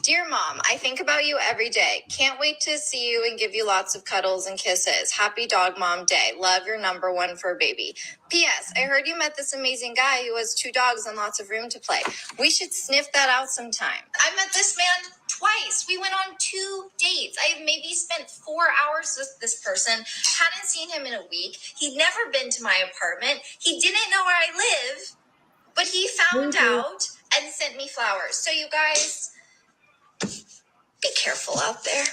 Dear Mom, I think about you every day. Can't wait to see you and give you lots of cuddles and kisses. Happy Dog Mom Day. Love, your number one fur baby. P.S. I heard you met this amazing guy who has 2 dogs and lots of room to play. We should sniff that out sometime. I met this man twice. We went on 2 dates. I maybe spent 4 hours with this person. Hadn't seen him in a week. He'd never been to my apartment. He didn't know where I live, but he found out and sent me flowers. So you guys, be careful out there.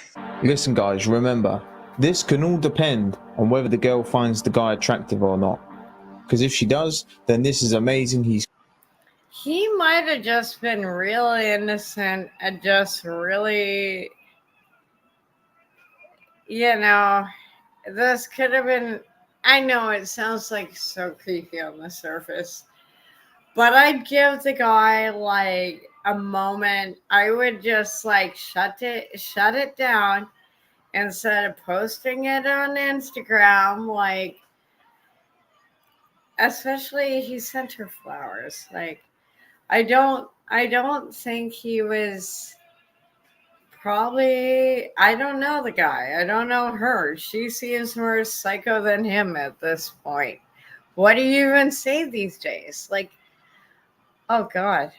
Listen, guys, remember, this can all depend on whether the girl finds the guy attractive or not. Because if she does, then this is amazing. He might have just been really innocent and just really, this could have been, I know it sounds like so creepy on the surface, but I'd give the guy like a moment. I would just like shut it down instead of posting it on Instagram. Like, especially he sent her flowers. Like, I don't think he was probably, I don't know the guy. I don't know her. She seems more psycho than him at this point. What do you even say these days? Like, oh God.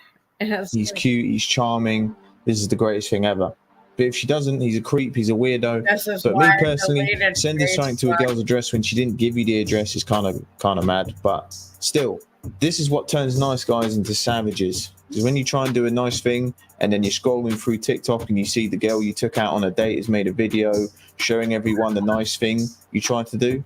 He's cute, he's charming. This is the greatest thing ever. But if she doesn't, he's a creep, he's a weirdo. But me personally, sending something to a girl's address when she didn't give you the address is kind of mad. But still, this is what turns nice guys into savages. Because when you try and do a nice thing and then you're scrolling through TikTok and you see the girl you took out on a date has made a video showing everyone the nice thing you tried to do.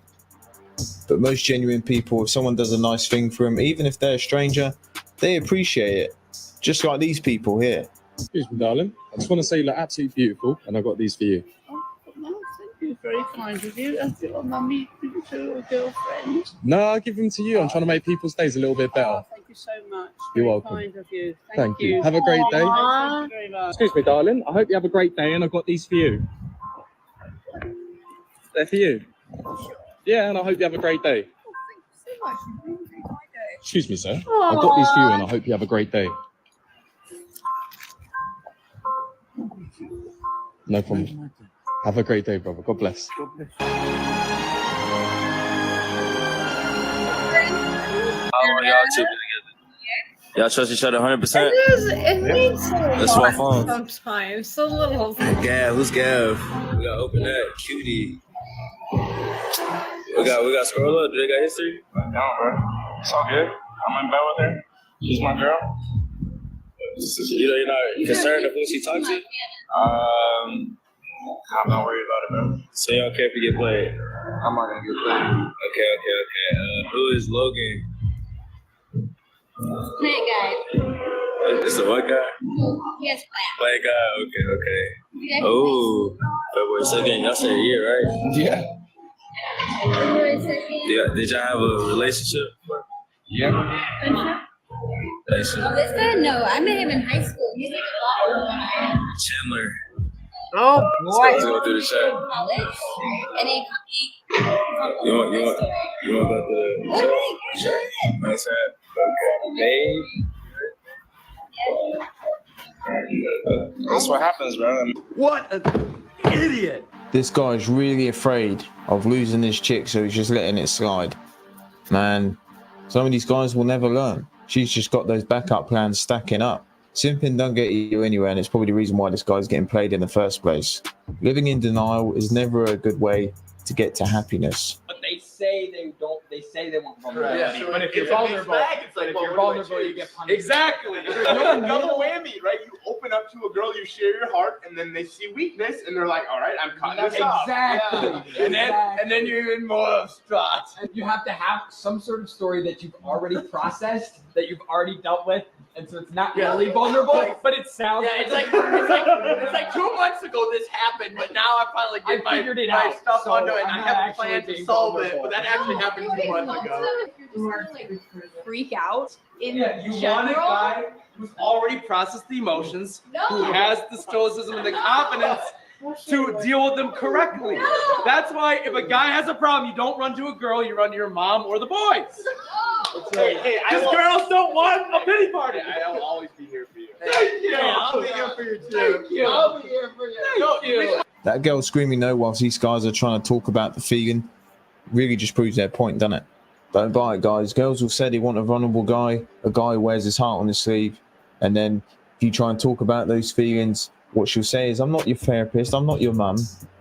But most genuine people, if someone does a nice thing for them, even if they're a stranger, they appreciate it. Just like these people here. Excuse me, darling. I just want to say you look absolutely beautiful, and I got these for you. Oh, no, thank you. Very kind of you. I feel like mummy to a girlfriend. No, I'll give them to you. I'm trying to make people's days a little bit better. Oh, thank you so much. You're Very welcome. Kind of you. Thank you. Have a great day. Thank you very much. Excuse me, darling. I hope you have a great day, and I got these for you. They're for you. Yeah, and I hope you have a great day. Excuse me, sir. I got these for you, and I hope you have a great day. No problem. Have a great day, brother. God bless. God bless. How are y'all two together? Y'all trust each other 100%? It needs a That's lot my phone. sometimes. A little. Gav, who's Gav? We gotta open that. Cutie. We got scroll up. Do they got history? No, bro. It's all good. I'm in bed with her. She's my girl. You're not concerned of who she talks to? I'm not worried about it, bro. So you don't care if you get played? I'm not gonna get played. Okay. Who is Logan? That guy. It's the what guy? Yes, Black guy. Okay. Oh, February 2nd. Y'all said a year, right? Yeah. Yeah. Did y'all have a relationship? Yeah. Relationship. This guy? No, I met him in high school. He's like a lot older than I am. Chandler. Oh boy. Let's go through the chat. College, and he You want about the chat? Nice hat. Okay. That's what happens, bro. What an idiot. This guy's really afraid of losing his chick, so he's just letting it slide. Man, some of these guys will never learn. She's just got those backup plans stacking up. Simping don't get you anywhere, and it's probably the reason why this guy's getting played in the first place. Living in denial is never a good way to get to happiness. But they say they don't. They say they want vulnerability. Yeah, so when if you're vulnerable, it's like, if well, you're what do I vulnerable, choose? you get punished. Exactly. There's no double whammy, right? You open up to a girl, you share your heart, and then they see weakness, and they're like, "All right, I'm cutting this off." Exactly. Yeah. And then you're in more spot. And you have to have some sort of story that you've already processed, that you've already dealt with, and so it's not really vulnerable, but it sounds. Yeah, it's like 2 months ago this happened, but now I finally get my stuff so onto it, and I I'm not have a actually plan to being solve it. vulnerable. But that actually happened 2 months ago. freak out in You want a guy who's already processed the emotions, who has the stoicism and the confidence to deal with them correctly. That's why if a guy has a problem, you don't run to a girl, you run to your mom or the boys. Because girls don't want a pity party. I'll always be here for you. Thank you. I'll be here for you too. Thank you. I'll be here for you. Thank you. That girl screaming no whilst these guys are trying to talk about the feeling really just proves their point, doesn't it? Don't buy it, guys. Girls will say they want a vulnerable guy, a guy who wears his heart on his sleeve, and then if you try and talk about those feelings, what she'll say is, I'm not your therapist, I'm not your mum.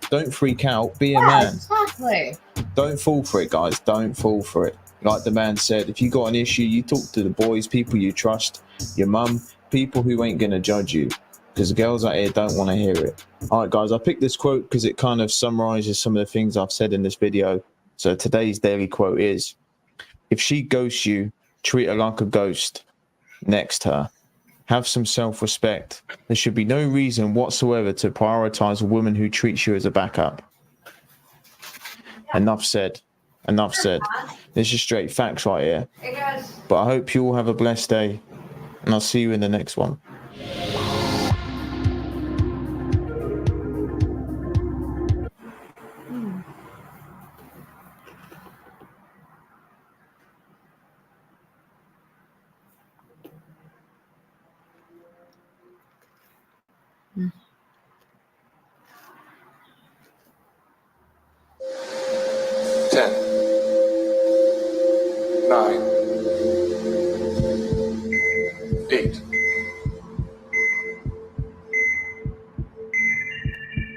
Don't freak out, be a man. Exactly. Don't fall for it, guys. Don't fall for it. Like the man said, if you got an issue, you talk to the boys, people you trust, your mum, people who ain't going to judge you. Because the girls out here don't want to hear it. All right, guys, I picked this quote because it kind of summarizes some of the things I've said in this video. So today's daily quote is, if she ghosts you, treat her like a ghost. Next her. Have some self-respect. There should be no reason whatsoever to prioritize a woman who treats you as a backup. Enough said. Enough said. This is straight facts right here. But I hope you all have a blessed day, and I'll see you in the next one. Hmm. 10, 9, 8.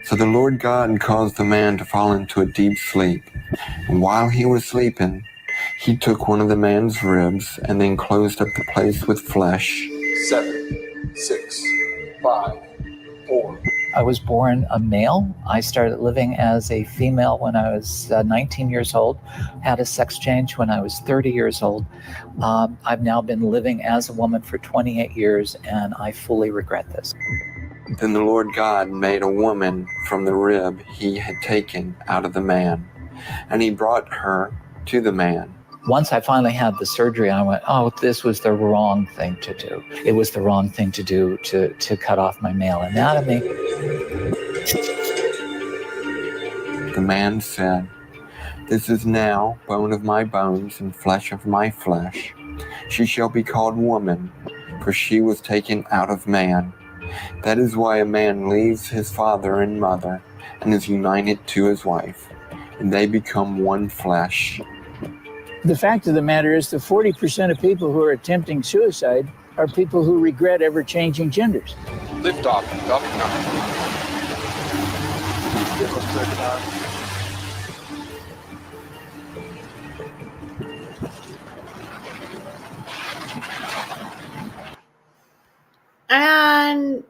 So the Lord God caused the man to fall into a deep sleep. And while he was sleeping, he took one of the man's ribs and then closed up the place with flesh. 7, 6, 5, 4. I was born a male. I started living as a female when I was 19 years old, had a sex change when I was 30 years old. I've now been living as a woman for 28 years, and I fully regret this. Then the Lord God made a woman from the rib he had taken out of the man, and he brought her to the man. Once I finally had the surgery, I went, oh, this was the wrong thing to do. It was the wrong thing to do to cut off my male anatomy. The man said, "This is now bone of my bones and flesh of my flesh. She shall be called woman, for she was taken out of man. That is why a man leaves his father and mother and is united to his wife, and they become one flesh." The fact of the matter is that 40% of people who are attempting suicide are people who regret ever changing genders. Lift off, Falcon 9. And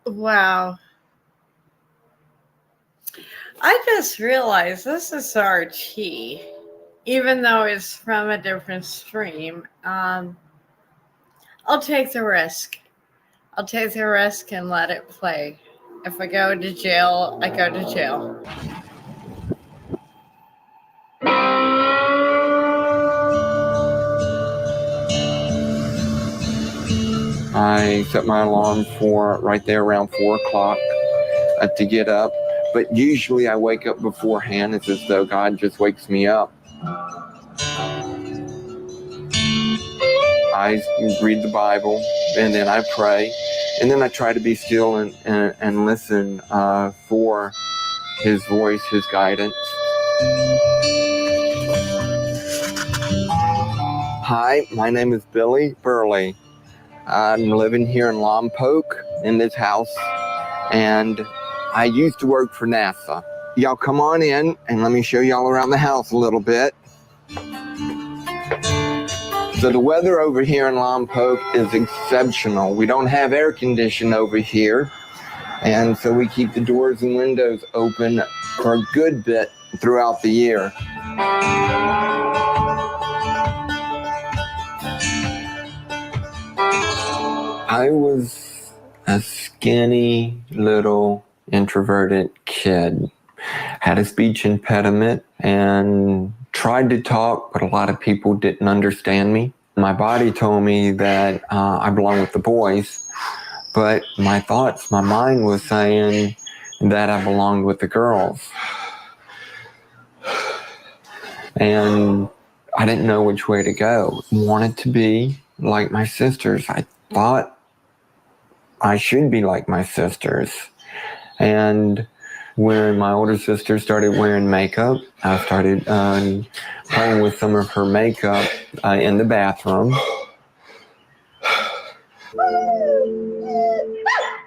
wow. I just realized this is RT, even though it's from a different stream. I'll take the risk. I'll take the risk and let it play. If I go to jail, I go to jail. I set my alarm for right there around 4 o'clock to get up, but usually I wake up beforehand. It's as though God just wakes me up. I read the Bible, and then I pray, and then I try to be still and listen for His voice, His guidance. Hi, my name is Billy Burley. I'm living here in Lompoc in this house, and I used to work for NASA. Y'all come on in and let me show y'all around the house a little bit. So the weather over here in Lompoc is exceptional. We don't have air conditioning over here, and so we keep the doors and windows open for a good bit throughout the year. I was a skinny little introverted kid, had a speech impediment and tried to talk, but a lot of people didn't understand me. My body told me that I belong with the boys, but my thoughts, my mind was saying that I belonged with the girls. And I didn't know which way to go. Wanted to be like my sisters. I thought I should be like my sisters. And when my older sister started wearing makeup, I started playing with some of her makeup in the bathroom.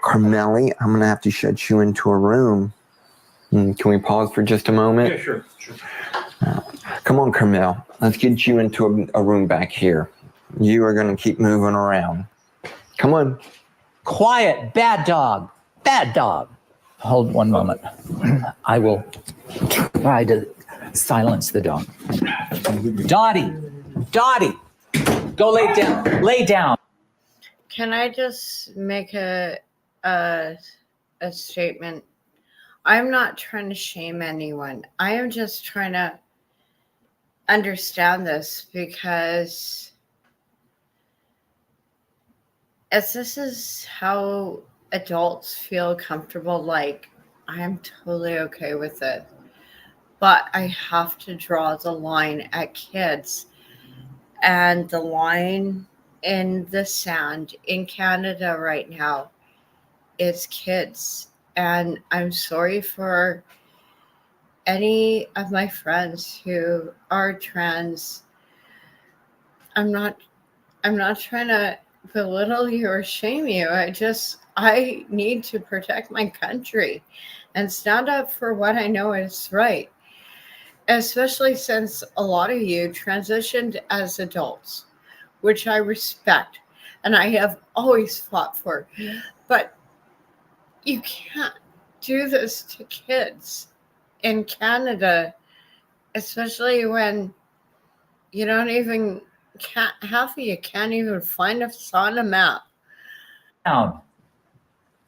Carmelli, I'm going to have to shut you into a room. Can we pause for just a moment? Yeah, sure. Come on, Carmel. Let's get you into a room back here. You are going to keep moving around. Come on. Quiet, bad dog, bad dog. Hold one moment. I will try to silence the dog. Dottie, go lay down. Lay down. Can I just make a statement? I'm not trying to shame anyone. I am just trying to understand this, because as this is how adults feel comfortable, like, I am totally okay with it. But I have to draw the line at kids. And the line in the sand in Canada right now is kids. And I'm sorry for any of my friends who are trans. I'm not trying to belittle you or shame you. I need to protect my country and stand up for what I know is right. Especially since a lot of you transitioned as adults, which I respect and I have always fought for. But you can't do this to kids in Canada, especially when you don't even, half of you can't even find us on a map. Down.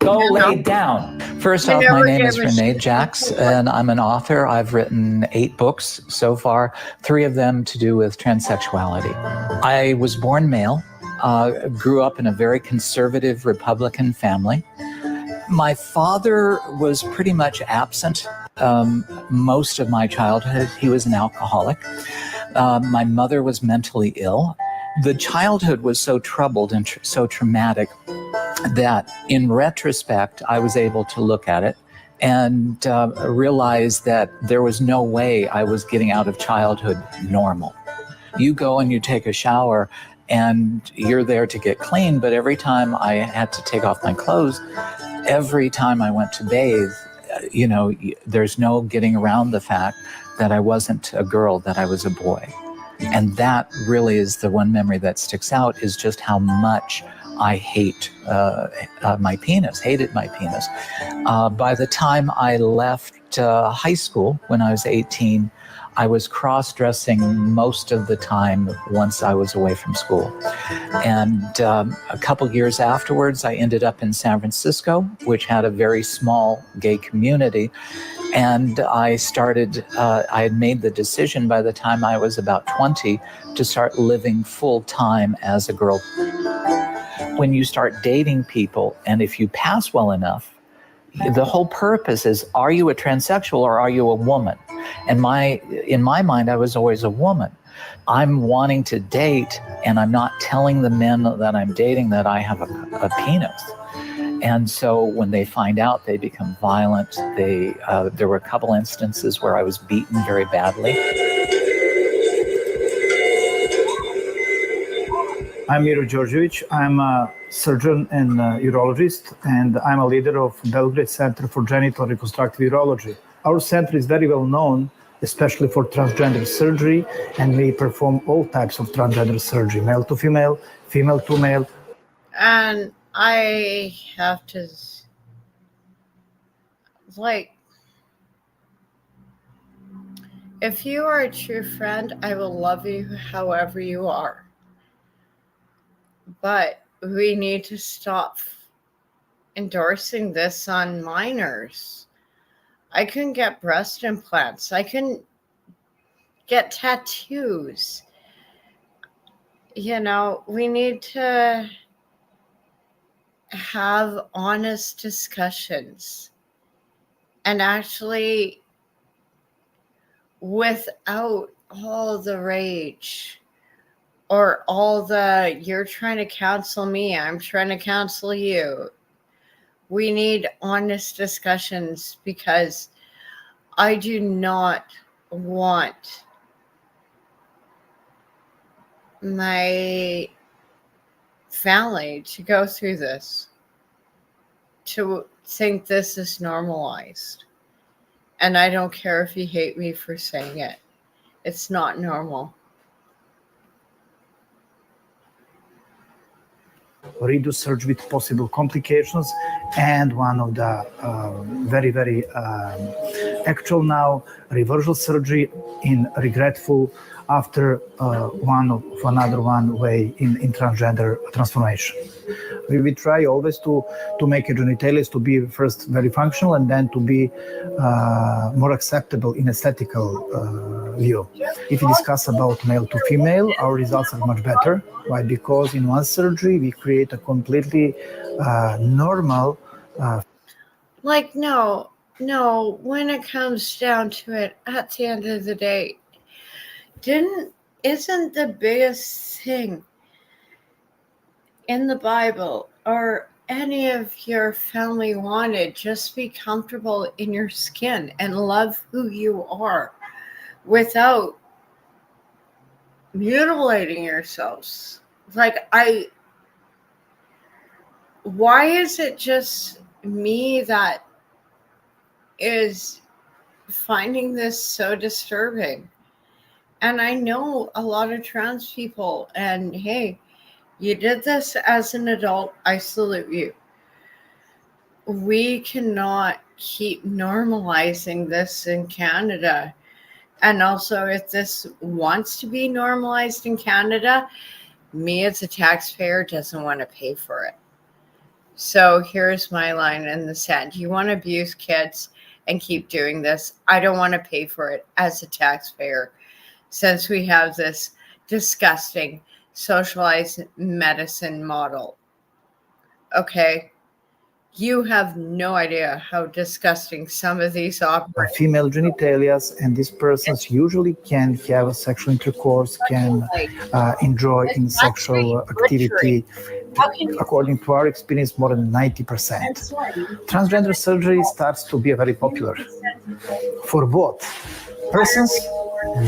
Go lay down. First off, my name is Renee Jacks, and I'm an author. I've written 8 books so far, 3 of them to do with transsexuality. I was born male, grew up in a very conservative Republican family. My father was pretty much absent most of my childhood. He was an alcoholic. My mother was mentally ill. The childhood was so troubled and so traumatic that in retrospect, I was able to look at it and realize that there was no way I was getting out of childhood normal. You go and you take a shower and you're there to get clean, but every time I had to take off my clothes, every time I went to bathe, there's no getting around the fact that I wasn't a girl, that I was a boy. And that really is the one memory that sticks out, is just how much I hated my penis. By the time I left high school, when I was 18, I was cross-dressing most of the time once I was away from school. And a couple years afterwards, I ended up in San Francisco, which had a very small gay community. And I had made the decision by the time I was about 20 to start living full-time as a girl. When you start dating people, and if you pass well enough, the whole purpose is, are you a transsexual or are you a woman? And in my mind, I was always a woman. I'm wanting to date, and I'm not telling the men that I'm dating that I have a penis. And so when they find out, they become violent. There were a couple instances where I was beaten very badly. I'm Miro Đorđević. I'm a surgeon and urologist, and I'm a leader of Belgrade Center for Genital Reconstructive Urology. Our center is very well known, especially for transgender surgery, and we perform all types of transgender surgery, male to female, female to male. And I have to, if you are a true friend, I will love you however you are. But we need to stop endorsing this on minors. I couldn't get breast implants. I couldn't get tattoos. We need to have honest discussions, and actually, without all the rage or all the, you're trying to counsel me, I'm trying to counsel you. We need honest discussions because I do not want my family to go through this, to think this is normalized. And I don't care if you hate me for saying it. It's not normal. Redo surgery with possible complications, and one of the very, very actual now reversal surgery in regretful after one of another one way in transgender transformation. We try always to make a genitalia to be first very functional and then to be more acceptable in aesthetical view. If we discuss about male to female, our results are much better. Why? Because in one surgery we create a completely normal. No, when it comes down to it, at the end of the day, isn't the biggest thing in the Bible or any of your family wanted just be comfortable in your skin and love who you are without mutilating yourselves? Why is it just me that is finding this so disturbing? And I know a lot of trans people, and hey, you did this as an adult, I salute you. We cannot keep normalizing this in Canada. And also, if this wants to be normalized in Canada, me as a taxpayer doesn't want to pay for it. So here's my line in the sand. You want to abuse kids and keep doing this? I don't want to pay for it as a taxpayer, since we have this disgusting socialized medicine model. Okay? You have no idea how disgusting some of these operate. Female genitalia, and these persons usually can have sexual intercourse, can enjoy in sexual activity. According to our experience, more than 90%. Transgender surgery starts to be very popular for both persons,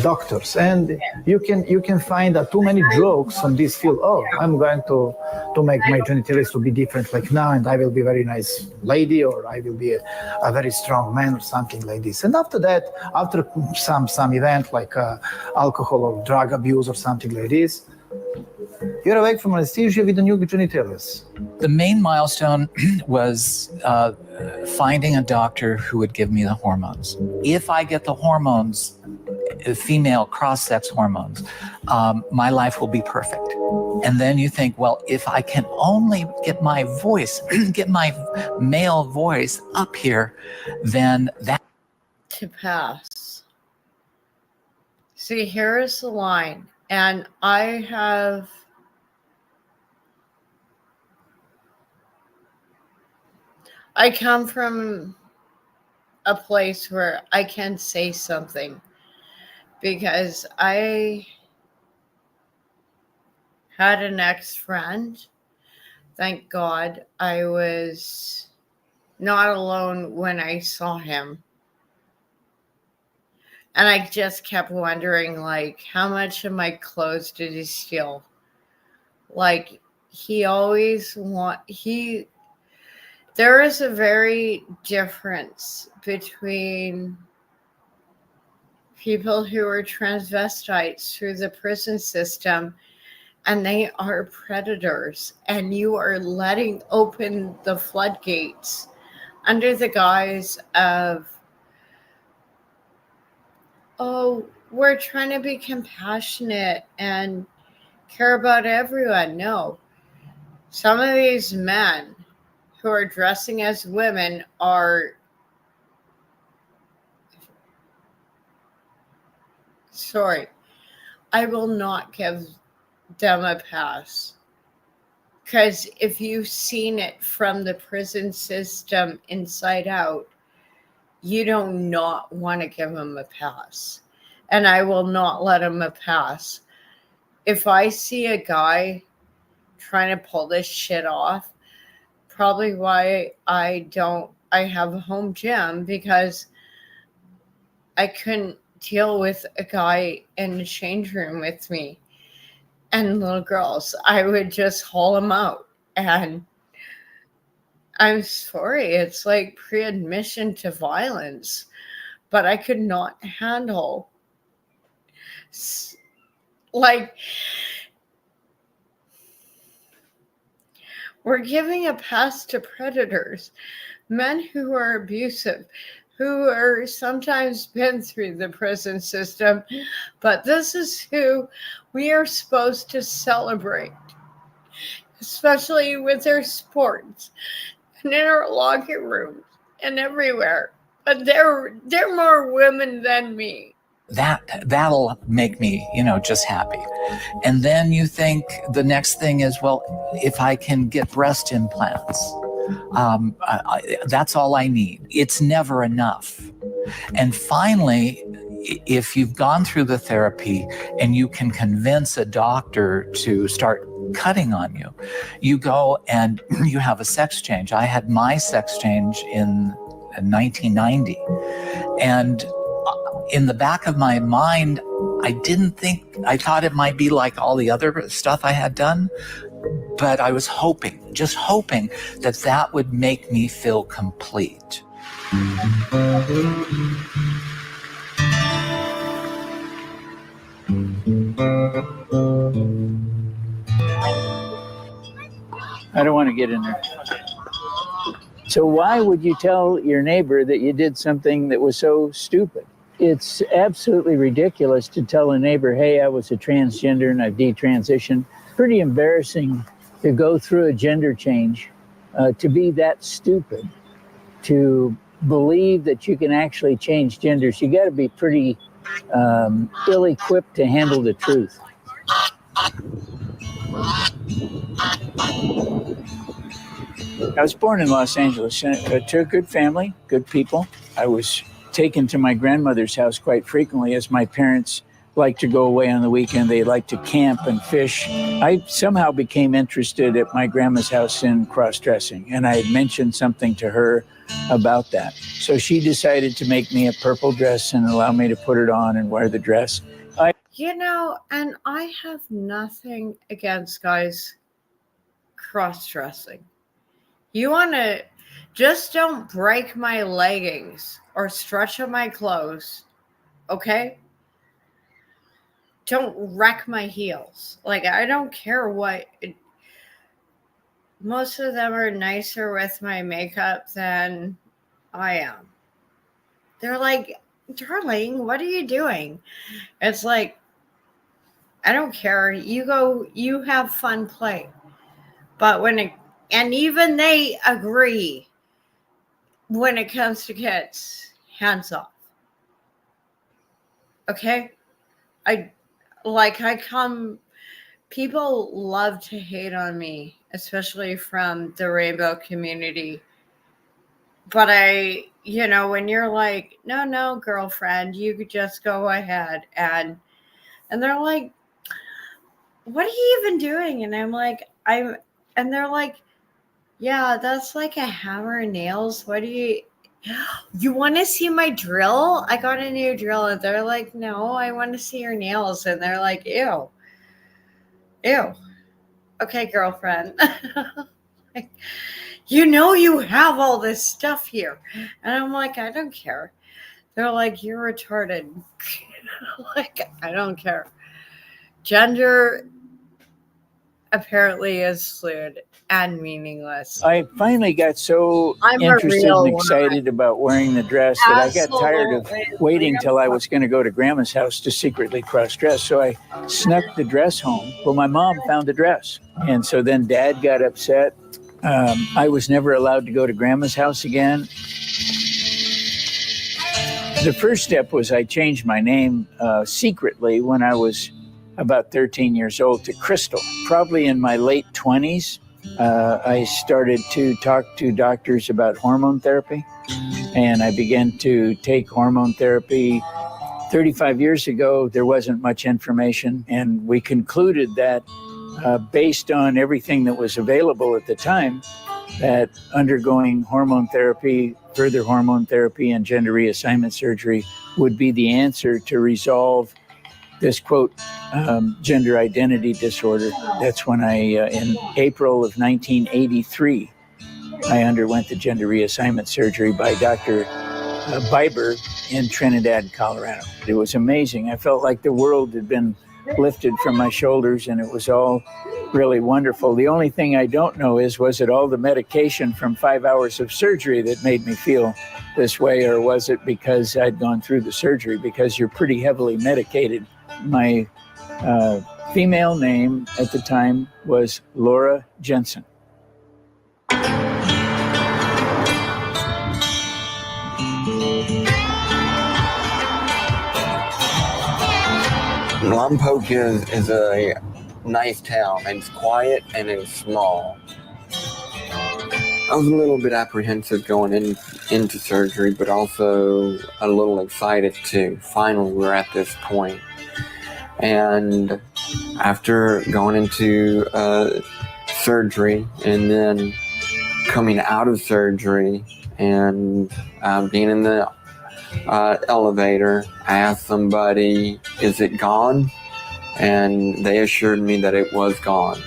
doctors, and you can find too many jokes on this field. Oh, I'm going to make my genitalia to be different like now, and I will be a very nice lady, or I will be a very strong man, or something like this. And after that, after some event like alcohol or drug abuse or something like this, you're awake from anesthesia with the new genitalia. The main milestone was finding a doctor who would give me the hormones. If I get the hormones, female cross-sex hormones, my life will be perfect. And then you think, well, if I can only get my voice, get my male voice up here, then that... To pass. See, here is the line. And I come from a place where I can say something, because I had an ex-friend. Thank God I was not alone when I saw him. And I just kept wondering, like, how much of my clothes did he steal? Like, there is a very difference between people who are transvestites through the prison system, and they are predators, and you are letting open the floodgates under the guise of, oh, we're trying to be compassionate and care about everyone. No. Some of these men who are dressing as women are sorry. I will not give them a pass. Because if you've seen it from the prison system inside out, you do not want to give them a pass. And I will not let them a pass. If I see a guy trying to pull this shit off, probably why I have a home gym, because I couldn't deal with a guy in the change room with me and little girls. I would just haul them out. And I'm sorry, it's like pre-admission to violence, but I could not handle, like, we're giving a pass to predators, men who are abusive, who are sometimes been through the prison system, but this is who we are supposed to celebrate, especially with their sports and in our locker rooms and everywhere. But they're more women than me. That'll make me, just happy. And then you think the next thing is, well, if I can get breast implants, that's all I need. It's never enough. And finally, if you've gone through the therapy and you can convince a doctor to start cutting on you, you go and you have a sex change. I had my sex change in 1990. And in the back of my mind, I thought it might be like all the other stuff I had done, but I was just hoping that would make me feel complete. I don't want to get in there. So why would you tell your neighbor that you did something that was so stupid? It's absolutely ridiculous to tell a neighbor, hey, I was a transgender and I've detransitioned. Pretty embarrassing to go through a gender change, to be that stupid, to believe that you can actually change genders. You got to be pretty ill-equipped to handle the truth. I was born in Los Angeles to a good family, good people. I was taken to my grandmother's house quite frequently, as my parents liked to go away on the weekend. They liked to camp and fish. I somehow became interested at my grandma's house in cross-dressing, and I had mentioned something to her about that. So she decided to make me a purple dress and allow me to put it on and wear the dress. And I have nothing against guys cross-dressing. You want to just don't break my leggings or stretch up my clothes, okay? Don't wreck my heels. Like, I don't care what. Most of them are nicer with my makeup than I am. They're like, darling, what are you doing? It's like, I don't care. You have fun, play. But and even they agree when it comes to kids, hands off. Okay? People love to hate on me, especially from the rainbow community. But when you're like, no, girlfriend, you could just go ahead. And they're like, what are you even doing? And I'm like, and they're like, yeah, that's like a hammer and nails. What do you want to see my drill? I got a new drill. And they're like, no, I want to see your nails. And they're like, ew. Okay, girlfriend. You have all this stuff here. And I'm like, I don't care. They're like, you're retarded. Like, I don't care. Gender apparently is fluid and meaningless. I finally got so interested and excited about wearing the dress that I got tired of waiting till I was going to go to Grandma's house to secretly cross-dress. So I snuck the dress home. Well, my mom found the dress. And so then Dad got upset. I was never allowed to go to Grandma's house again. The first step was I changed my name secretly when I was about 13 years old to Crystal. Probably in my late 20s, I started to talk to doctors about hormone therapy, and I began to take hormone therapy. 35 years ago, there wasn't much information, and we concluded that based on everything that was available at the time, that undergoing hormone therapy, further hormone therapy, and gender reassignment surgery would be the answer to resolve this, quote, gender identity disorder. That's when in April of 1983, I underwent the gender reassignment surgery by Dr. Biber in Trinidad, Colorado. It was amazing. I felt like the world had been lifted from my shoulders, and it was all really wonderful. The only thing I don't know is, was it all the medication from 5 hours of surgery that made me feel this way, or was it because I'd gone through the surgery? Because you're pretty heavily medicated. My female name at the time was Laura Jensen. Lompoc is a nice town. It's quiet and it's small. I was a little bit apprehensive going into surgery, but also a little excited too. Finally, we're at this point. And after going into surgery and then coming out of surgery and being in the elevator, I asked somebody, "Is it gone?" And they assured me that it was gone.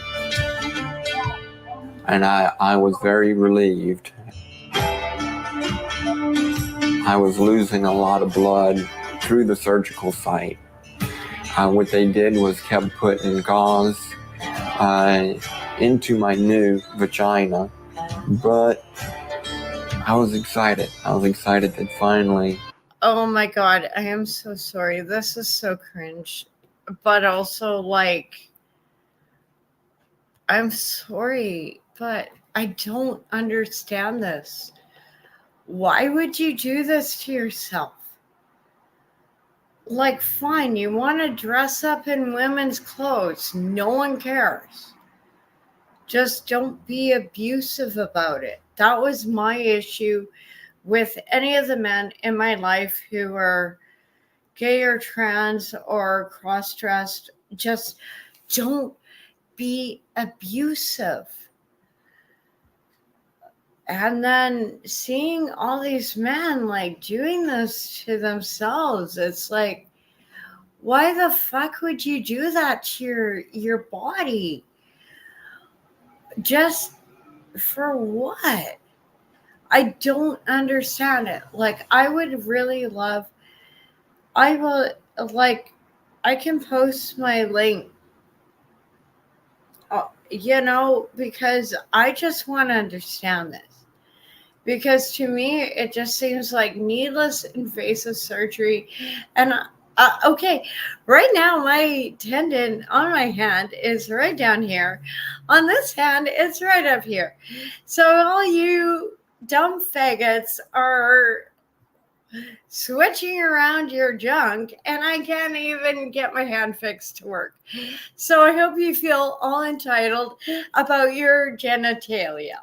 And I was very relieved. I was losing a lot of blood through the surgical site. What they did was kept putting gauze into my new vagina, but I was excited. I was excited that finally. Oh my God, I am so sorry. This is so cringe. But also, like, I'm sorry, but I don't understand this. Why would you do this to yourself? Like, fine, you want to dress up in women's clothes. No one cares. Just don't be abusive about it. That was my issue with any of the men in my life who were gay or trans or cross-dressed. Just don't be abusive. And then seeing all these men like doing this to themselves, it's like, why the fuck would you do that to your body? Just for what? I don't understand it. Like, I would really love, I will, like, I can post my link, because I just want to understand this. Because to me, it just seems like needless invasive surgery. And okay, right now my tendon on my hand is right down here. On this hand, it's right up here. So all you dumb faggots are switching around your junk, and I can't even get my hand fixed to work. So I hope you feel all entitled about your genitalia.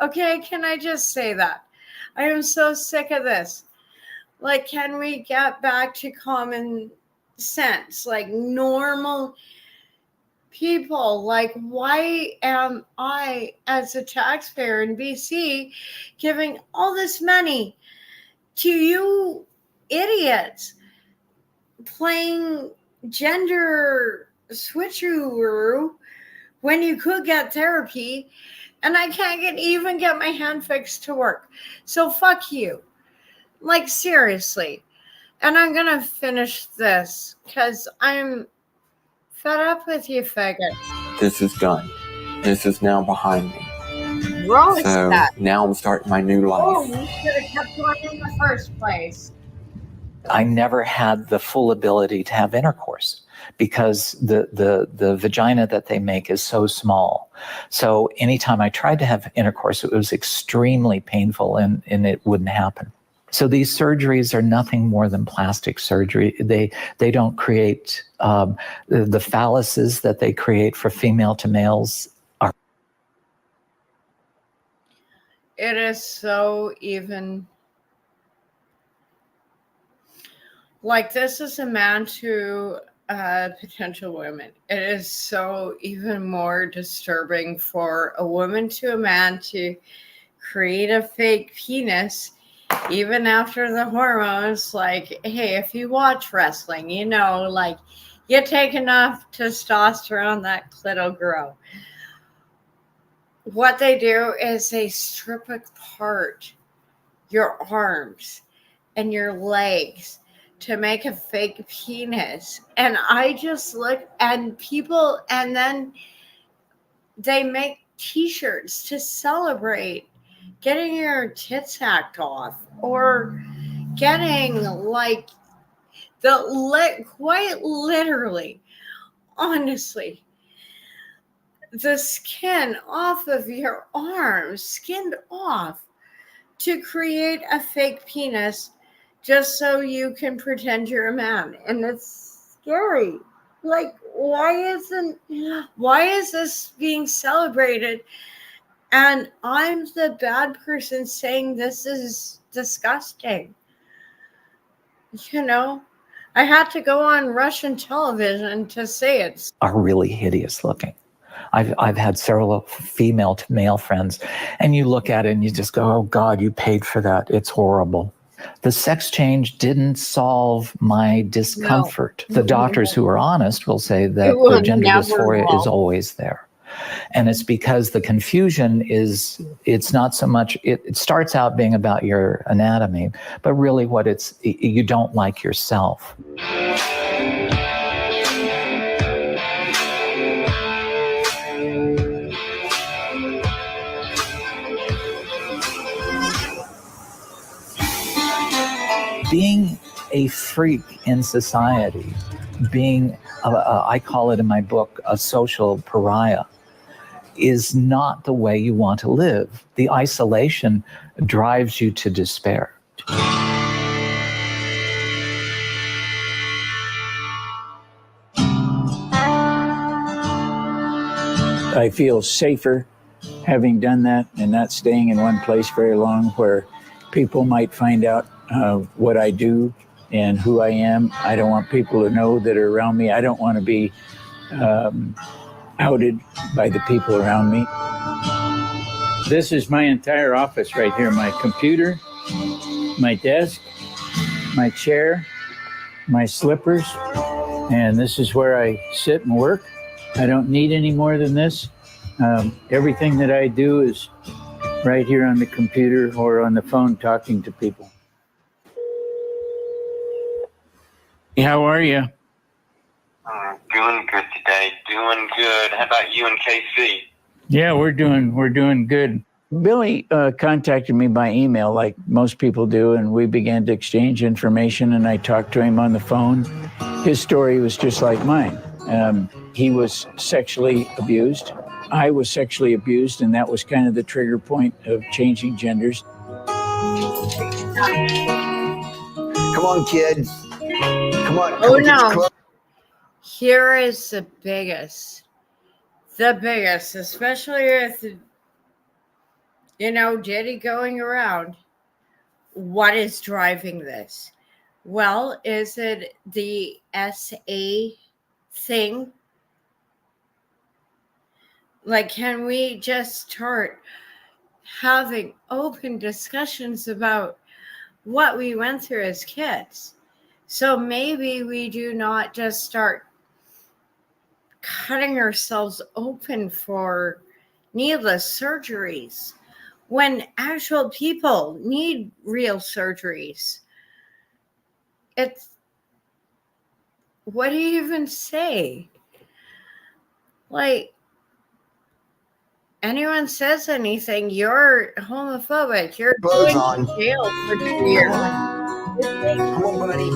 Okay, can I just say that? I am so sick of this. Like, can we get back to common sense? Like, normal people. Like, why am I, as a taxpayer in BC, giving all this money to you idiots playing gender switcheroo when you could get therapy? And I can't even get my hand fixed to work. So fuck you. Like, seriously. And I'm going to finish this because I'm fed up with you, faggot. This is done. This is now behind me. Gross So that. now I'm starting my new life. Oh, you should have kept going in the first place. I never had the full ability to have intercourse because the vagina that they make is so small. So anytime I tried to have intercourse, it was extremely painful and it wouldn't happen. So these surgeries are nothing more than plastic surgery. They don't create the phalluses that they create for female to males. It is so even. Like, this is a man who potential women. It is so even more disturbing for a woman to a man to create a fake penis even after the hormones. Like, hey, if you watch wrestling, you know, like, you take enough testosterone, that clit will grow. What they do is they strip apart your arms and your legs to make a fake penis. And I just look, and people, and then they make t-shirts to celebrate getting your tits hacked off, or getting like quite literally, honestly, the skin off of your arms, skinned off, to create a fake penis just so you can pretend you're a man. And it's scary. Like, why is this being celebrated? And I'm the bad person saying this is disgusting. You know, I had to go on Russian television to say it. Are really hideous looking. I've had several female to male friends, and you look at it and you just go, oh God, you paid for that. It's horrible. The sex change didn't solve my discomfort. No. The doctors who are honest will say that the gender dysphoria is always there. And it's because the confusion is, it's not so much, it starts out being about your anatomy, but really what it's, you don't like yourself. Being a freak in society, being, I call it in my book, a social pariah, is not the way you want to live. The isolation drives you to despair. I feel safer having done that and not staying in one place very long where people might find out what I do and who I am. I don't want people to know that are around me. I don't want to be outed by the people around me. This is my entire office right here. My computer, my desk, my chair, my slippers, and this is where I sit and work. I don't need any more than this. Everything that I do is right here on the computer or on the phone talking to people. How are you? Doing good today. Doing good. How about you and KC? Yeah, we're doing good. Billy contacted me by email like most people do, and we began to exchange information, and I talked to him on the phone. His story was just like mine. He was sexually abused. I was sexually abused, and that was kind of the trigger point of changing genders. Come on, kids. Come on. Oh, no. Here is the biggest, especially with, Diddy going around. What is driving this? Well, is it the SA thing? Like, can we just start having open discussions about what we went through as kids? So maybe we do not just start cutting ourselves open for needless surgeries when actual people need real surgeries. It's, what do you even say? Like, anyone says anything, you're homophobic. You're going to jail for 2 years. Come on, buddy.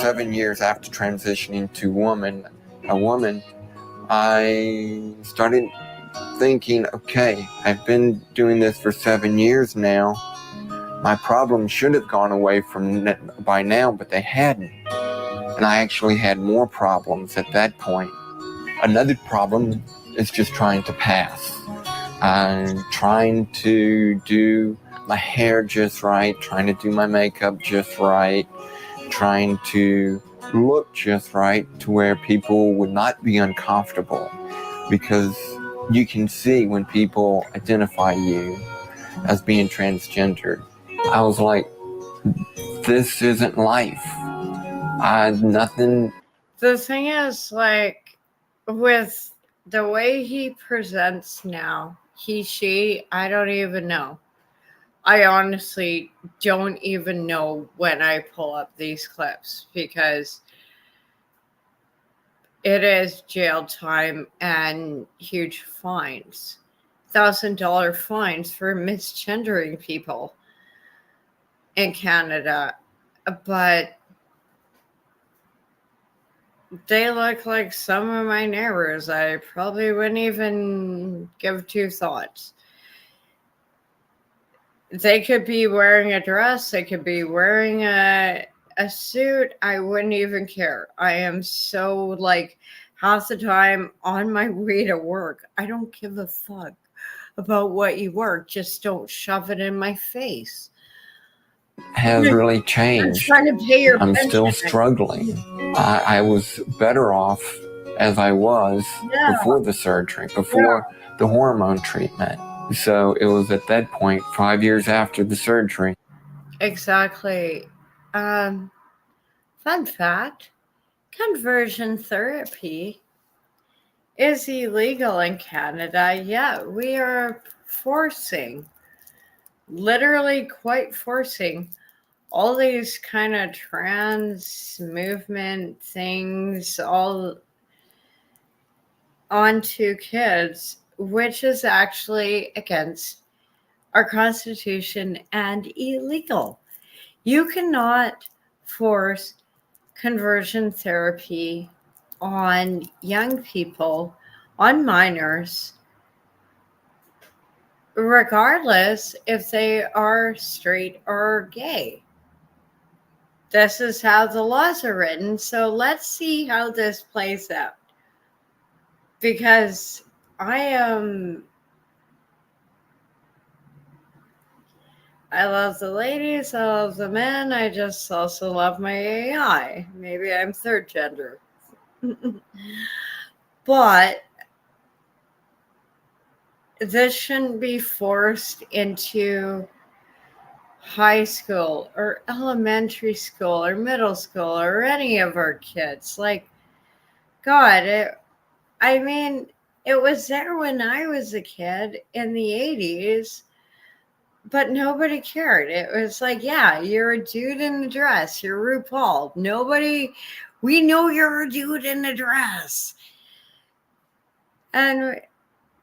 7 years after transitioning to a woman, I started thinking, okay, I've been doing this for 7 years now. My problems should have gone away by now, but they hadn't. And I actually had more problems at that point. Another problem is just trying to pass. trying to do my hair just right, trying to do my makeup just right, trying to look just right to where people would not be uncomfortable, because you can see when people identify you as being transgender. I was like, this isn't life. Nothing. The thing is, like, with the way he presents now, he, she, I don't even know. I honestly don't even know when I pull up these clips, because it is jail time and huge fines. $1,000 fines for misgendering people in Canada. But they look like some of my neighbors. I probably wouldn't even give two thoughts. They could be wearing a dress. They could be wearing a suit. I wouldn't even care. I am so, like, half the time on my way to work, I don't give a fuck about what you work. Just don't shove it in my face. Has really changed. I'm trying to pay your I'm pension. still struggling. I was better off as I was before the surgery, before the hormone treatment. So it was at that point, 5 years after the surgery. Exactly. Fun fact, conversion therapy is illegal in Canada, yet we are forcing, literally quite forcing, all these kind of trans movement things all onto kids, which is actually against our Constitution and illegal. You cannot force conversion therapy on young people, on minors, regardless if they are straight or gay. This is how the laws are written. So let's see how this plays out. Because I love the ladies, I love the men, I just also love my AI. Maybe I'm third gender. But this shouldn't be forced into high school or elementary school or middle school or any of our kids. Like, God, it was there when I was a kid in the 80s, but nobody cared. It was like, yeah, you're a dude in a dress. You're RuPaul. We know you're a dude in a dress. And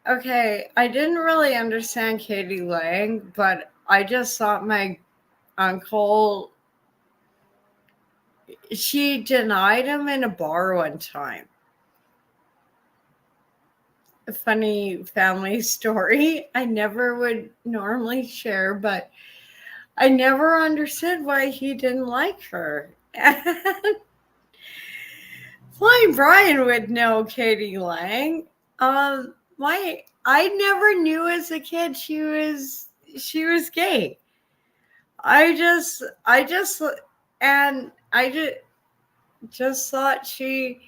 okay, I didn't really understand Katie Lang, but I just thought my uncle, she denied him in a bar one time. A funny family story I never would normally share, but I never understood why he didn't like her. Flying Brian would know Katie Lang. I never knew as a kid she was gay. I just thought she.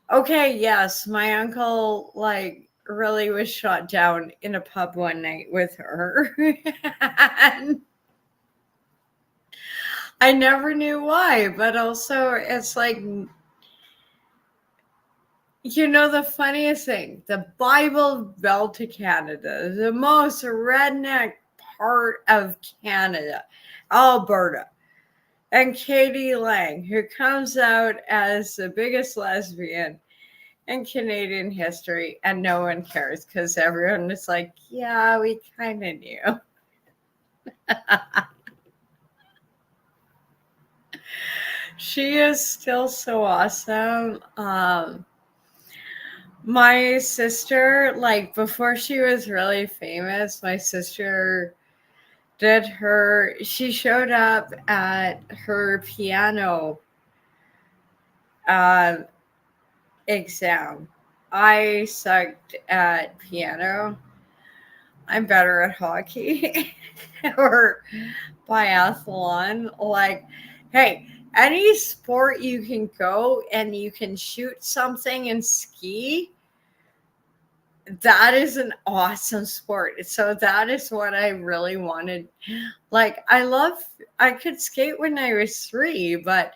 Okay, yes, my uncle like really was shot down in a pub one night with her. And I never knew why, but also it's like, the funniest thing, the Bible Belt to Canada, the most redneck part of Canada, Alberta, and Katie Lang, who comes out as the biggest lesbian in Canadian history, and no one cares because everyone is like, yeah, we kind of knew. She is still so awesome. My sister, like before she was really famous, my sister she showed up at her piano exam. I sucked at piano, I'm better at hockey or biathlon. Like, hey, any sport you can go and you can shoot something and ski, that is an awesome sport. So that is what I really wanted. Like, I could skate when I was 3, but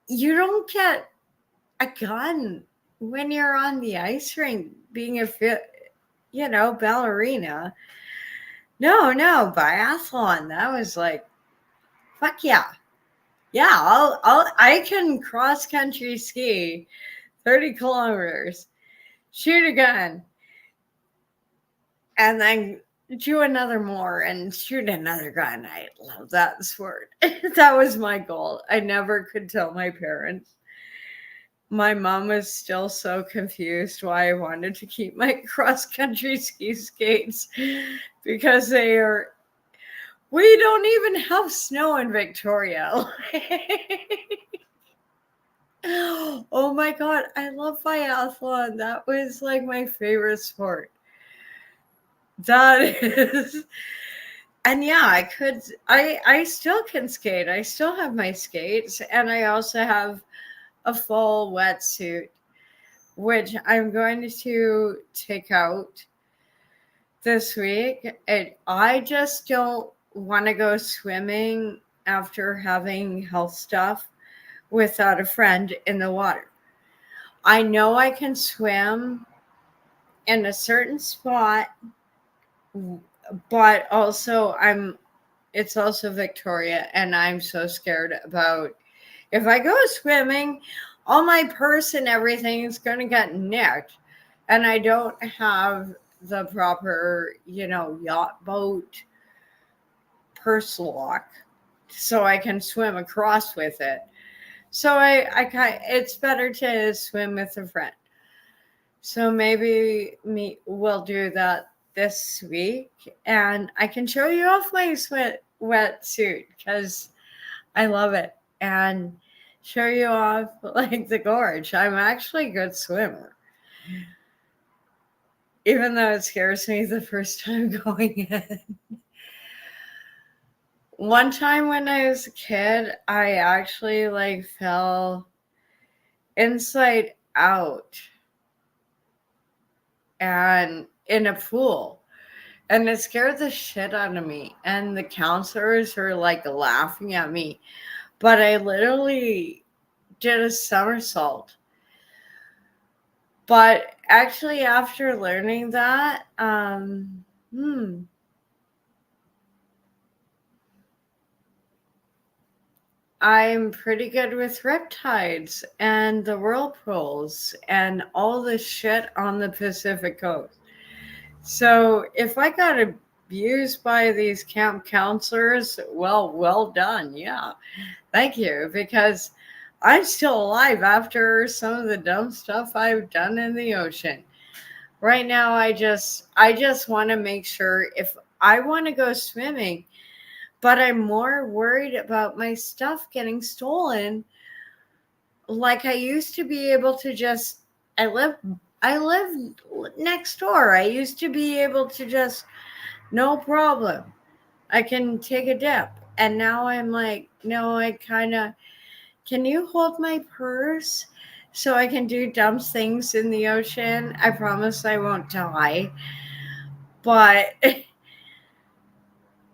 you don't get a gun when you're on the ice rink being a ballerina. No, biathlon. That was like, fuck yeah. Yeah, I can cross country ski 30 kilometers, shoot a gun, and then do another more and shoot another gun. I love that sport. That was my goal. I never could tell my parents. My mom was still so confused why I wanted to keep my cross country ski skates because we don't even have snow in Victoria. Oh my God, I love biathlon. That was like my favorite sport. That is, and yeah, I still can skate. I still have my skates, and I also have a full wetsuit, which I'm going to take out this week. And I just don't want to go swimming after having health stuff without a friend in the water. I know I can swim in a certain spot, but also it's also Victoria, and I'm so scared about if I go swimming, all my purse and everything is going to get nicked, and I don't have the proper, yacht boat purse lock, so I can swim across with it. So it's better to swim with a friend. So maybe we'll do that this week, and I can show you off my wetsuit because I love it, and show you off like the gorge. I'm actually a good swimmer, even though it scares me the first time going in. One time when I was a kid, I actually fell inside out and in a pool, and it scared the shit out of me, and the counselors were laughing at me, but I literally did a somersault. But actually, after learning that, I'm pretty good with riptides and the whirlpools and all the shit on the Pacific coast. So if I got abused by these camp counselors, well done. Yeah. Thank you. Because I'm still alive after some of the dumb stuff I've done in the ocean. Right now, I just want to make sure if I want to go swimming, but I'm more worried about my stuff getting stolen. Like I used to be able to just, I live next door. I used to be able to just, no problem, I can take a dip. And now I'm like, no, can you hold my purse so I can do dumb things in the ocean? I promise I won't die. But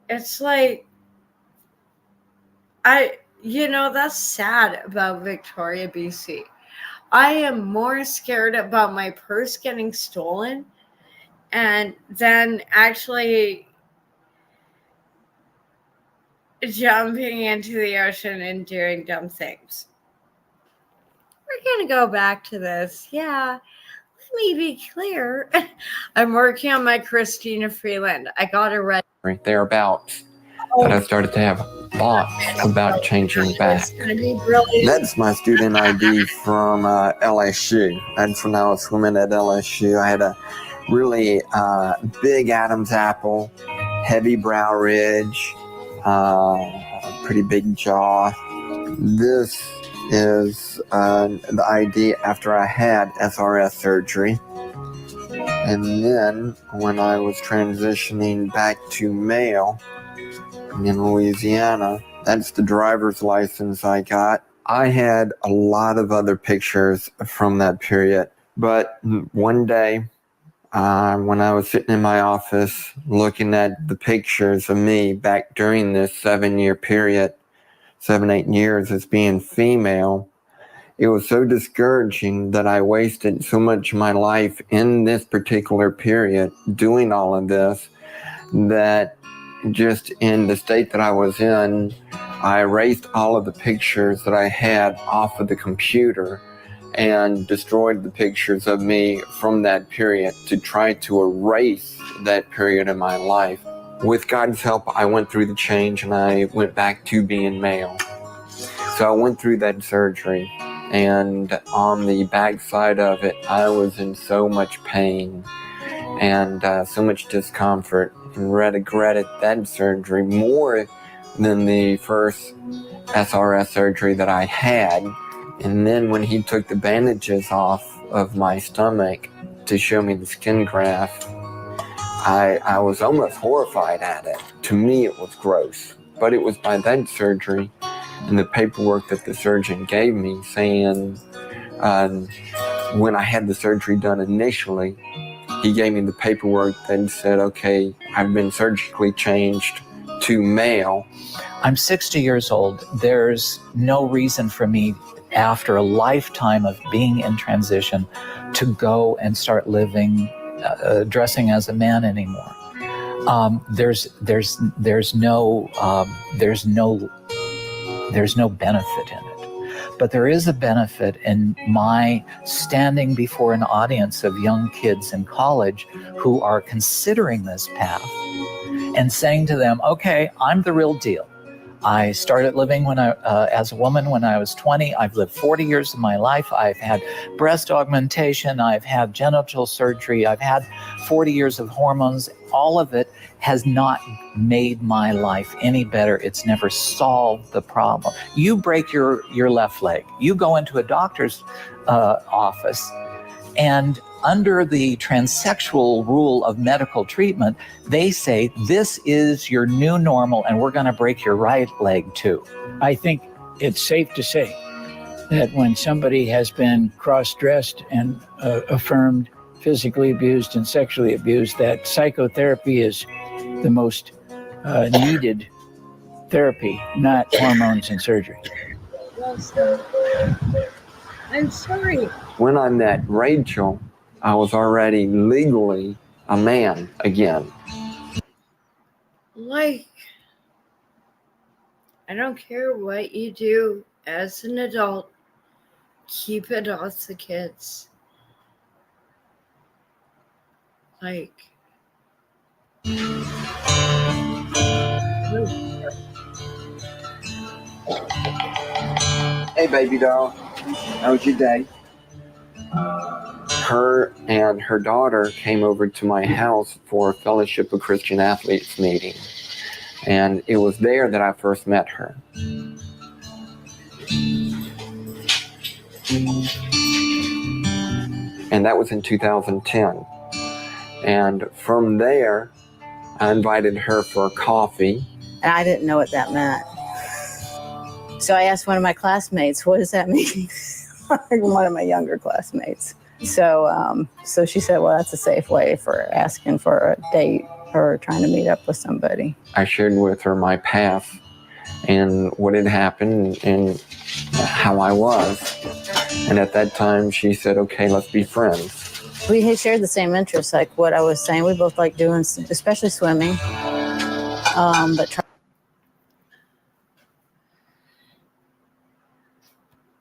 it's like, that's sad about Victoria, BC. I am more scared about my purse getting stolen and then actually jumping into the ocean and doing dumb things. We're going to go back to this. Yeah. Let me be clear. I'm working on my Christina Freeland. I got her ready. Right thereabouts. That I started to have thoughts about changing back. That's my student ID from LSU. That's when I was swimming at LSU. I had a really big Adam's apple, heavy brow ridge, a pretty big jaw. This is the ID after I had SRS surgery. And then when I was transitioning back to male in Louisiana, that's the driver's license I got. I had a lot of other pictures from that period. But one day, when I was sitting in my office looking at the pictures of me back during this 7-year period, 7-8 years as being female, it was so discouraging that I wasted so much of my life in this particular period doing all of this, that just in the state that I was in, I erased all of the pictures that I had off of the computer and destroyed the pictures of me from that period to try to erase that period in my life. With God's help, I went through the change and I went back to being male. So I went through that surgery, and on the backside of it, I was in so much pain and so much discomfort, and regretted that surgery more than the first SRS surgery that I had. And then when he took the bandages off of my stomach to show me the skin graft, I was almost horrified at it. To me, it was gross. But it was by that surgery and the paperwork that the surgeon gave me saying, when I had the surgery done initially, he gave me the paperwork that said, okay, I've been surgically changed to male. I'm 60 years old. There's no reason for me, after a lifetime of being in transition, to go and start living, dressing as a man anymore. There's no benefit in it. But there is a benefit in my standing before an audience of young kids in college who are considering this path and saying to them, okay, I'm the real deal. I started living as a woman when I was 20. I've lived 40 years of my life. I've had breast augmentation. I've had genital surgery. I've had 40 years of hormones. All of it has not made my life any better. It's never solved the problem. You break your left leg. You go into a doctor's office, and under the transsexual rule of medical treatment, they say, this is your new normal and we're going to break your right leg too. I think it's safe to say that when somebody has been cross-dressed and affirmed physically abused and sexually abused, that psychotherapy is the most needed therapy, not hormones and surgery. I'm sorry. When I met Rachel, I was already legally a man again. Like, I don't care what you do as an adult, keep it off the kids. Like, Hey, baby doll. How was your day? Her and her daughter came over to my house for a Fellowship of Christian Athletes meeting. And it was there that I first met her. And that was in 2010. And from there, I invited her for a coffee. And I didn't know what that meant. So I asked one of my classmates, what does that mean? One of my younger classmates. So she said, well, that's a safe way for asking for a date or trying to meet up with somebody. I shared with her my past and what had happened and how I was. And at that time, she said, okay, let's be friends. We had shared the same interests, like what I was saying. We both like doing, especially swimming.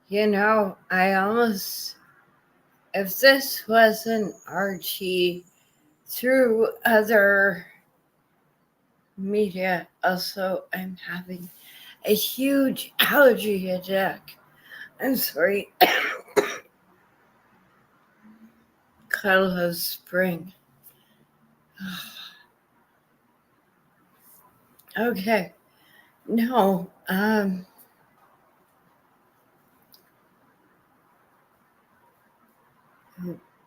you know, I almost, if this wasn't Archie through other media, also I'm having a huge allergy attack. I'm sorry. Colorado Spring. Okay. No.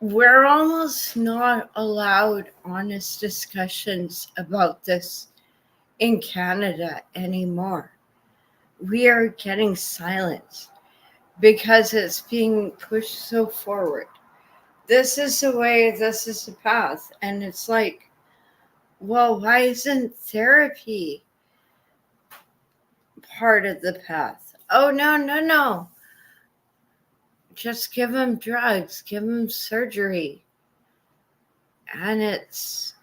we're almost not allowed honest discussions about this in Canada anymore. We are getting silence because it's being pushed so forward. This is the way, this is the path. And it's like, well, why isn't therapy part of the path? Oh, no. Just give them drugs, give them surgery. And it's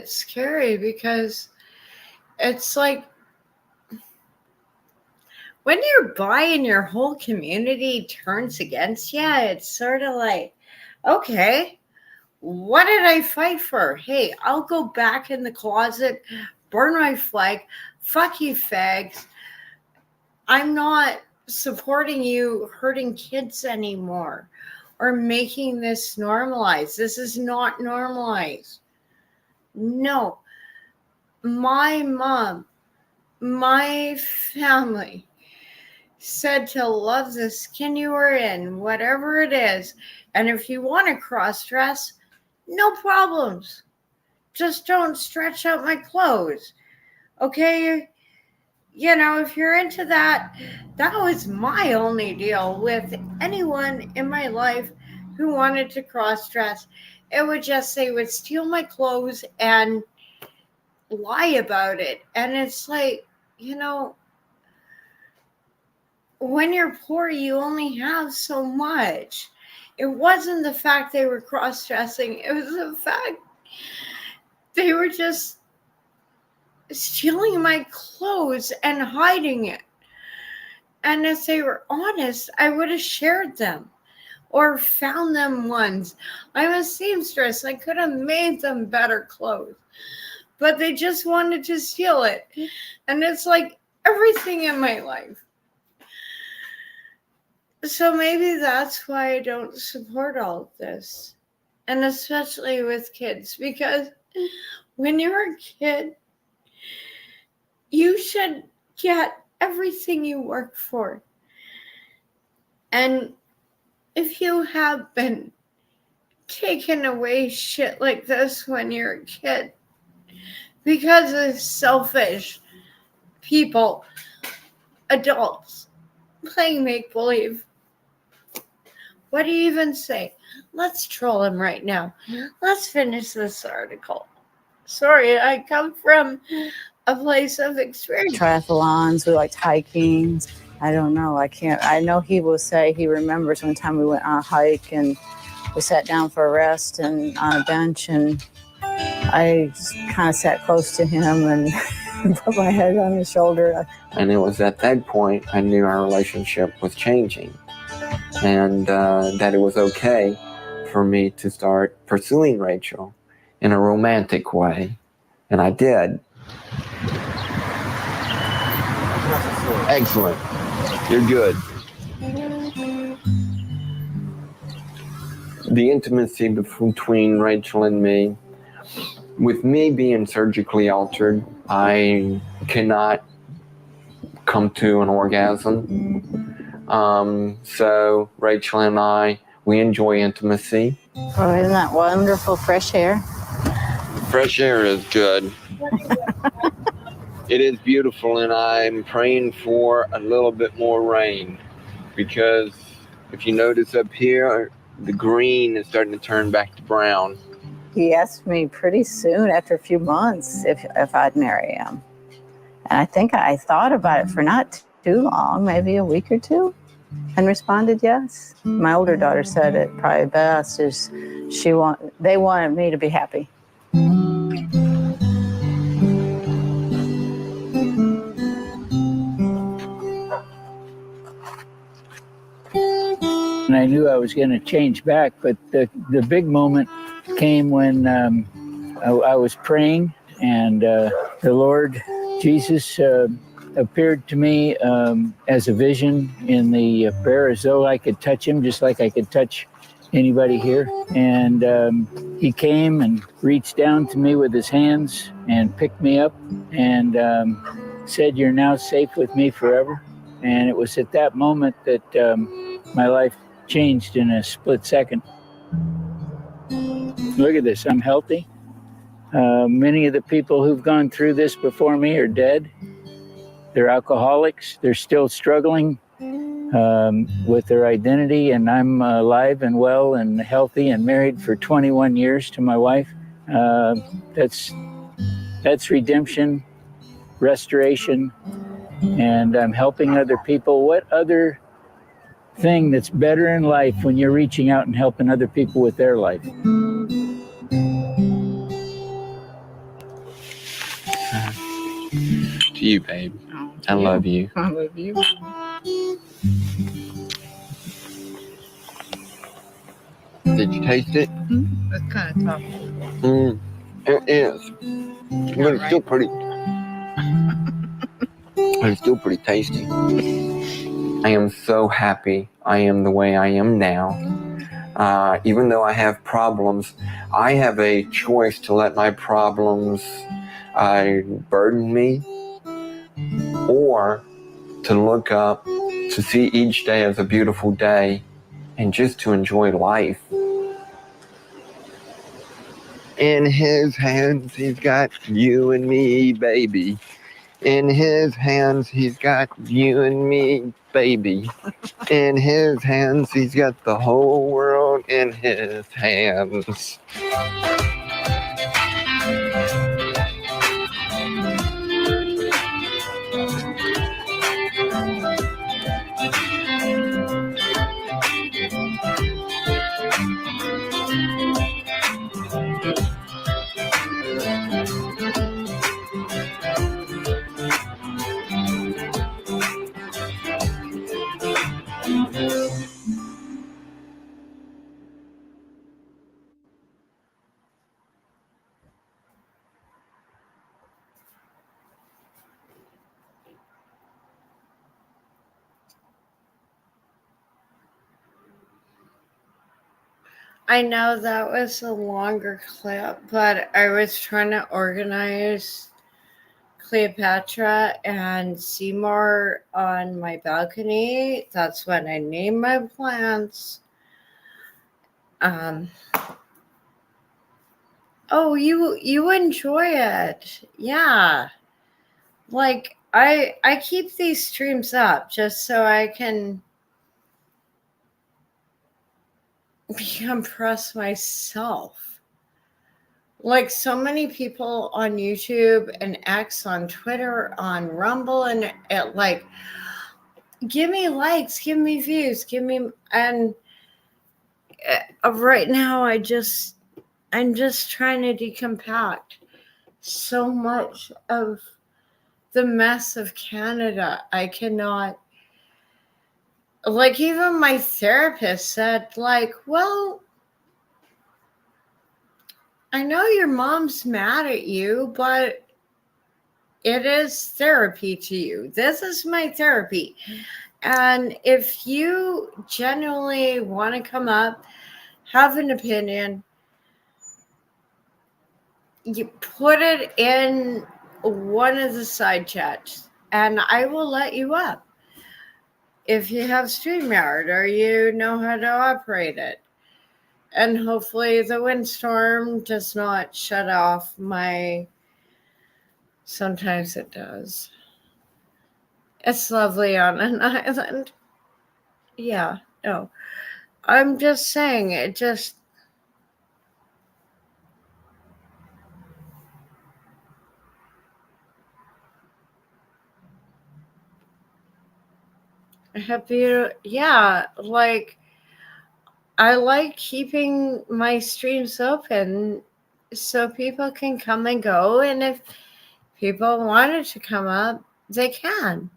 scary because it's like when you're bi and your whole community turns against you, it's sort of like, okay, what did I fight for? Hey, I'll go back in the closet, burn my flag, fuck you fags. I'm not supporting you hurting kids anymore or making this normalized. This is not normalized. No. My mom, my family said to love the skin you are in, whatever it is. And if you want to cross-dress, no problems. Just don't stretch out my clothes. Okay? You know, if you're into that, that was my only deal with anyone in my life who wanted to cross-dress. It would just say, would steal my clothes and lie about it. And it's like, you know, when you're poor, you only have so much. It wasn't the fact they were cross-dressing. It was the fact they were just stealing my clothes and hiding it. And if they were honest, I would have shared them or found them ones. I'm a seamstress. I could have made them better clothes. But they just wanted to steal it. And it's like everything in my life. So maybe that's why I don't support all of this. And especially with kids. Because when you're a kid, you should get everything you work for. And if you have been taken away shit like this when you're a kid, because of selfish people, adults, playing make-believe, what do you even say? Let's troll him right now. Let's finish this article. Sorry, I come from a place of experience. Triathlons, we liked hiking. I don't know. I know he will say he remembers one time we went on a hike and we sat down for a rest and on a bench, and I kind of sat close to him and put my head on his shoulder. And it was at that point I knew our relationship was changing, and that it was okay for me to start pursuing Rachel in a romantic way. And I did. Excellent. You're good. The intimacy between Rachel and me, with me being surgically altered, I cannot come to an orgasm. So Rachel and I, we enjoy intimacy. Oh, isn't that wonderful? Fresh air. Fresh air is good. It is beautiful, and I'm praying for a little bit more rain, because if you notice up here, the green is starting to turn back to brown. He asked me pretty soon, after a few months, if I'd marry him. And I think I thought about it for not too long, maybe a week or two, and responded yes. My older daughter said it probably best is they wanted me to be happy. And I knew I was going to change back, but the big moment came when I was praying, and the Lord Jesus appeared to me as a vision in the prayer, as though I could touch him, just like I could touch anybody here? And he came and reached down to me with his hands and picked me up and said, "You're now safe with me forever." And it was at that moment that my life changed in a split second. Look at this, I'm healthy. Many of the people who've gone through this before me are dead. They're alcoholics. They're still struggling with their identity, and I'm alive and well and healthy and married for 21 years to my wife. That's redemption, restoration, and I'm helping other people. What other thing that's better in life when you're reaching out and helping other people with their life? To you, babe. I love you. I love you. Did you taste it? It's kind of tough. It is. But it's still pretty. It's still pretty tasty. I am so happy I am the way I am now. Even though I have problems, I have a choice to let my problems burden me, or to look up, to see each day as a beautiful day, and just to enjoy life. In his hands, he's got you and me, baby. In his hands, he's got you and me, baby. In his hands, he's got the whole world in his hands. I know that was a longer clip, but I was trying to organize Cleopatra and Seymour on my balcony. That's when I named my plants. Oh, you enjoy it. Yeah. Like I keep these streams up just so I can decompress myself. Like so many people on YouTube and X, on Twitter, on Rumble, and like, give me likes, give me views, give me, and right now I'm just trying to decompact so much of the mess of Canada. I cannot, like, even my therapist said, like, well, I know your mom's mad at you, but it is therapy to you. This is my therapy. And if you genuinely want to come up, have an opinion, you put it in one of the side chats and I will let you up. If you have StreamYard or you know how to operate it. And hopefully the windstorm does not shut off my... Sometimes it does. It's lovely on an island. Yeah, no. I'm just saying, it just... Yeah, like, I like keeping my streams open so people can come and go, and if people wanted to come up, they can.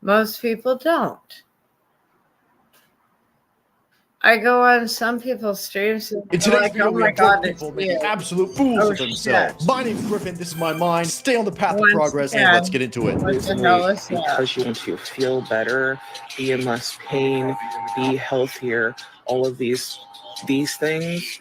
Most people don't. I go on some people's streams and In they're today's like, video, oh we my have god, drunk it's people making you. absolute fools Oh, of themselves. shit. My name's Griffin. This is my mind. Stay on the path of Once progress, and again, let's get into it. what the hell is that? Because you want to feel better, be in less pain, be healthier, all of these things,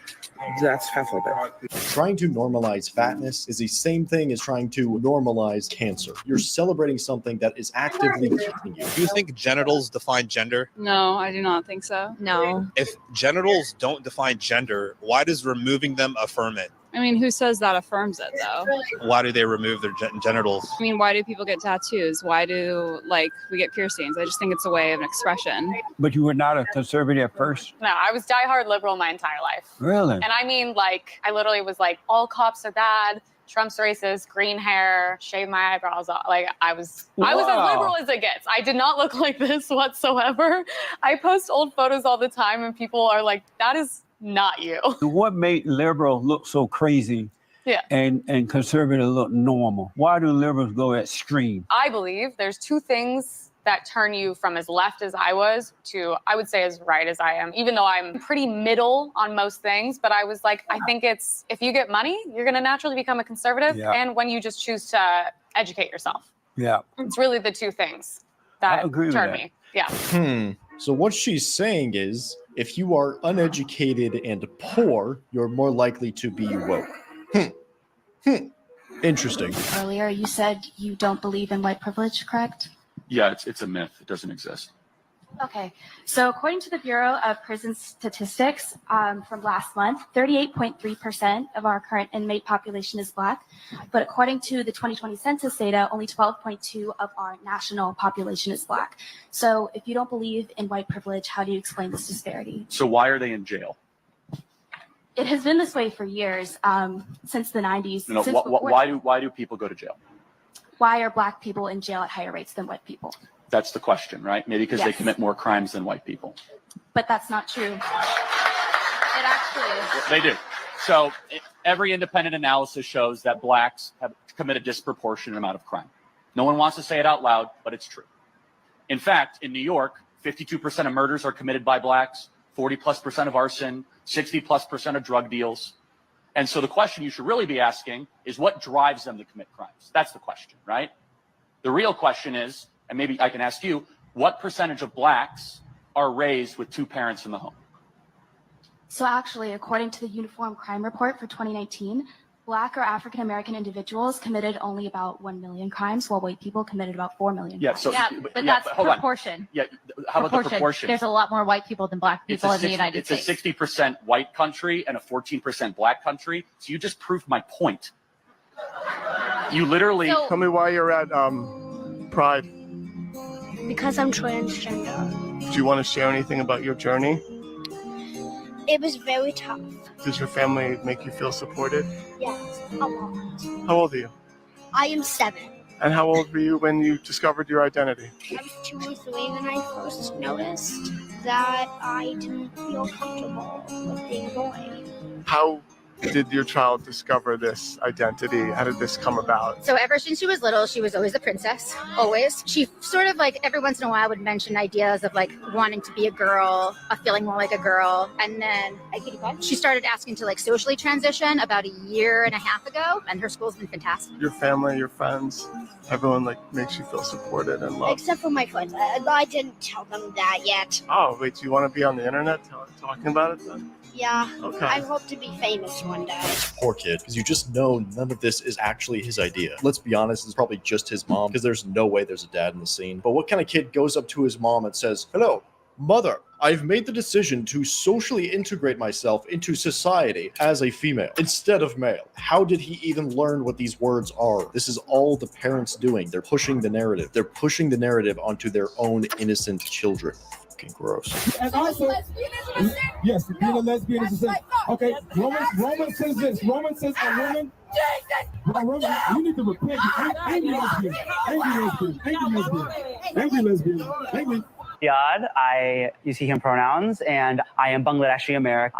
that's half of it. Trying to normalize fatness is the same thing as trying to normalize cancer. You're celebrating something that is actively killing you. Do you think genitals define gender? No, I do not think so. No. If genitals don't define gender, why does removing them affirm it? I mean, who says that affirms it, though? Why do they remove their genitals? I mean, why do people get tattoos? Why do, we get piercings? I just think it's a way of an expression. But you were not a conservative at first? No, I was diehard liberal my entire life. Really? And I mean, I literally was like, all cops are bad. Trump's racist, green hair, shave my eyebrows off. I was as liberal as it gets. I did not look like this whatsoever. I post old photos all the time and people are like, that is not you. What made liberal look so crazy? Yeah. And conservative look normal? Why do liberals go extreme? I believe there's two things that turn you from as left as I was to, I would say, as right as I am, even though I'm pretty middle on most things. But I was like, I think it's, if you get money, you're going to naturally become a conservative. Yeah. And when you just choose to educate yourself. Yeah. It's really the two things that turn me. Yeah. So what she's saying is, if you are uneducated and poor, you're more likely to be woke. Interesting. Earlier, you said you don't believe in white privilege, correct? Yeah, it's a myth. It doesn't exist. Okay. So according to the Bureau of Prison Statistics from last month, 38.3% of our current inmate population is Black. But according to the 2020 census data, only 12.2% of our national population is Black. So if you don't believe in white privilege, how do you explain this disparity? So why are they in jail? It has been this way for years, since the 90s. No, why do people go to jail? Why are Black people in jail at higher rates than white people? That's the question, right? Maybe because they Yes. commit more crimes than white people. But that's not true. It actually is. They do. So every independent analysis shows that blacks have committed a disproportionate amount of crime. No one wants to say it out loud, but it's true. In fact, in New York, 52% of murders are committed by blacks, 40+% of arson, 60+% of drug deals. And so the question you should really be asking is what drives them to commit crimes? That's the question, right? The real question is, and maybe I can ask you, what percentage of blacks are raised with two parents in the home? So actually, according to the Uniform Crime Report for 2019, Black or African American individuals committed only about 1 million crimes, while white people committed about 4 million Yeah, crimes. so, But that's hold on. proportion. Yeah, how about the proportion? There's a lot more white people than Black people in the United It's States. a 60% white country and a 14% black country. So you just proved my point. You literally Tell me why you're at Pride. Because I'm transgender. Do you want to share anything about your journey? It was very tough. Does your family make you feel supported? Yes, a lot. How old are you? I am 7. And how old were you when you discovered your identity? I was 2 or 3 when I first noticed that I didn't feel comfortable with being a boy. How did your child discover this identity? How did this come about? So ever since she was little, she was always a princess, always. She sort of every once in a while would mention ideas of wanting to be a girl, of feeling more like a girl. And then she started asking to socially transition about a year and a half ago, and her school's been fantastic. Your family, your friends, everyone makes you feel supported and loved. Except for my friends. I didn't tell them that yet. Oh, wait, do you want to be on the internet talking about it then? Yeah, Okay. I hope to be famous one day. Poor kid, because you just know none of this is actually his idea. Let's be honest, it's probably just his mom, because there's no way there's a dad in the scene. But what kind of kid goes up to his mom and says, "Hello, mother, I've made the decision to socially integrate myself into society as a female instead of male"? How did he even learn what these words are? This is all the parents doing. They're pushing the narrative. They're pushing the narrative onto their own innocent children. Fucking gross. And also, yes, being a lesbian is a sin. Okay, Romans says this. Romans says a woman, you need to repent. Angry lesbian, angry lesbian, angry lesbian, angry lesbian, angry. Yad, I use he, him pronouns, and I am Bangladeshi American.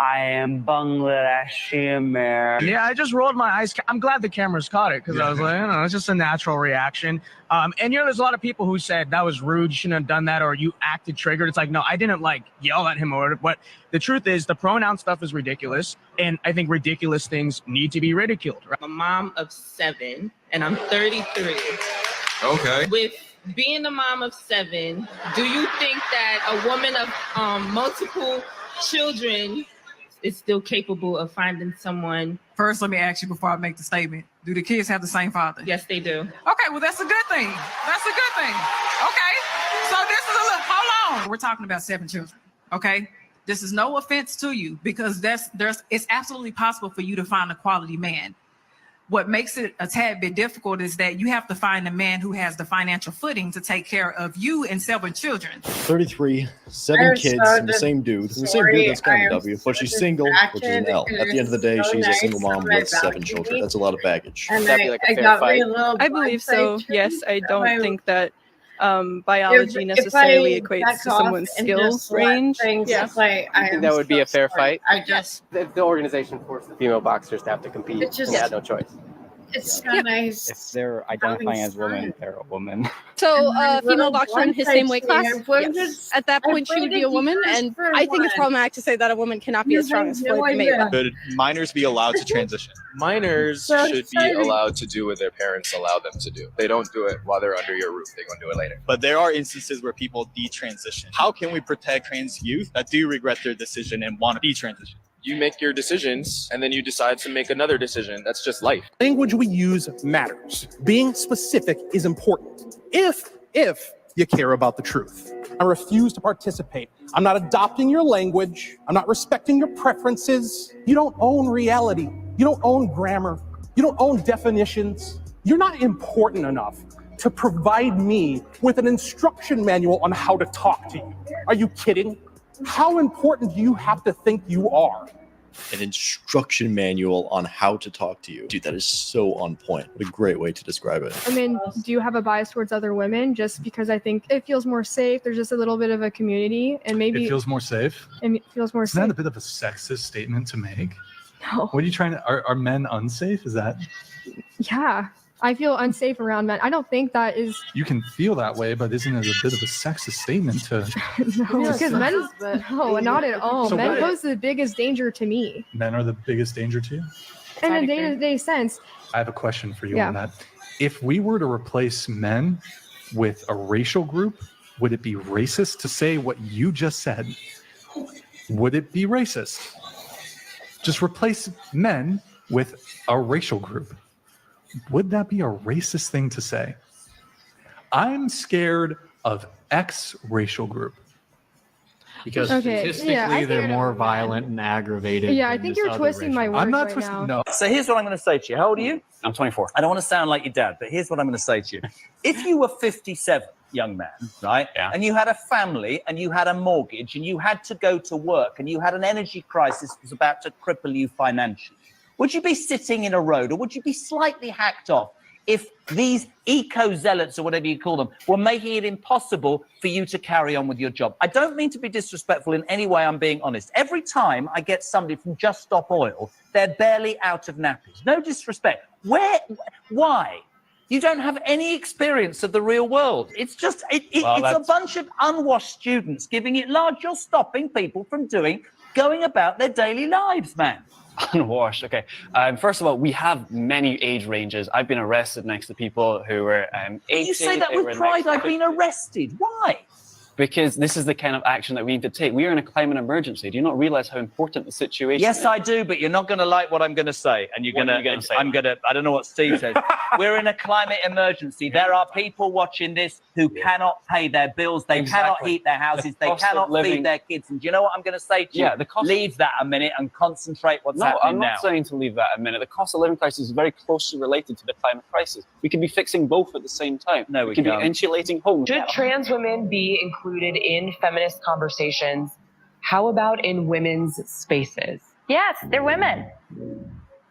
Yeah, I just rolled my eyes. I'm glad the cameras caught it because I was like, it's just a natural reaction. And there's a lot of people who said that was rude, you shouldn't have done that, or you acted triggered. It's like, no, I didn't yell at him or but the truth is the pronoun stuff is ridiculous, and I think ridiculous things need to be ridiculed. Right? I'm a mom of 7, and I'm 33. Okay. With being a mom of 7, do you think that a woman of multiple children is still capable of finding someone. First, let me ask you before I make the statement. Do the kids have the same father? Yes, they do. Okay, well, that's a good thing. That's a good thing. Okay, so this is a look. Hold on. We're talking about 7 children, okay? This is no offense to you because it's absolutely possible for you to find a quality man. What makes it a tad bit difficult is that you have to find a man who has the financial footing to take care of you and 7 children. 33, 7 kids, and the same dude. The same dude that's kind of a W, but she's single, which is an L. At the end of the day, she's a single mom with 7 children. That's a lot of baggage. I believe so. Yes, I don't think that biology necessarily equates to someone's skill range. Yeah. I think that would be a fair fight. If the organization forced the female boxers to have to compete, It's just- and they had no choice. It's so nice. If they're identifying as women, they're a woman. So, And my female little boxer in his same weight class. blonde Yes. At that point, she would be a woman, and I think it's problematic to say that a woman cannot be as strong as Floyd Mayweather. Should minors be allowed to transition? Minors should be allowed to do what their parents allow them to do. They don't do it while they're under your roof. They're going to do it later. But there are instances where people detransition. How can we protect trans youth that do regret their decision and want to detransition? You make your decisions and then you decide to make another decision. That's just life. Language we use matters. Being specific is important. If you care about the truth. I refuse to participate. I'm not adopting your language. I'm not respecting your preferences. You don't own reality. You don't own grammar. You don't own definitions. You're not important enough to provide me with an instruction manual on how to talk to you. Are you kidding? How important do you have to think you are? An instruction manual on how to talk to you. Dude, that is so on point. What a great way to describe it. I mean, do you have a bias towards other women just because I think it feels more safe? There's just a little bit of a community and maybe it feels more safe. It feels more Isn't safe. that a bit of a sexist statement to make? No. What are you trying to, are men unsafe? Is that? Yeah. I feel unsafe around men. I don't think that is. You can feel that way, but isn't it a bit of a sexist statement to? No, because men. No, not at all. So Men what- pose the biggest danger to me. Men are the biggest danger to you? In a day-to-day sense. I have a question for you Yeah. on that. If we were to replace men with a racial group, would it be racist to say what you just said? Would it be racist? Just replace men with a racial group. Would that be a racist thing to say? I'm scared of X racial group. Because Okay, statistically, yeah, I they're think- more violent and aggravated. Yeah, I than think this you're other twisting my racial words group. right now. No. So here's what I'm going to say to you. How old are you? I'm 24. I don't want to sound like your dad, but here's what I'm going to say to you. If you were 57, young man, right? Yeah. And you had a family and you had a mortgage and you had to go to work and you had an energy crisis that was about to cripple you financially, would you be sitting in a road or would you be slightly hacked off if these eco-zealots or whatever you call them were making it impossible for you to carry on with your job? I don't mean to be disrespectful in any way, I'm being honest. Every time I get somebody from Just Stop Oil, they're barely out of nappies. No disrespect. Why? You don't have any experience of the real world. It's just, it's a bunch of unwashed students giving it large. You're stopping people from going about their daily lives, man. Unwashed. Okay. First of all, we have many age ranges. I've been arrested next to people who were 80. You say that they were with next pride. to I've been arrested. Why? Because this is the kind of action that we need to take. We are in a climate emergency. Do you not realize how important the situation Yes, is? I do, but you're not going to like what I'm going to say. And What are you gonna say? I don't know what Steve says. We're in a climate emergency. There are people watching this who cannot pay their bills. They cannot Exactly. heat their houses. The They cost of cannot living- feed their kids. And do you know what I'm going to say to you? Yeah, the cost- Leave that a minute and concentrate what's No, happening I'm now. not saying to leave that a minute. The cost of living crisis is very closely related to the climate crisis. We could be fixing both at the same time. No, we could be can't. insulating homes. Should trans women be included in feminist conversations? How about in women's spaces? Yes, they're women.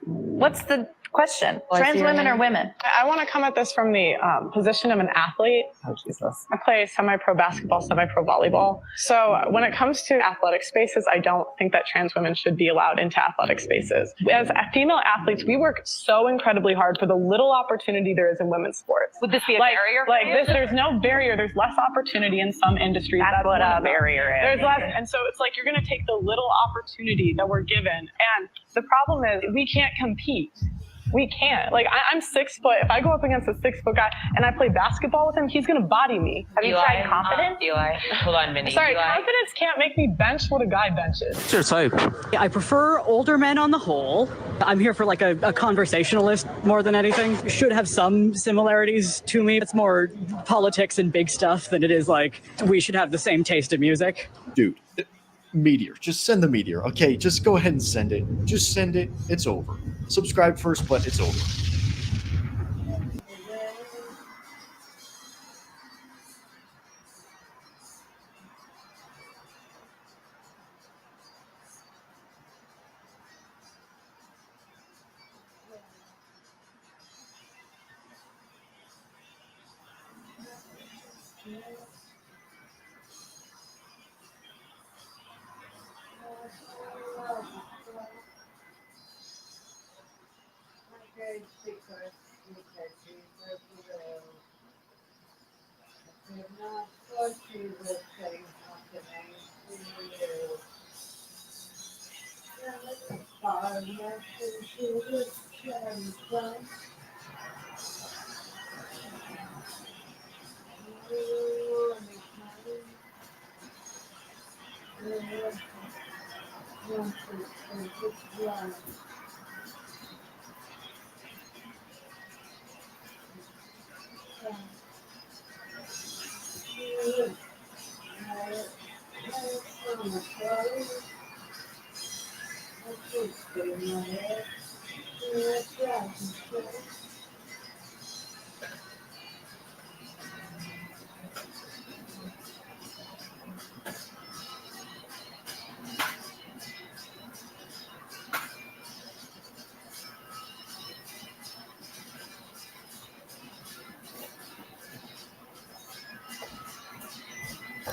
What's the question? Trans women are women. I want to come at this from the position of an athlete. Oh, Jesus. I play semi-pro basketball, semi-pro volleyball. So when it comes to athletic spaces, I don't think that trans women should be allowed into athletic spaces. As female athletes, we work so incredibly hard for the little opportunity there is in women's sports. Would this be a barrier for Like you? this, there's no barrier. There's less opportunity in some industries. That's what one a of them. barrier is. There's less, and so it's like you're going to take the little opportunity that we're given. And the problem is we can't compete We can't. Like, I'm 6 foot. If I go up against a 6 foot guy and I play basketball with him, he's gonna body me. Have you tried confidence? Eli, hold on, Minnie. Sorry, Eli. confidence can't make me bench what a guy benches. What's your type? I prefer older men on the whole. I'm here for like a conversationalist more than anything. Should have some similarities to me. It's more politics and big stuff than it is like we should have the same taste in music. Dude, meteor. Just send the meteor. Okay, just go ahead and send it. Just send it. It's over. Subscribe first, but it's over.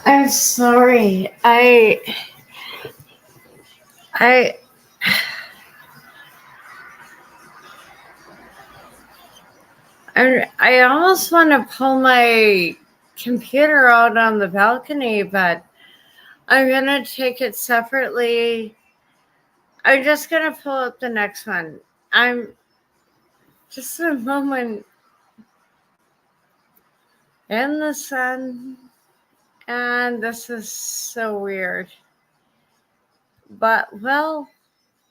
I'm sorry. I almost want to pull my computer out on the balcony, but I'm gonna take it separately. I'm just gonna pull up the next one. I'm just a moment in the sun, and this is so weird. But well.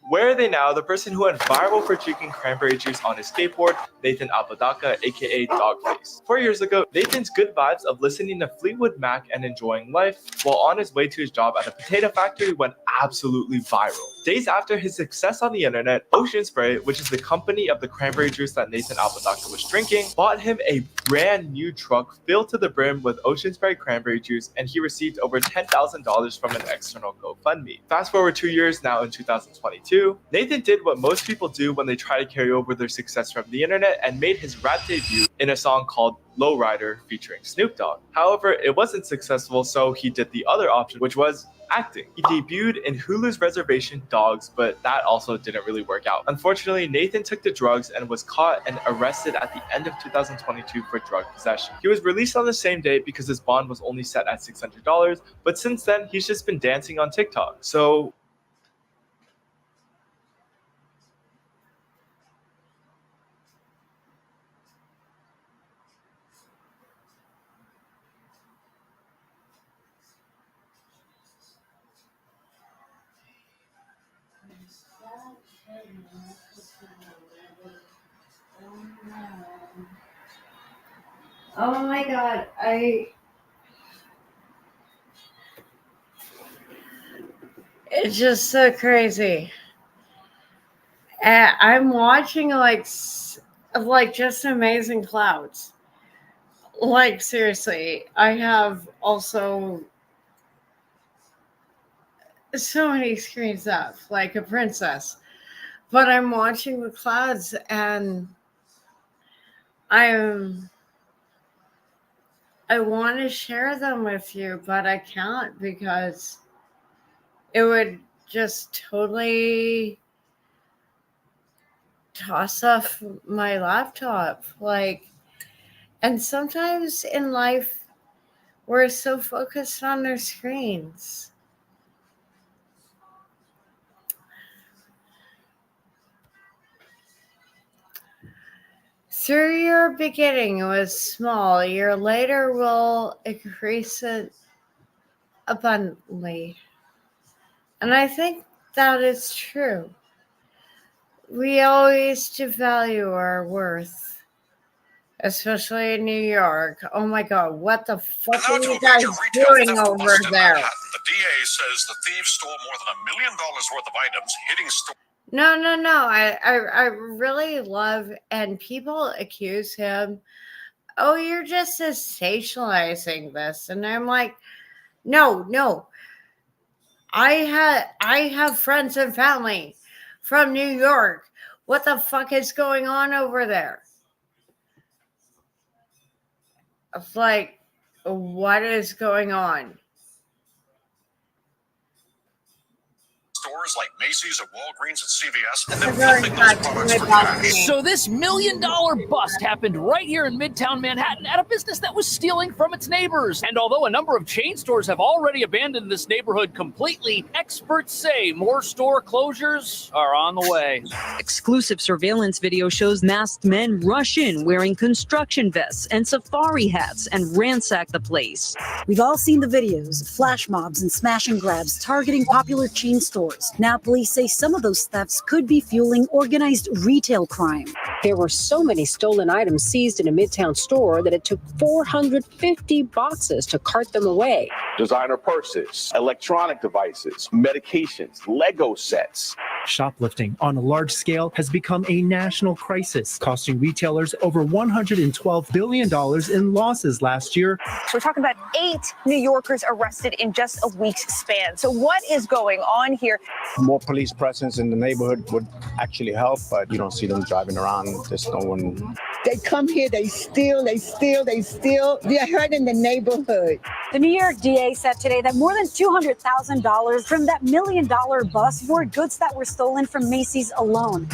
Where are they now? The person who went viral for drinking cranberry juice on his skateboard, Nathan Apodaca, aka Dogface. 4 years ago, Nathan's good vibes of listening to Fleetwood Mac and enjoying life while on his way to his job at a potato factory went absolutely viral. Days after his success on the internet, Ocean Spray, which is the company of the cranberry juice that Nathan Apodaca was drinking, bought him a brand new truck filled to the brim with Ocean Spray cranberry juice, and he received over $10,000 from an external GoFundMe. Fast forward 2 years now in 2022, Nathan did what most people do when they try to carry over their success from the internet and made his rap debut in a song called Lowrider featuring Snoop Dogg. However, it wasn't successful, so he did the other option, which was acting. He debuted in Hulu's Reservation Dogs, but that also didn't really work out. Unfortunately, Nathan took the drugs and was caught and arrested at the end of 2022 for drug possession. He was released on the same day because his bond was only set at $600, but since then, he's just been dancing on TikTok. So Oh my God, it's just so crazy. I'm watching like just amazing clouds. Like seriously, I have also so many screens up, like a princess. But I'm watching the clouds and I want to share them with you, but I can't because it would just totally toss off my laptop. And sometimes in life, we're so focused on our screens. Through your beginning, it was small. Your later will increase it abundantly. And I think that is true. We always devalue our worth, especially in New York. Oh my God, what the fuck are you guys doing over there? The DA says the thieves stole more than $1 million worth of items, hitting stores. No. I really love, and people accuse him, oh, you're just sensationalizing this. And I'm like, no. I have friends and family from New York. What the fuck is going on over there? It's like, what is going on? Stores like Macy's and Walgreens and CVS, and then flipping those products for cash. So this $1 million bust happened right here in Midtown Manhattan at a business that was stealing from its neighbors. And although a number of chain stores have already abandoned this neighborhood completely, experts say more store closures are on the way. Exclusive surveillance video shows masked men rush in wearing construction vests and safari hats and ransack the place. We've all seen the videos of flash mobs and smash and grabs targeting popular chain stores. Now police say some of those thefts could be fueling organized retail crime. There were so many stolen items seized in a Midtown store that it took 450 boxes to cart them away. Designer purses, electronic devices, medications, Lego sets. Shoplifting on a large scale has become a national crisis, costing retailers over $112 billion in losses last year. We're talking about 8 New Yorkers arrested in just a week's span. So what is going on here? More police presence in the neighborhood would actually help, but you don't see them driving around. There's no one. They come here, they steal. They're hurting the neighborhood. The New York DA said today that more than $200,000 from that $1 million bust were goods that were stolen from Macy's alone.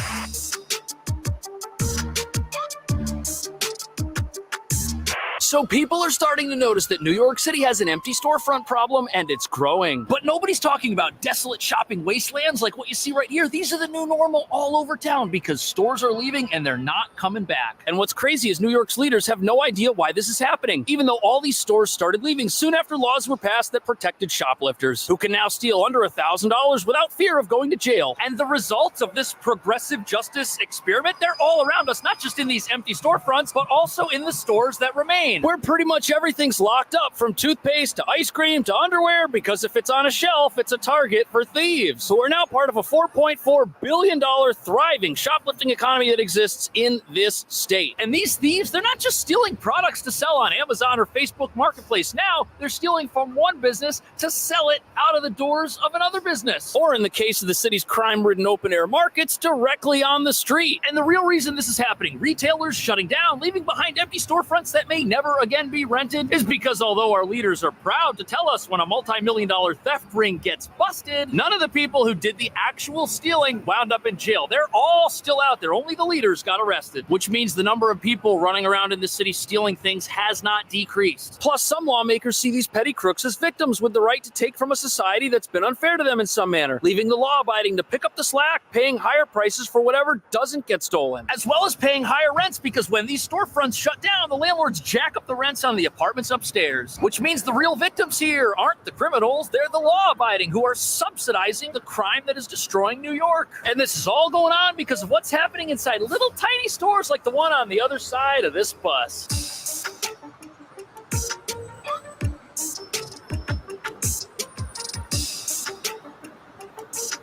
So people are starting to notice that New York City has an empty storefront problem, and it's growing. But nobody's talking about desolate shopping wastelands like what you see right here. These are the new normal all over town because stores are leaving and they're not coming back. And what's crazy is New York's leaders have no idea why this is happening, even though all these stores started leaving soon after laws were passed that protected shoplifters, who can now steal under $1,000 without fear of going to jail. And the results of this progressive justice experiment, they're all around us, not just in these empty storefronts, but also in the stores that remain, where pretty much everything's locked up, from toothpaste to ice cream to underwear, because if it's on a shelf, it's a target for thieves. So we're now part of a $4.4 billion thriving shoplifting economy that exists in this state. And these thieves, they're not just stealing products to sell on Amazon or Facebook Marketplace. Now they're stealing from one business to sell it out of the doors of another business. Or in the case of the city's crime-ridden open-air markets, directly on the street. And the real reason this is happening, retailers shutting down, leaving behind empty storefronts that may never again be rented, is because although our leaders are proud to tell us when a multi-million-dollar theft ring gets busted, none of the people who did the actual stealing wound up in jail. They're all still out there. Only the leaders got arrested, which means the number of people running around in the city stealing things has not decreased. Plus, some lawmakers see these petty crooks as victims with the right to take from a society that's been unfair to them in some manner, leaving the law-abiding to pick up the slack, paying higher prices for whatever doesn't get stolen, as well as paying higher rents, because when these storefronts shut down, the landlords jack up the rents on the apartments upstairs, which means the real victims here aren't the criminals, they're the law-abiding who are subsidizing the crime that is destroying New York. And this is all going on because of what's happening inside little tiny stores like the one on the other side of this bus.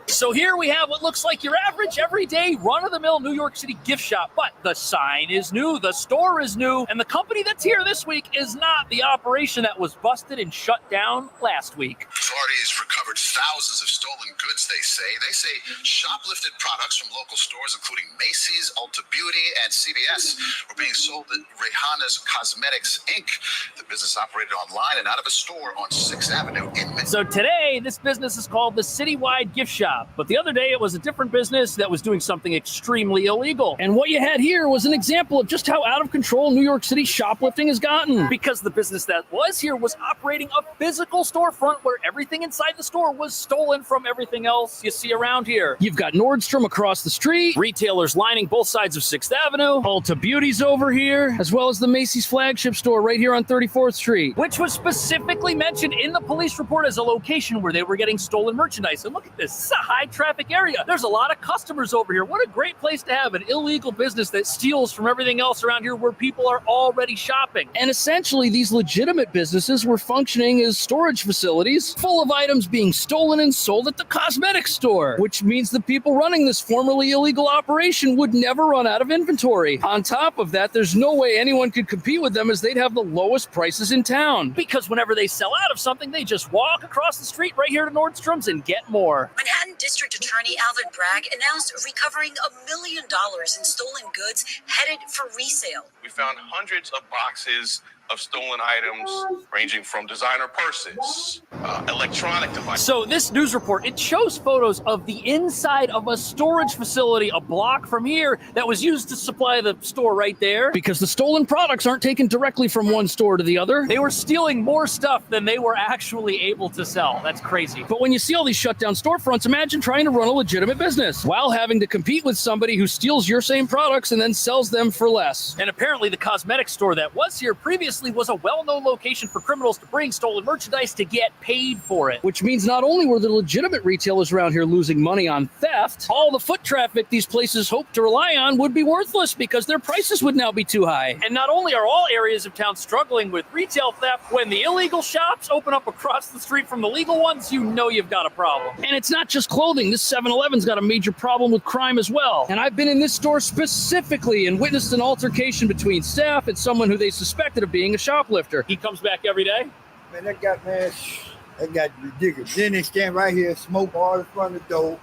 So here we have what looks like your average, everyday, run-of-the-mill New York City gift shop. But the sign is new, the store is new, and the company that's here this week is not the operation that was busted and shut down last week. Authorities recovered thousands of stolen goods, they say. They say shoplifted products from local stores, including Macy's, Ulta Beauty, and CVS, were being sold at Rihanna's Cosmetics, Inc. The business operated online and out of a store on 6th Avenue in Midtown. So today, this business is called the Citywide Gift Shop. shop. But the other day, it was a different business that was doing something extremely illegal. And what you had here was an example of just how out of control New York City shoplifting has gotten. Because the business that was here was operating a physical storefront where everything inside the store was stolen from everything else you see around here. You've got Nordstrom across the street, retailers lining both sides of 6th Avenue, Ulta Beauty's over here, as well as the Macy's flagship store right here on 34th Street, which was specifically mentioned in the police report as a location where they were getting stolen merchandise. And look at this, this is a high traffic area. There's a lot of customers over here. What a great place to have an illegal business that steals from everything else around here where people are already shopping. And essentially these legitimate businesses were functioning as storage facilities full of items being stolen and sold at the cosmetics store, which means the people running this formerly illegal operation would never run out of inventory. On top of that, there's no way anyone could compete with them as they'd have the lowest prices in town. Because whenever they sell out of something, they just walk across the street right here to Nordstrom's and get more. Manhattan District Attorney Alvin Bragg announced recovering $1 million in stolen goods headed for resale. We found hundreds of boxes of stolen items ranging from designer purses, electronic devices. So this news report, it shows photos of the inside of a storage facility a block from here that was used to supply the store right there. Because the stolen products aren't taken directly from one store to the other. They were stealing more stuff than they were actually able to sell. That's crazy. But when you see all these shut down storefronts, imagine trying to run a legitimate business while having to compete with somebody who steals your same products and then sells them for less. And apparently the cosmetics store that was here previously was a well-known location for criminals to bring stolen merchandise to get paid for it. Which means not only were the legitimate retailers around here losing money on theft, all the foot traffic these places hoped to rely on would be worthless because their prices would now be too high. And not only are all areas of town struggling with retail theft, when the illegal shops open up across the street from the legal ones, you know you've got a problem. And it's not just clothing. This 7-Eleven's got a major problem with crime as well. And I've been in this store specifically and witnessed an altercation between staff and someone who they suspected of being a shoplifter. He comes back every day? Man, that got ridiculous. Then they stand right here, smoke all in front of the door,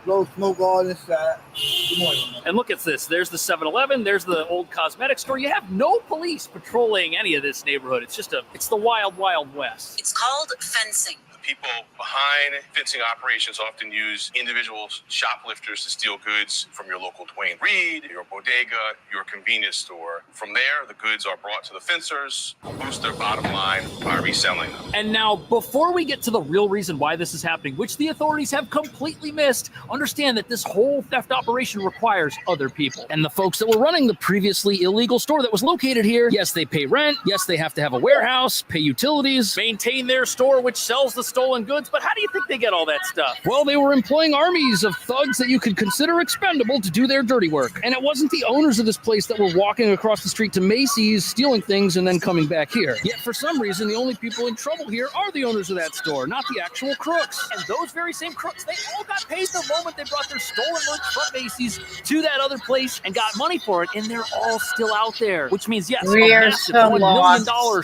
blow smoke all inside. Good morning. And look at this. There's the 7-Eleven. There's the old cosmetic store. You have no police patrolling any of this neighborhood. It's the wild, wild west. It's called fencing. People behind fencing operations often use individual shoplifters to steal goods from your local Dwayne Reed, your bodega, your convenience store. From there, the goods are brought to the fencers, who boost their bottom line by reselling them. And now, before we get to the real reason why this is happening, which the authorities have completely missed, understand that this whole theft operation requires other people. And the folks that were running the previously illegal store that was located here, yes, they pay rent, yes, they have to have a warehouse, pay utilities, maintain their store, which sells the stolen goods, but how do you think they get all that stuff? Well, they were employing armies of thugs that you could consider expendable to do their dirty work. And it wasn't the owners of this place that were walking across the street to Macy's, stealing things, and then coming back here. Yet for some reason, the only people in trouble here are the owners of that store, not the actual crooks. And those very same crooks, they all got paid the moment they brought their stolen merch from Macy's to that other place and got money for it, and they're all still out there. Which means, yes, We a are massive so $1 lost. million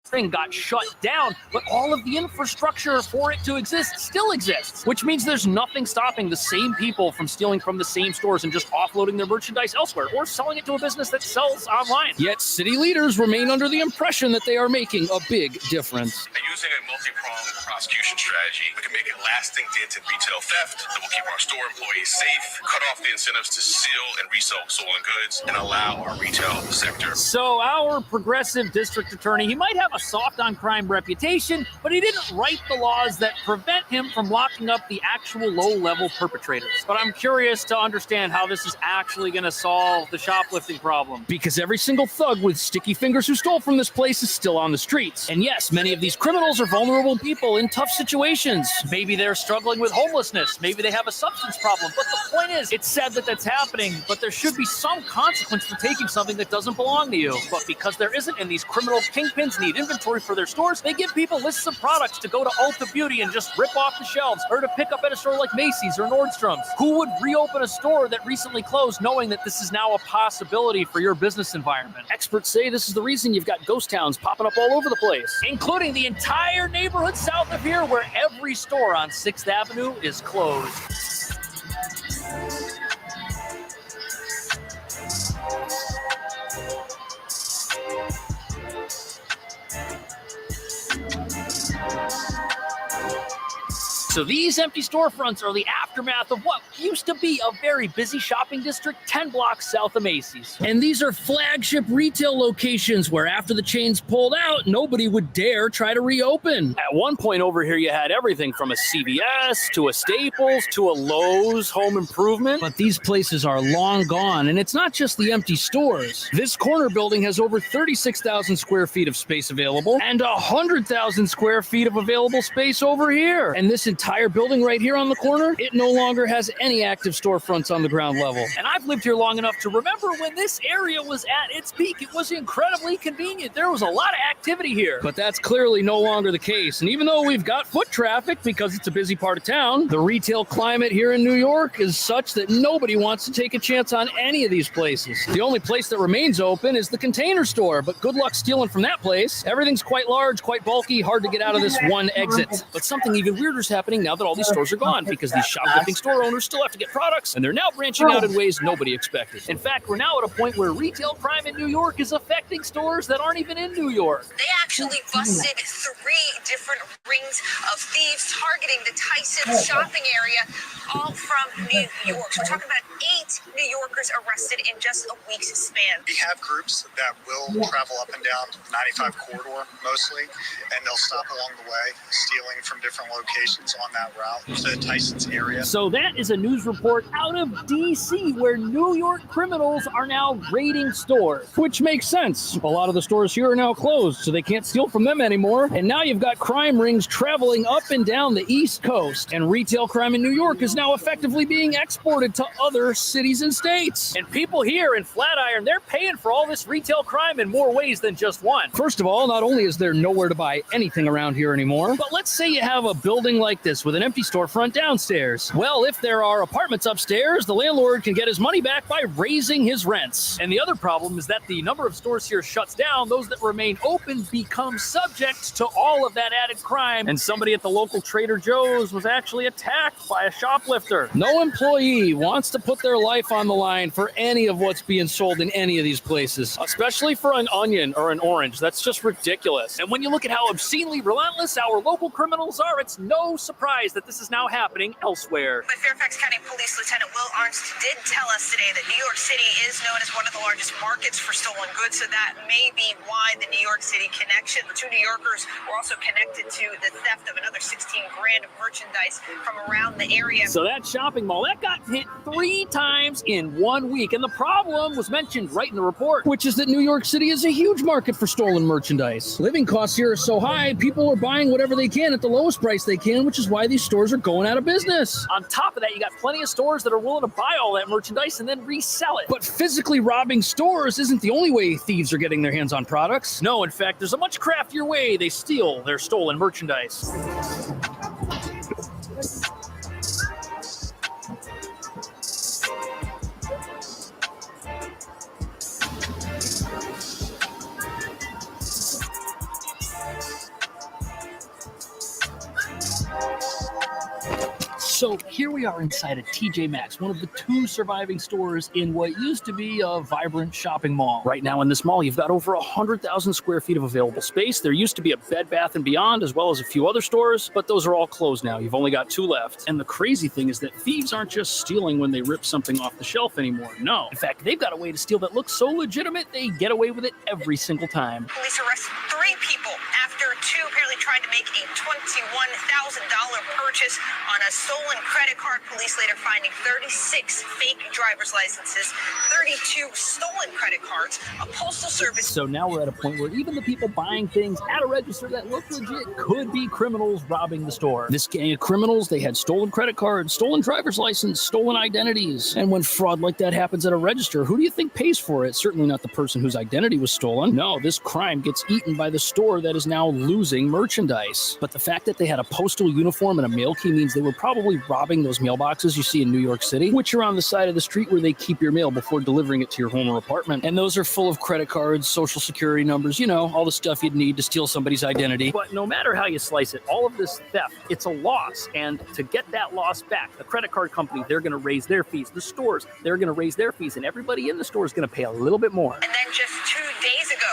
thing got shut down, but all of the infrastructure for it to exist still exists, which means there's nothing stopping the same people from stealing from the same stores and just offloading their merchandise elsewhere or selling it to a business that sells online. Yet city leaders remain under the impression that they are making a big difference. And using a multi-pronged prosecution strategy, we can make a lasting dent in retail theft that will keep our store employees safe, cut off the incentives to steal and resell stolen goods, and allow our retail sector. So our progressive district attorney, he might have a soft on crime reputation, but he didn't write the laws that prevent him from locking up the actual low-level perpetrators. But I'm curious to understand how this is actually going to solve the shoplifting problem. Because every single thug with sticky fingers who stole from this place is still on the streets. And yes, many of these criminals are vulnerable people in tough situations. Maybe they're struggling with homelessness. Maybe they have a substance problem. But the point is, it's sad that that's happening, but there should be some consequence for taking something that doesn't belong to you. But because there isn't, and these criminal kingpins need inventory for their stores, they give people lists of products to go to Ulta Beauty and just rip off the shelves, or to pick up at a store like Macy's or Nordstrom's. Who would reopen a store that recently closed knowing that this is now a possibility for your business environment? Experts say this is the reason you've got ghost towns popping up all over the place, including the entire neighborhood south of here where every store on 6th Avenue is closed. So these empty storefronts are the aftermath of what used to be a very busy shopping district 10 blocks south of Macy's. And these are flagship retail locations where after the chains pulled out, nobody would dare try to reopen. At one point over here, you had everything from a CVS to a Staples to a Lowe's Home Improvement. But these places are long gone, and it's not just the empty stores. This corner building has over 36,000 square feet of space available and 100,000 square feet of available space over here. And this entire building right here on the corner, it no longer has any active storefronts on the ground level. And I've lived here long enough to remember when this area was at its peak. It was incredibly convenient. There was a lot of activity here. But that's clearly no longer the case. And even though we've got foot traffic because it's a busy part of town, the retail climate here in New York is such that nobody wants to take a chance on any of these places. The only place that remains open is the Container Store, but good luck stealing from that place. Everything's quite large, quite bulky, hard to get out of this one exit. But something even weirder is happening now that all these stores are gone, because these shoplifting store owners still have to get products, and they're now branching out in ways nobody expected. In fact, we're now at a point where retail crime in New York is affecting stores that aren't even in New York. They actually busted 3 different rings of thieves targeting the Tysons shopping area, all from New York. So we're talking about 8 New Yorkers arrested in just a week's span. We have groups that will travel up and down the 95 corridor mostly, and they'll stop along the way, stealing from different locations on that route to the Tysons area. So that is a news report out of D.C. where New York criminals are now raiding stores, which makes sense. A lot of the stores here are now closed, so they can't steal from them anymore. And now you've got crime rings traveling up and down the East Coast, and retail crime in New York is now effectively being exported to other cities and states. And people here in Flatiron, they're paying for all this retail crime in more ways than just one. First of all, not only is there nowhere to buy anything around here anymore, but let's say you have a building like this with an empty storefront downstairs. Well, if there are apartments upstairs, the landlord can get his money back by raising his rents. And the other problem is that the number of stores here shuts down. Those that remain open become subject to all of that added crime. And somebody at the local Trader Joe's was actually attacked by a shoplifter. No employee wants to put their life on the line for any of what's being sold in any of these places, especially for an onion or an orange. That's just ridiculous. And when you look at how obscenely relentless our local criminals are, it's no surprise that this is now happening elsewhere. But Fairfax County Police Lieutenant Will Arnst did tell us today that New York City is known as one of the largest markets for stolen goods, so that may be why the New York City connection. The 2 New Yorkers were also connected to the theft of another 16 grand of merchandise from around the area. So that shopping mall, that got hit 3 times in 1 week. And the problem was mentioned right in the report, which is that New York City is a huge market for stolen merchandise. Living costs here are so high, people are buying whatever they can at the lowest price they can, which is why these stores are going out of business. On top of that, you got plenty of stores that are willing to buy all that merchandise and then resell it. But physically robbing stores isn't the only way thieves are getting their hands on products. No, in fact, there's a much craftier way they steal their stolen merchandise. So here we are inside a TJ Maxx, one of the 2 surviving stores in what used to be a vibrant shopping mall. Right now in this mall, you've got over 100,000 square feet of available space. There used to be a Bed Bath & Beyond, as well as a few other stores, but those are all closed now. You've only got 2 left. And the crazy thing is that thieves aren't just stealing when they rip something off the shelf anymore. No. In fact, they've got a way to steal that looks so legitimate, they get away with it every single time. Police arrested 3 people after 2 apparently tried to make a $21,000 purchase on a stolen credit card. Police later finding 36 fake driver's licenses, 32 stolen credit cards, a postal service. So now we're at a point where even the people buying things at a register that look legit could be criminals robbing the store. This gang of criminals, they had stolen credit cards, stolen driver's license, stolen identities. And when fraud like that happens at a register, who do you think pays for it? Certainly not the person whose identity was stolen. No, this crime gets eaten by the store that is now losing merchandise. But the fact that they had a postal uniform and a mail key means they were probably robbing those mailboxes you see in New York City, which are on the side of the street where they keep your mail before delivering it to your home or apartment. And those are full of credit cards, social security numbers, you know, all the stuff you'd need to steal somebody's identity. But no matter how you slice it, all of this theft, it's a loss. And to get that loss back, the credit card company, they're going to raise their fees. The stores, they're going to raise their fees. And everybody in the store is going to pay a little bit more. And then just 2 days ago,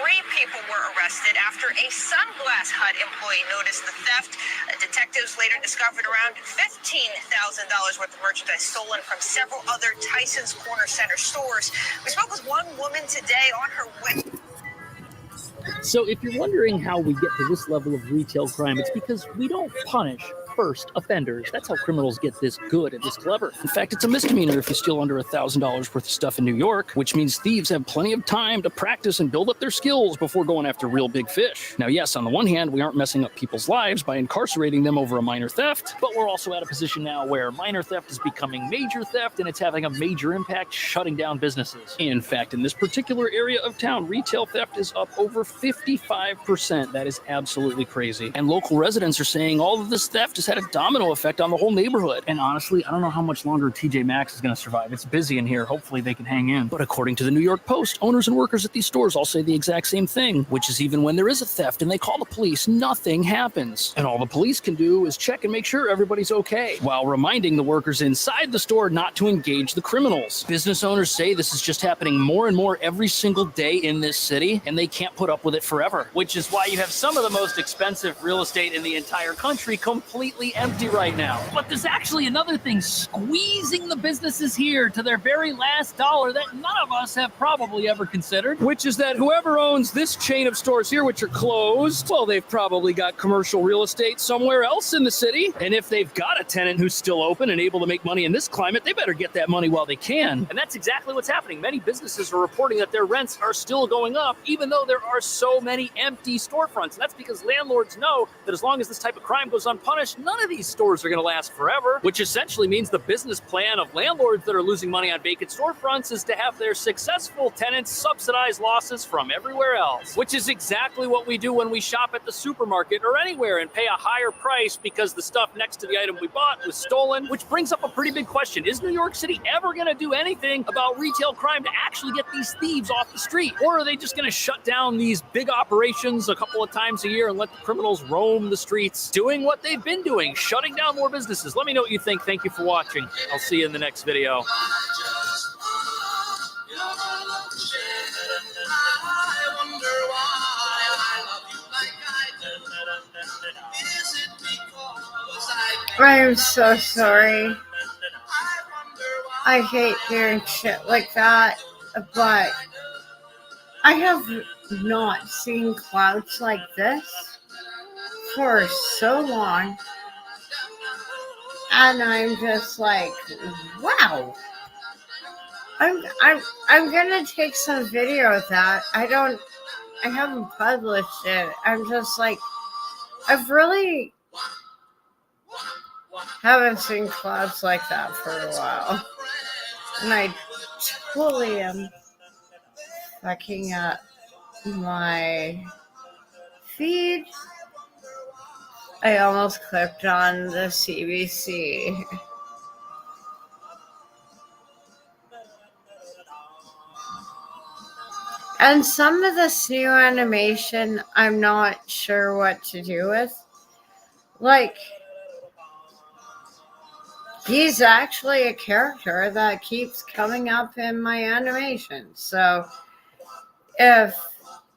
3 people were arrested arrested after a Sunglass Hut employee noticed the theft. Detectives later discovered around $15,000 worth of merchandise stolen from several other Tyson's Corner Center stores. We spoke with one woman today on her way. So if you're wondering how we get to this level of retail crime, it's because we don't punish first offenders. That's how criminals get this good and this clever. In fact, it's a misdemeanor if you steal under $1,000 worth of stuff in New York, which means thieves have plenty of time to practice and build up their skills before going after real big fish. Now, yes, on the one hand, we aren't messing up people's lives by incarcerating them over a minor theft, but we're also at a position now where minor theft is becoming major theft and it's having a major impact shutting down businesses. In fact, in this particular area of town, retail theft is up over 55%. That is absolutely crazy. And local residents are saying all of this theft has had a domino effect on the whole neighborhood. And honestly, I don't know how much longer TJ Maxx is going to survive. It's busy in here. Hopefully they can hang in. But according to the New York Post, owners and workers at these stores all say the exact same thing, which is even when there is a theft and they call the police, nothing happens. And all the police can do is check and make sure everybody's okay, while reminding the workers inside the store not to engage the criminals. Business owners say this is just happening more and more every single day in this city, and they can't put up with it forever, which is why you have some of the most expensive real estate in the entire country completely empty right now. But there's actually another thing squeezing the businesses here to their very last dollar that none of us have probably ever considered, which is that whoever owns this chain of stores here, which are closed, well, they've probably got commercial real estate somewhere else in the city. And if they've got a tenant who's still open and able to make money in this climate, they better get that money while they can. And that's exactly what's happening. Many businesses are reporting that their rents are still going up, even though there are so many empty storefronts. And that's because landlords know that as long as this type of crime goes unpunished, none of these stores are going to last forever, which essentially means the business plan of landlords that are losing money on vacant storefronts is to have their successful tenants subsidize losses from everywhere else, which is exactly what we do when we shop at the supermarket or anywhere and pay a higher price because the stuff next to the item we bought was stolen, which brings up a pretty big question. Is New York City ever going to do anything about retail crime to actually get these thieves off the street? Or are they just going to shut down these big operations a couple of times a year and let the criminals roam the streets, doing what they've been doing, shutting down more businesses? Let me know what you think. Thank you for watching. I'll see you in the next video. I'm so sorry. I hate hearing shit like that, but I have not seen clouds like this for so long. And I'm just like, wow. I'm gonna take some video of that. I haven't published it. I'm just like, I've really haven't seen clouds like that for a while. And I totally am fucking up my feed. I almost clicked on the CBC. And some of this new animation, I'm not sure what to do with. Like, he's actually a character that keeps coming up in my animation. So if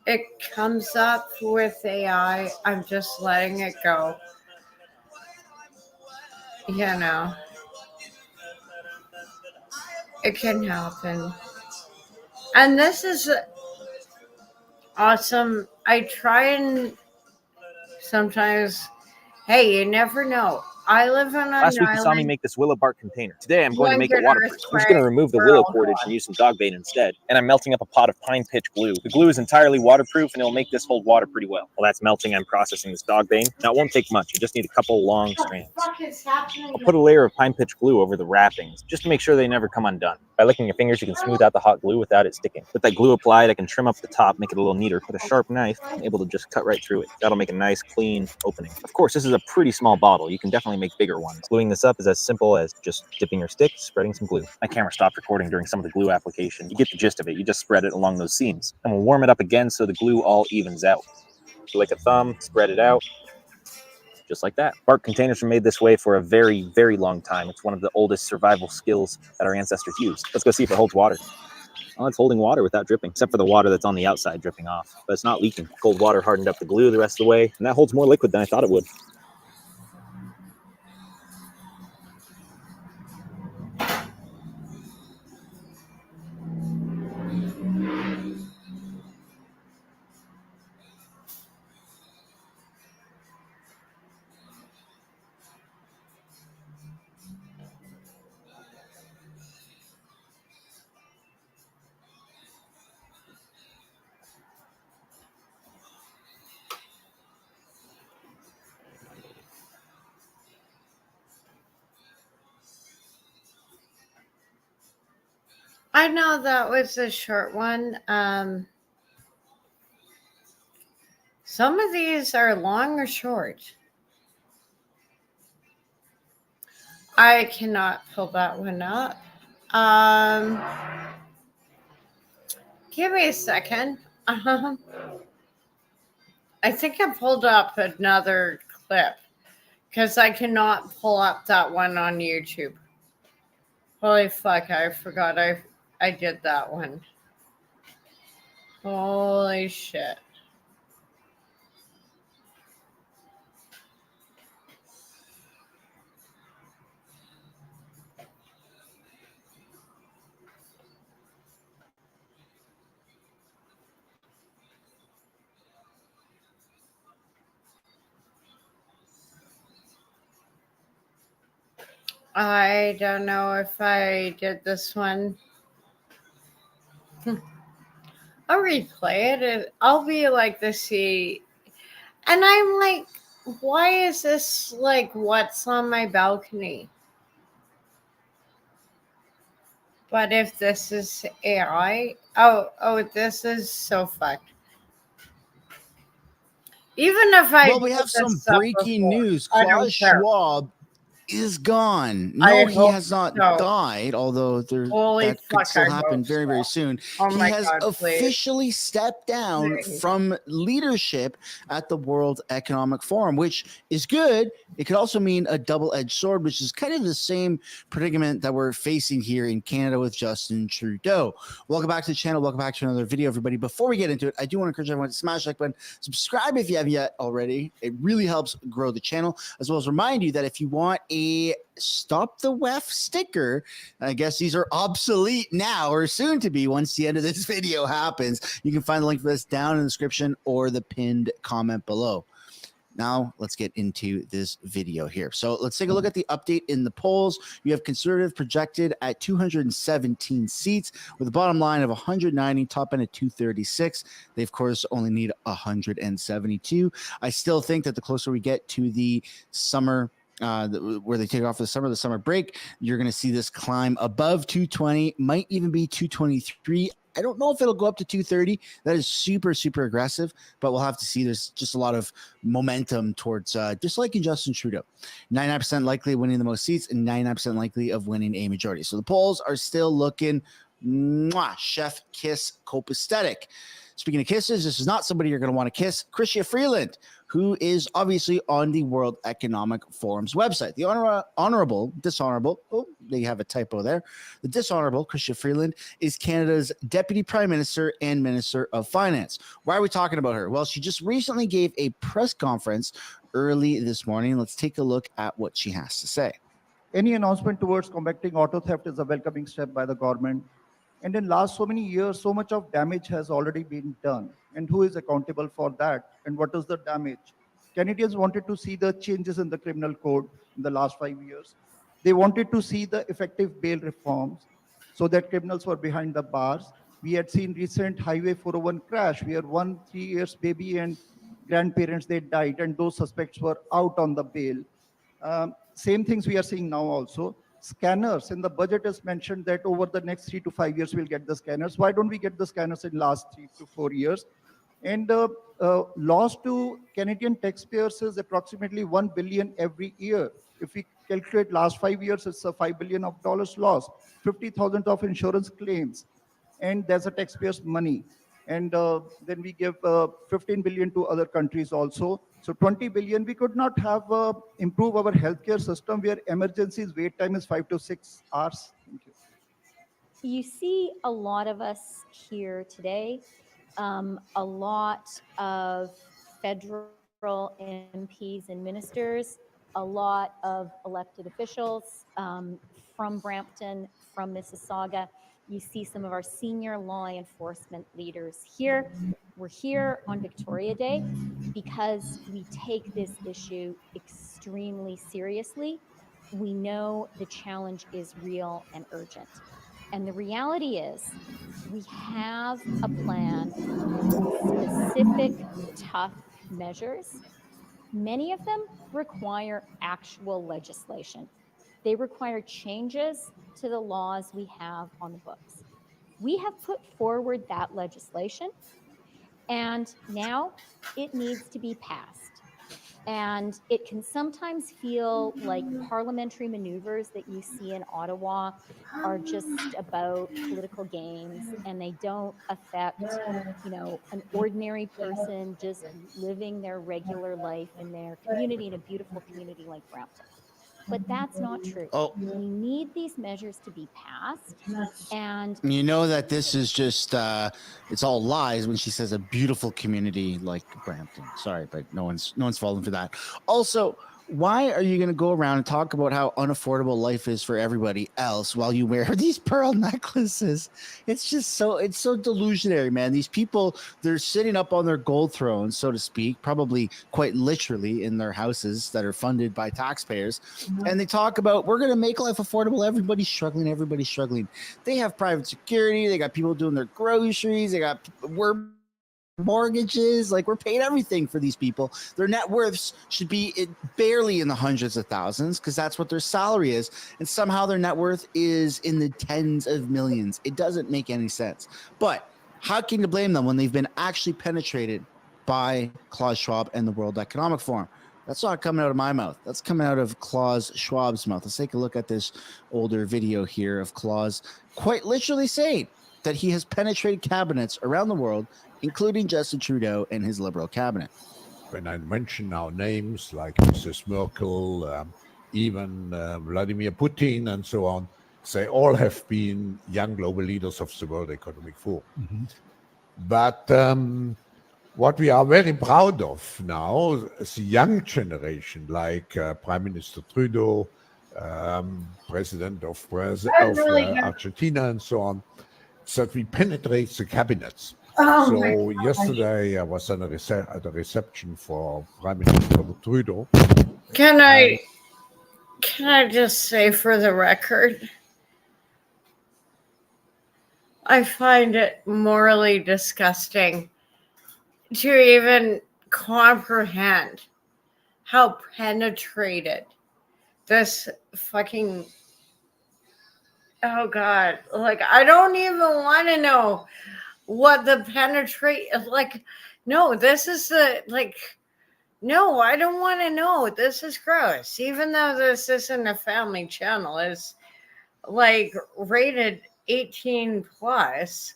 it comes up with AI, I'm just letting it go. You know, it can happen. And this is awesome. I try and sometimes, hey, you never know. I live on an island. Last week you saw me make this willow bark container. Today I'm going to make it waterproof. I'm just going to remove the willow cordage and use some dog bait instead. And I'm melting up a pot of pine pitch glue. The glue is entirely waterproof and it'll make this hold water pretty well. While that's melting, I'm processing this dog bait. Now it won't take much. You just need a couple long strands. What the fuck is happening? I'll put a layer of pine pitch glue over the wrappings just to make sure they never come undone. By licking your fingers, you can smooth out the hot glue without it sticking. With that glue applied, I can trim up the top, make it a little neater. With a sharp knife, I'm able to just cut right through it. That'll make a nice, clean opening. Of course, this is a pretty small bottle. You can definitely make bigger ones. Gluing this up is as simple as just dipping your stick, spreading some glue. My camera stopped recording during some of the glue application. You get the gist of it. You just spread it along those seams. And we'll warm it up again so the glue all evens out. So like a thumb, spread it out. Just like that. Bark containers were made this way for a very, very long time. It's one of the oldest survival skills that our ancestors used. Let's go see if it holds water. Well, it's holding water without dripping, except for the water that's on the outside dripping off. But it's not leaking. Cold water hardened up the glue the rest of the way, and that holds more liquid than I thought it would. I know that was a short one. Some of these are long or short. I cannot pull that one up. Give me a second. I think I pulled up another clip because I cannot pull up that one on YouTube. Holy fuck, I forgot I did that one. Holy shit. I don't know if I did this one. I'll replay it. I'll be like the sea. And I'm like, why is this like what's on my balcony? But if this is AI, oh, this is so fucked. Even if I Well, we have some breaking news. Klaus Schwab is gone. No, he has not died, although that could still happen very, very soon. He has officially stepped down from leadership at the World Economic Forum, which is good. It could also mean a double-edged sword, which is kind of the same predicament that we're facing here in Canada with Justin Trudeau. Welcome back to the channel. Welcome back to another video, everybody. Before we get into it, I do want to encourage everyone to smash the like button, subscribe if you haven't yet already. It really helps grow the channel, as well as remind you that if you want a Stop the WEF sticker, I guess these are obsolete now or soon to be once the end of this video happens. You can find the link for this down in the description or the pinned comment below. Now, let's get into this video here. So let's take a look at the update in the polls. You have Conservative projected at 217 seats with a bottom line of 190, top end at 236. They, of course, only need 172. I still think that the closer we get to the summer where they take off for the summer break, you're going to see this climb above 220, might even be 223. I don't know if it'll go up to 230. That is super, super aggressive, but we'll have to see. There's just a lot of momentum towards just like in Justin Trudeau. 99% likely of winning the most seats and 99% likely of winning a majority. So the polls are still looking chef kiss copacetic. Speaking of kisses, this is not somebody you're going to want to kiss. Chrystia Freeland, who is obviously on the World Economic Forum's website. The dishonorable, they have a typo there. The dishonorable Chrystia Freeland is Canada's Deputy Prime Minister and Minister of Finance. Why are we talking about her? Well, she just recently gave a press conference early this morning. Let's take a look at what she has to say. Any announcement towards combating auto theft is a welcoming step by the government. And in last so many years, so much of damage has already been done. And who is accountable for that? And what is the damage? Canadians wanted to see the changes in the criminal code in the last 5 years. They wanted to see the effective bail reforms so that criminals were behind the bars. We had seen recent Highway 401 crash where 1 3 years baby and grandparents, they died, and those suspects were out on the bail. Same things we are seeing now also. Scanners, in the budget is mentioned that over the next 3 to 5 years we'll get the scanners. Why don't we get the scanners in last 3 to 4 years? And loss to Canadian taxpayers is approximately $1 billion every year. If we calculate last 5 years, it's a $5 billion loss, 50,000 of insurance claims, and there's a taxpayers' money. And then we give 15 billion to other countries also. So 20 billion, we could not have improve our healthcare system where emergencies wait time is 5 to 6 hours. Thank you. you see a lot of us here today, a lot of federal MPs and ministers, a lot of elected officials from Brampton, from Mississauga. You see some of our senior law enforcement leaders here. We're here on Victoria Day because we take this issue extremely seriously. We know the challenge is real and urgent. And the reality is, we have a plan with specific, tough measures. Many of them require actual legislation. They require changes to the laws we have on the books. We have put forward that legislation, and now it needs to be passed. And it can sometimes feel like parliamentary maneuvers that you see in Ottawa are just about political games, and they don't affect, an ordinary person just living their regular life in their community, in a beautiful community like Brampton. But that's not true. We need these measures to be passed. And you know that this is just it's all lies when she says a beautiful community like Brampton. Sorry, but no one's falling for that. Also, why are you going to go around and talk about how unaffordable life is for everybody else while you wear these pearl necklaces? It's so delusionary, man. These people, they're sitting up on their gold thrones, so to speak, probably quite literally in their houses that are funded by taxpayers. And they talk about, we're going to make life affordable. Everybody's struggling. They have private security. They got people doing their groceries. We're mortgages, like we're paying everything for these people. Their net worths should be barely in the hundreds of thousands because that's what their salary is, and somehow their net worth is in the tens of millions. It doesn't make any sense. But how can you blame them when they've been actually penetrated by Klaus Schwab and the World Economic Forum? That's not coming out of my mouth. That's coming out of Klaus Schwab's mouth. Let's take a look at this older video here of Klaus quite literally saying that he has penetrated cabinets around the world, including Justin Trudeau and his Liberal cabinet. When I mention now names like Mrs. Merkel, even Vladimir Putin and so on, they all have been young global leaders of the World Economic Forum. Mm-hmm. But what we are very proud of now is the young generation, like Prime Minister Trudeau, President of Argentina and so on, that we penetrate the cabinets. So yesterday I was at a reception for Prime Minister Trudeau. Can I just say for the record, I find it morally disgusting to even comprehend how penetrated this fucking, oh God, like I don't even want to know what the penetrate, like, no, this is no, I don't want to know. This is gross. Even though this isn't a family channel, it's like rated 18 plus.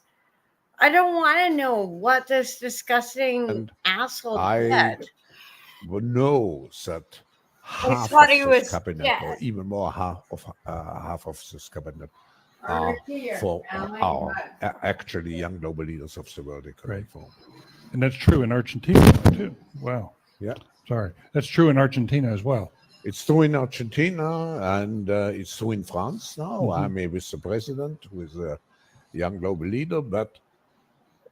I don't want to know what this disgusting asshole did. I know that half of this cabinet, or even more, half of this cabinet are actually young global leaders of the World Economic Forum. And that's true in Argentina too. Wow. Yeah. Sorry. That's true in Argentina as well. It's true in Argentina, and it's true in France now. Mm-hmm. I mean, with the president, with a young global leader. But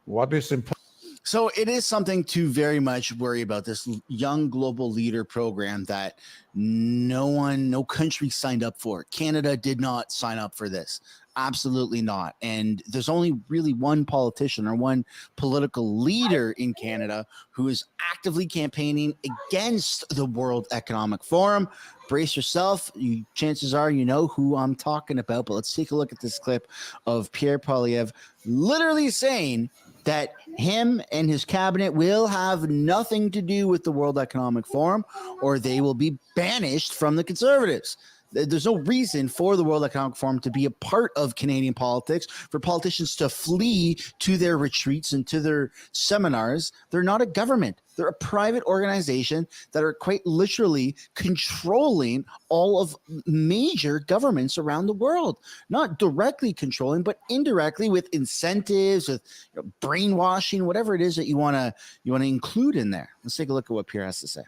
what is important? So it is something to very much worry about, this young global leader program that no country signed up for. Canada did not sign up for this. Absolutely not. And there's only really one politician or one political leader in Canada who is actively campaigning against the World Economic Forum. Brace yourself. Chances are you know who I'm talking about. But let's take a look at this clip of Pierre Poilievre literally saying that him and his cabinet will have nothing to do with the World Economic Forum, or they will be banished from the Conservatives. There's no reason for the World Economic Forum to be a part of Canadian politics, for politicians to flee to their retreats and to their seminars. They're not a government. They're a private organization that are quite literally controlling all of major governments around the world. Not directly controlling, but indirectly with incentives, with brainwashing, whatever it is that you want to include in there. Let's take a look at what Pierre has to say.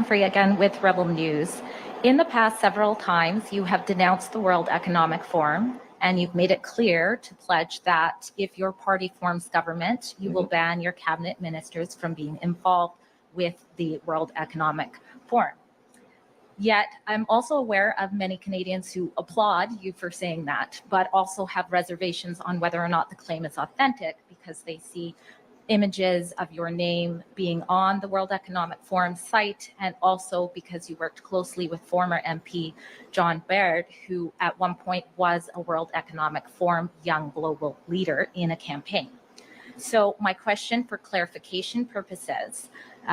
Free again with Rebel News. In the past several times, you have denounced the World Economic Forum, and you've made it clear to pledge that if your party forms government, you will ban your cabinet ministers from being involved with the World Economic Forum. Yet, I'm also aware of many Canadians who applaud you for saying that, but also have reservations on whether or not the claim is authentic because they see images of your name being on the World Economic Forum site, and also because you worked closely with former MP John Baird, who at one point was a World Economic Forum young global leader in a campaign. So my question for clarification purposes,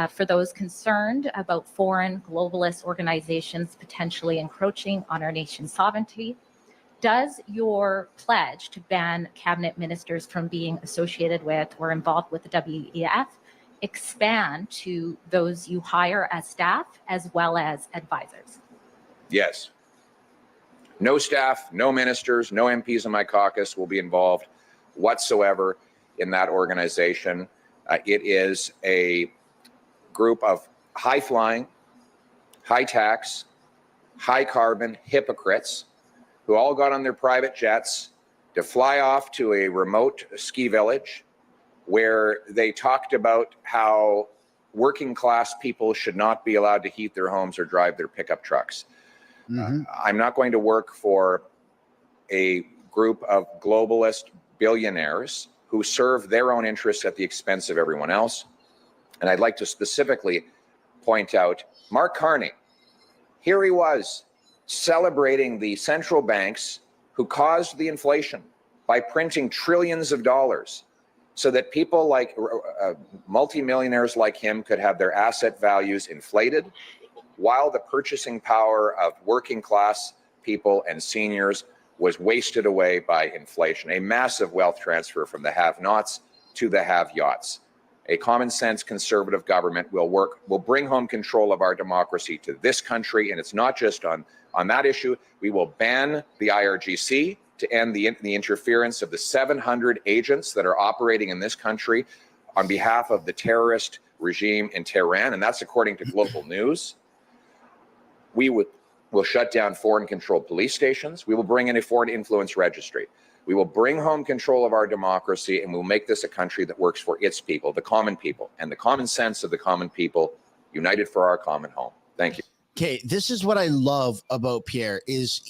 for those concerned about foreign globalist organizations potentially encroaching on our nation's sovereignty, does your pledge to ban cabinet ministers from being associated with or involved with the WEF expand to those you hire as staff as well as advisors? Yes. No staff, no ministers, no MPs in my caucus will be involved whatsoever in that organization. It is a group of high-flying, high-tax, high-carbon hypocrites who all got on their private jets to fly off to a remote ski village where they talked about how working class people should not be allowed to heat their homes or drive their pickup trucks. I'm not going to work for a group of globalist billionaires who serve their own interests at the expense of everyone else. And I'd like to specifically point out Mark Carney. Here he was, celebrating the central banks who caused the inflation by printing trillions of dollars so that people like multimillionaires like him could have their asset values inflated, while the purchasing power of working class people and seniors was wasted away by inflation. A massive wealth transfer from the have-nots to the have-yachts. A common sense conservative government will bring home control of our democracy to this country, and it's not just on that issue. We will ban the IRGC to end the interference of the 700 agents that are operating in this country on behalf of the terrorist regime in Tehran, and that's according to Global News. We'll shut down foreign-controlled police stations. We will bring in a foreign influence registry. We will bring home control of our democracy, and we'll make this a country that works for its people, the common people, and the common sense of the common people, united for our common home. Thank you. Okay, this is what I love about Pierre is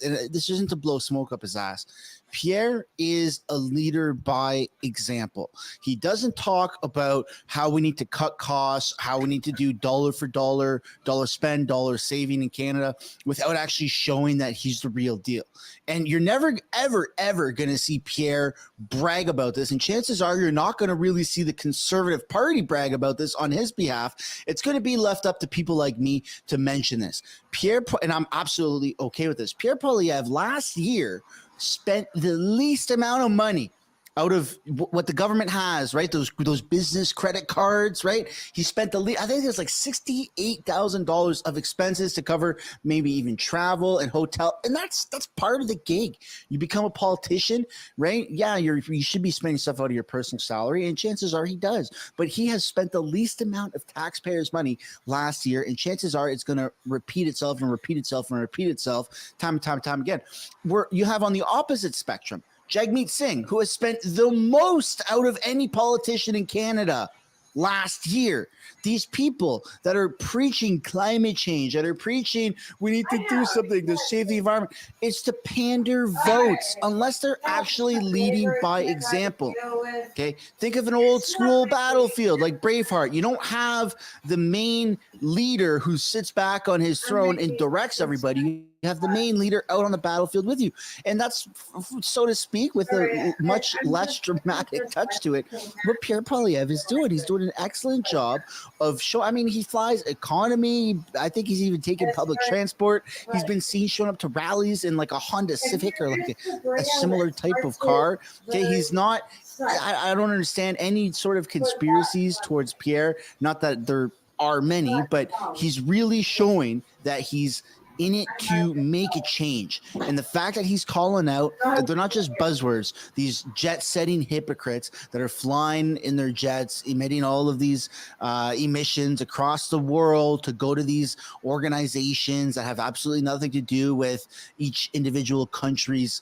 this isn't to blow smoke up his ass. Pierre is a leader by example. He doesn't talk about how we need to cut costs, how we need to do dollar for dollar, dollar spend, dollar saving in Canada without actually showing that he's the real deal. And you're never, ever, ever going to see Pierre brag about this. And chances are you're not going to really see the Conservative Party brag about this on his behalf. It's going to be left up to people like me to mention this. Pierre, and I'm absolutely okay with this. Pierre Poilievre last year spent the least amount of money out of what the government has, right? Those business credit cards, right? He spent I think it was like $68,000 of expenses to cover maybe even travel and hotel. And that's part of the gig. You become a politician, right? Yeah, you should be spending stuff out of your personal salary, and chances are he does. But he has spent the least amount of taxpayers' money last year, and chances are it's going to repeat itself and repeat itself and repeat itself time and time again. Where you have on the opposite spectrum, Jagmeet Singh, who has spent the most out of any politician in Canada last year. These people that are preaching climate change, that are preaching we need to do something to save the environment, it's to pander votes unless they're actually leading by example. Okay, think of an old school battlefield like Braveheart. You don't have the main leader who sits back on his throne and directs everybody. have the main leader out on the battlefield with you. And that's, so to speak, with a much less dramatic touch to it, what Pierre Poilievre is doing. He's doing an excellent job of he flies economy. I think he's even taken public transport. He's been seen showing up to rallies in like a Honda Civic or like a similar type of car. Okay, he's not, I don't understand any sort of conspiracies towards Pierre. Not that there are many, but he's really showing that he's in it to make a change. And the fact that he's calling out, they're not just buzzwords, these jet-setting hypocrites that are flying in their jets, emitting all of these emissions across the world to go to these organizations that have absolutely nothing to do with each individual country's,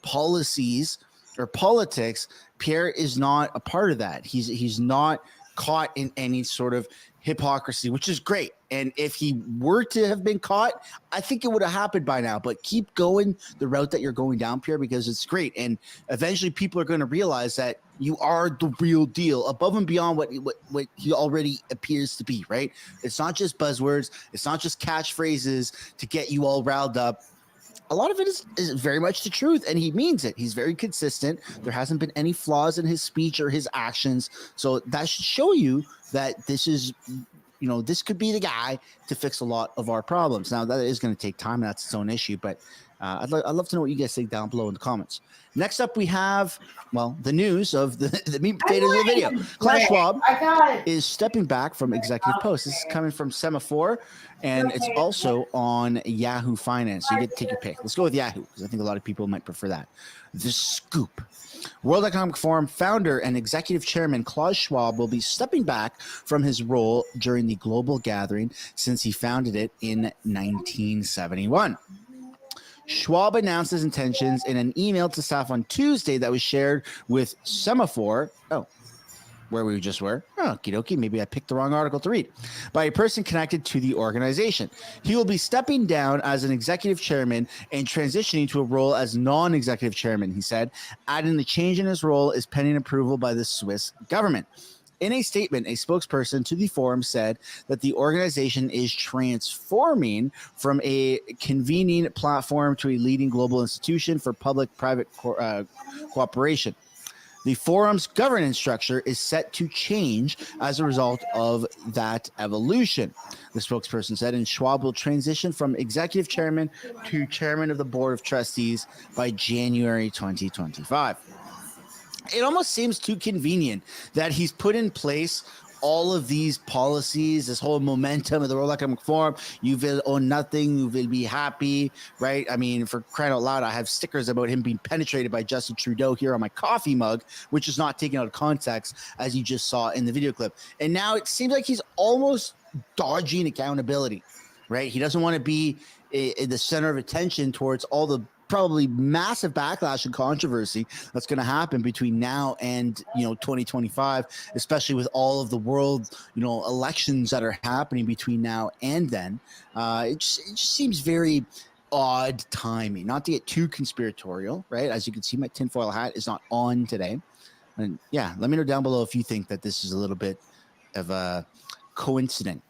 policies or politics. Pierre is not a part of that. He's not caught in any sort of hypocrisy, which is great. And if he were to have been caught, I think it would have happened by now. But keep going the route that you're going down, Pierre, because it's great. And eventually people are going to realize that you are the real deal, above and beyond what he already appears to be, right? It's not just buzzwords. It's not just catchphrases to get you all riled up. A lot of it is very much the truth, and he means it. He's very consistent. There hasn't been any flaws in his speech or his actions. So that should show you that this is, this could be the guy to fix a lot of our problems. Now, that is going to take time, and that's its own issue, but I'd love to know what you guys think down below in the comments. Next up, we have, the news of the meat and potatoes of the video. Klaus Schwab is stepping back from executive post. This is coming from Semaphore, and it's also on Yahoo Finance. So you get to take your pick. Let's go with Yahoo, because I think a lot of people might prefer that. The scoop. World Economic Forum founder and executive chairman Klaus Schwab will be stepping back from his role during the global gathering since he founded it in 1971. Schwab announced his intentions in an email to staff on Tuesday that was shared with Semaphore. Where we just were. Okie dokie. Maybe I picked the wrong article to read. By a person connected to the organization. He will be stepping down as an executive chairman and transitioning to a role as non-executive chairman, he said, adding the change in his role is pending approval by the Swiss government. In a statement, a spokesperson to the forum said that the organization is transforming from a convening platform to a leading global institution for public-private cooperation. The forum's governance structure is set to change as a result of that evolution, the spokesperson said, and Schwab will transition from executive chairman to chairman of the board of trustees by January 2025. It almost seems too convenient that he's put in place all of these policies, this whole momentum of the World Economic Forum. You will own nothing. You will be happy, right? I mean, for crying out loud, I have stickers about him being penetrated by Justin Trudeau here on my coffee mug, which is not taken out of context, as you just saw in the video clip. And now it seems like he's almost dodging accountability, right? He doesn't want to be in the center of attention towards all the probably massive backlash and controversy that's going to happen between now and 2025, especially with all of the world elections that are happening between now and then. It just seems very odd timing. Not to get too conspiratorial, right? As you can see, my tinfoil hat is not on today. And yeah, let me know down below if you think that this is a little bit of a coincidence.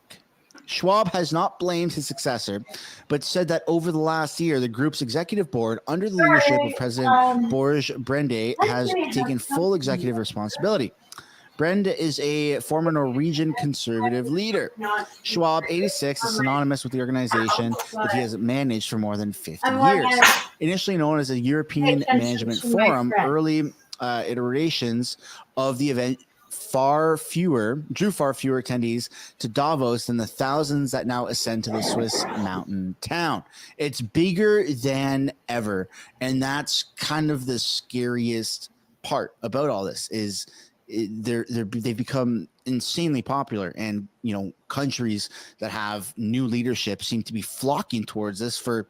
Schwab has not blamed his successor, but said that over the last year, the group's executive board, under the leadership of President Boris Brende, has taken full executive responsibility. Brende is a former Norwegian conservative leader. Schwab, 86, is synonymous with the organization that he has managed for more than 50 years. Initially known as a European Management Forum, early iterations of the event drew far fewer attendees to Davos than the thousands that now ascend to the Swiss mountain town. It's bigger than ever, and that's kind of the scariest part about all this. Is they've become insanely popular, and countries that have new leadership seem to be flocking towards this for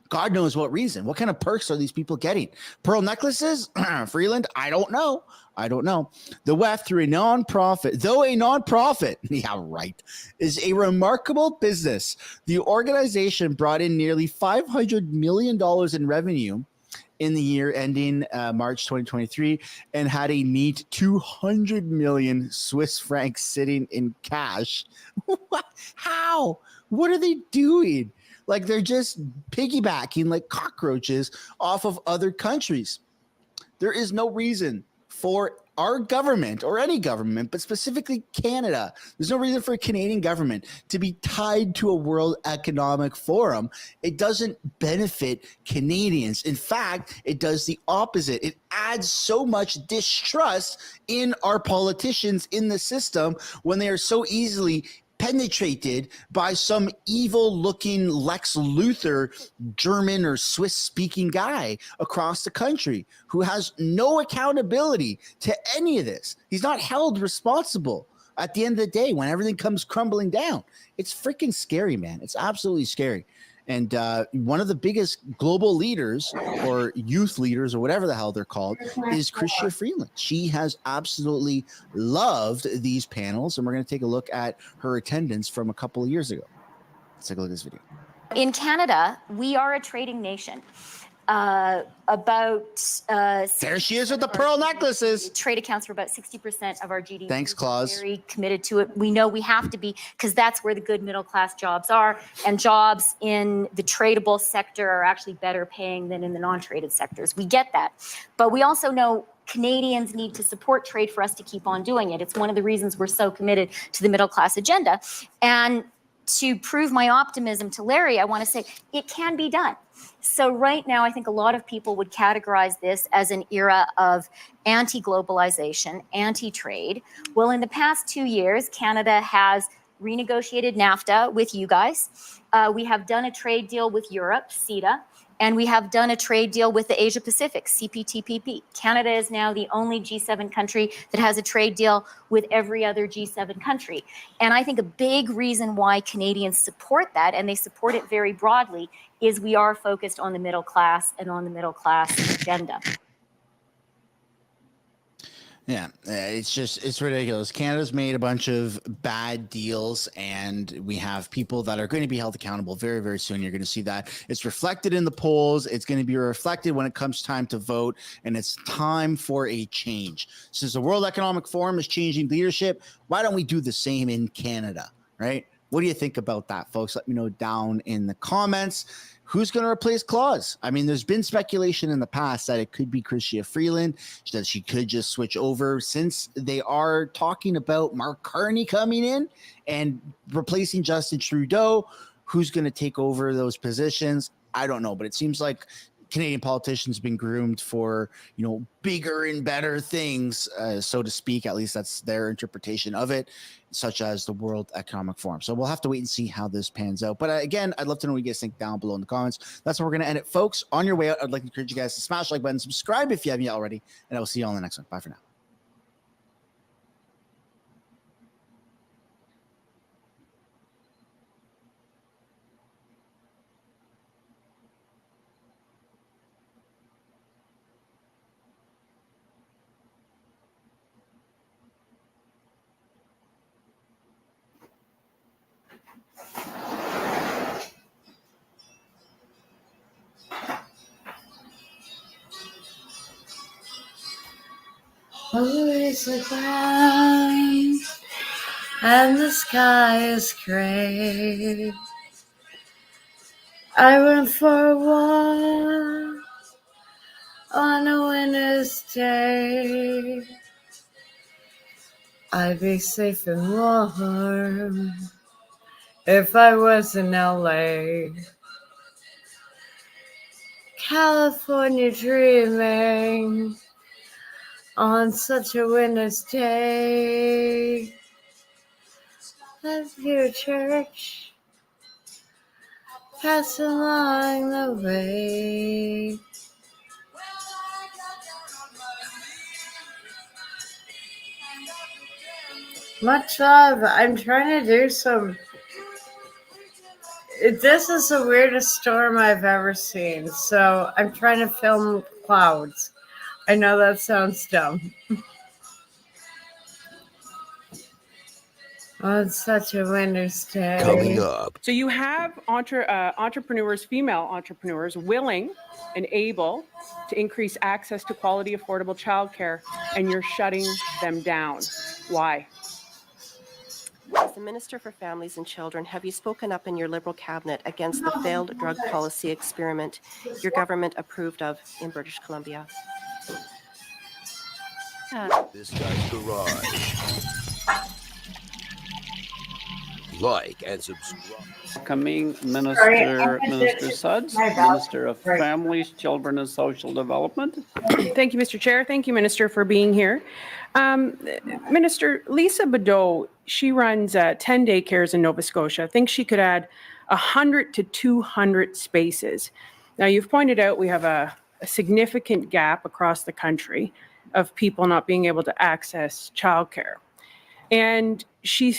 God knows what reason. What kind of perks are these people getting? Pearl necklaces? Freeland? I don't know. The WEF, through a nonprofit, yeah, right, is a remarkable business. The organization brought in nearly $500 million in revenue in the year ending March 2023 and had a neat 200 million Swiss francs sitting in cash. How? What are they doing? Like they're just piggybacking like cockroaches off of other countries. There is no reason for our government or any government, but specifically Canada. There's no reason for a Canadian government to be tied to a World Economic Forum. It doesn't benefit Canadians. In fact, it does the opposite. It adds so much distrust in our politicians in the system when they are so easily penetrated by some evil-looking Lex Luthor German or Swiss-speaking guy across the country who has no accountability to any of this. He's not held responsible at the end of the day when everything comes crumbling down. It's freaking scary, man. It's absolutely scary. And one of the biggest global leaders or youth leaders or whatever the hell they're called is Chrystia Freeland. She has absolutely loved these panels, and we're going to take a look at her attendance from a couple of years ago. Let's take a look at this video. In Canada, we are a trading nation. There she is with the pearl necklaces. Trade accounts for about 60% of our GDP. Thanks, Claus. We're very committed to it. We know we have to be, because that's where the good middle class jobs are, and jobs in the tradable sector are actually better paying than in the non-traded sectors. We get that, but we also know Canadians need to support trade for us to keep on doing it. It's one of the reasons we're so committed to the middle class agenda. And to prove my optimism to Larry, I want to say it can be done. So right now, I think a lot of people would categorize this as an era of anti-globalization, anti-trade. Well, in the past 2 years, Canada has renegotiated NAFTA with you guys. We have done a trade deal with Europe, CETA, and we have done a trade deal with the Asia Pacific, CPTPP. Canada is now the only G7 country that has a trade deal with every other G7 country. And I think a big reason why Canadians support that, and they support it very broadly, is we are focused on the middle class and on the middle class agenda. Yeah, it's ridiculous. Canada's made a bunch of bad deals, and we have people that are going to be held accountable very, very soon. You're going to see that. It's reflected in the polls. It's going to be reflected when it comes time to vote, and it's time for a change. Since the World Economic Forum is changing leadership, why don't we do the same in Canada, right? What do you think about that, folks? Let me know down in the comments. Who's going to replace Claus? I mean, there's been speculation in the past that it could be Chrystia Freeland, that she could just switch over, since they are talking about Mark Carney coming in and replacing Justin Trudeau. Who's going to take over those positions? I don't know, but it seems like Canadian politicians have been groomed for, bigger and better things, so to speak. At least that's their interpretation of it, such as the World Economic Forum. So we'll have to wait and see how this pans out. But again, I'd love to know what you guys think down below in the comments. That's where we're going to end it, folks. On your way out, I'd like to encourage you guys to smash the like button, subscribe if you haven't yet already, and I will see you all in the next one. Bye for now. Always the ground and the sky is gray. I went for a walk on a winter's day. I'd be safe and warm if I was in LA. California dreaming on such a winter's day. Let's hear church pass along the way. Much love. I'm trying to do some. This is the weirdest storm I've ever seen. So I'm trying to film clouds. I know that sounds dumb. On such a winter's day. Coming up. So you have entrepreneurs, female entrepreneurs, willing and able to increase access to quality, affordable childcare, and you're shutting them down. Why? As the Minister for Families and Children, have you spoken up in your Liberal cabinet against the failed drug policy experiment your government approved of in British Columbia? This guy's garage. Like and subscribe. Welcoming Minister Suds, Minister of Families, Children and Social Development. Thank you, Mr. Chair. Thank you, Minister, for being here. Minister, Lisa Badeau, she runs 10 daycares in Nova Scotia. Thinks she could add 100 to 200 spaces. Now, you've pointed out we have a significant gap across the country of people not being able to access childcare. And she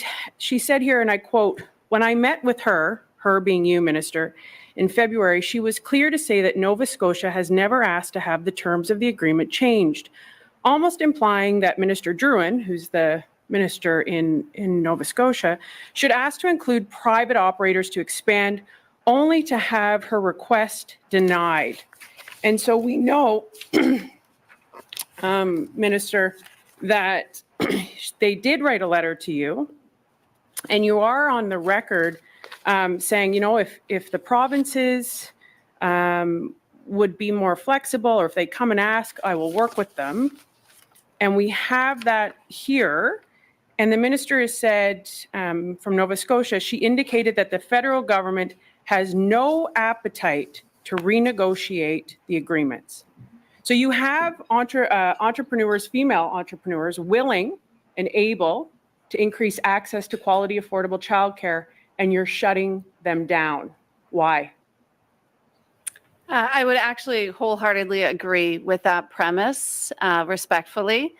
said here, and I quote, "When I met with her being you, Minister, in February, she was clear to say that Nova Scotia has never asked to have the terms of the agreement changed," almost implying that Minister Drouin, who's the minister in Nova Scotia, should ask to include private operators to expand, only to have her request denied. And so we know, Minister, that they did write a letter to you, and you are on the record saying, you know, if the provinces would be more flexible, or if they come and ask, I will work with them. And we have that here. And the minister has said from Nova Scotia, she indicated that the federal government has no appetite to renegotiate the agreements. So you have entrepreneurs, female entrepreneurs, willing and able to increase access to quality, affordable childcare, and you're shutting them down. Why? I would actually wholeheartedly agree with that premise, respectfully.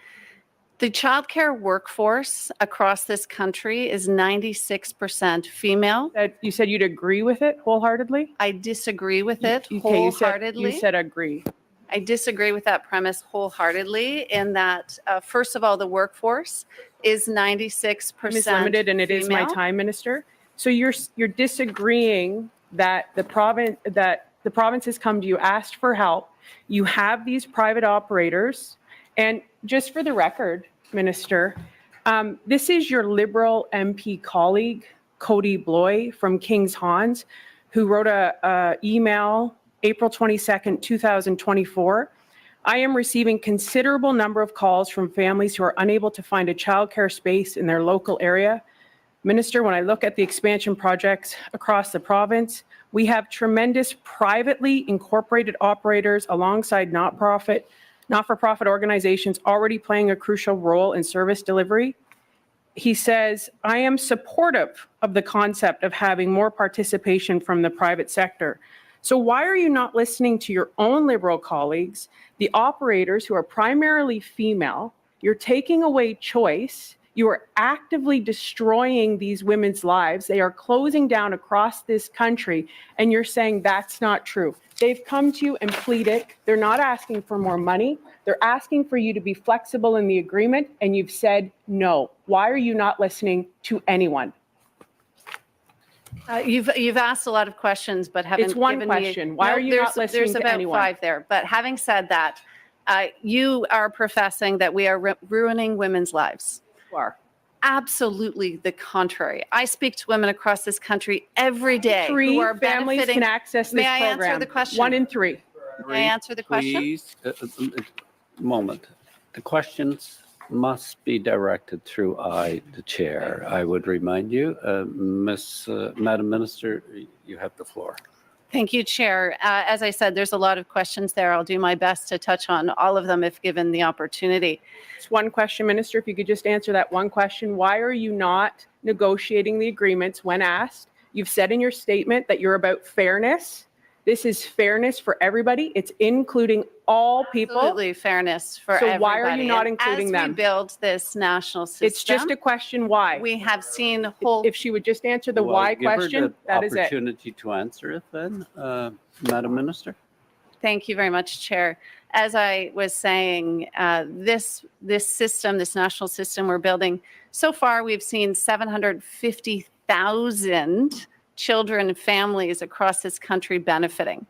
The childcare workforce across this country is 96% female. You said you'd agree with it wholeheartedly? I disagree with it Okay, wholeheartedly. You said agree. I disagree with that premise wholeheartedly in that, first of all, the workforce is 96% Ms. Limited, and it is my time, Minister. So you're disagreeing that the province has come to you, asked for help. You have these private operators, and just for the record, Minister, this is your Liberal MP colleague, Cody Bloy from Kings Hans, who wrote a email April 22nd, 2024. I am receiving considerable number of calls from families who are unable to find a childcare space in their local area. Minister, when I look at the expansion projects across the province, we have tremendous privately incorporated operators alongside not-for-profit organizations already playing a crucial role in service delivery. He says, I am supportive of the concept of having more participation from the private sector. So why are you not listening to your own Liberal colleagues, the operators who are primarily female? You're taking away choice. You are actively destroying these women's lives. They are closing down across this country, and you're saying that's not true. They've come to you and pleaded. They're not asking for more money. They're asking for you to be flexible in the agreement, and you've said no. Why are you not listening to anyone? You've asked a lot of questions, but haven't It's one given question. me. Why are you not listening There's to about anyone? 5 there. But having said that, you are professing that we are ruining women's lives. You are. Absolutely the contrary. I speak to women across this country every day who are families benefiting. can access this May I program. answer the question? 1 in 3. May I answer the question? Please, moment. The questions must be directed through the chair. I would remind you, Madam Minister, you have the floor. Thank you, Chair. As I said, there's a lot of questions there. I'll do my best to touch on all of them if given the opportunity. It's one question, Minister. If you could just answer that one question. Why are you not negotiating the agreements when asked? You've said in your statement that you're about fairness. This is fairness for everybody. It's including all people. Absolutely fairness for everybody. So why are you not And including them? As we build this national system. It's just a question why. We have seen whole. If she would just answer the why question, that is it. Opportunity to answer it then, Madam Minister. Thank you very much, Chair. As I was saying, this system, this national system we're building, so far we've seen 750,000 children and families across this country benefiting.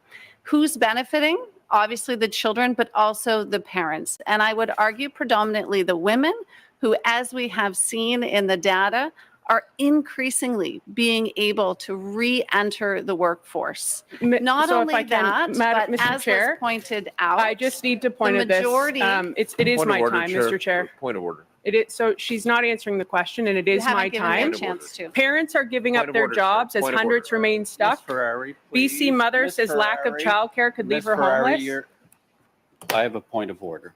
Who's benefiting? Obviously the children, but also the parents. And I would argue predominantly the women who, as we have seen in the data, are increasingly being able to re-enter the workforce. Not So if only I can, that, Madam, but Mr. as Chair, was pointed out, I just need to point the at this. majority. It is Point of my order, time, Mr. Chair. Point of order. It is, so she's not answering the question, and it You is haven't my given me a time. chance to. Parents are giving Point up of their order, sir. jobs as Point of hundreds order. remain stuck. Ms. Ferrari, BC please. mother Ms. says lack of Ferrari. childcare could leave Ms. her Ferrari, homeless. I have a point of order.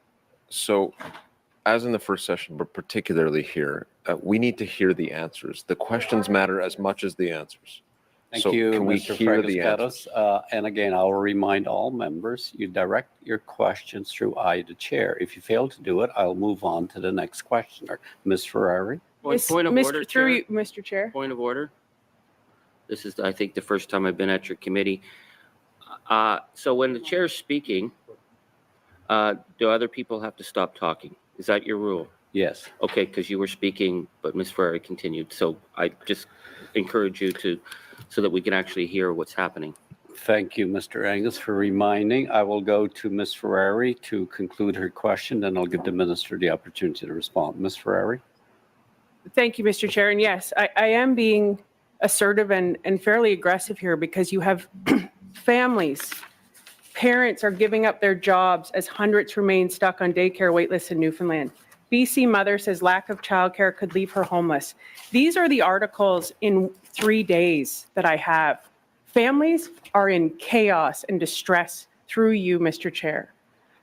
So, as in the first session, but particularly here, we need to hear the answers. The questions matter as much as the answers. Thank So you, can we Mr. hear the answers? Fragaskatos. And again, I'll remind all members, you direct your questions through I, the chair. If you fail to do it, I'll move on to the next questioner. Ms. Ferrari? Point of order, Through Chair. you, Mr. Chair. Point of order. This is, I think, the first time I've been at your committee. So when the chair's speaking, do other people have to stop talking? Is that your rule? Yes. Okay, because you were speaking, but Ms. Ferrari continued. So I just encourage you to, so that we can actually hear what's happening. Thank you, Mr. Angus, for reminding. I will go to Ms. Ferrari to conclude her question, then I'll give the minister the opportunity to respond. Ms. Ferrari? Thank you, Mr. Chair. And yes, I am being assertive and fairly aggressive here because you have families, parents are giving up their jobs as hundreds remain stuck on daycare waitlists in Newfoundland. BC mother says lack of childcare could leave her homeless. These are the articles in 3 days that I have. Families are in chaos and distress through you, Mr. Chair.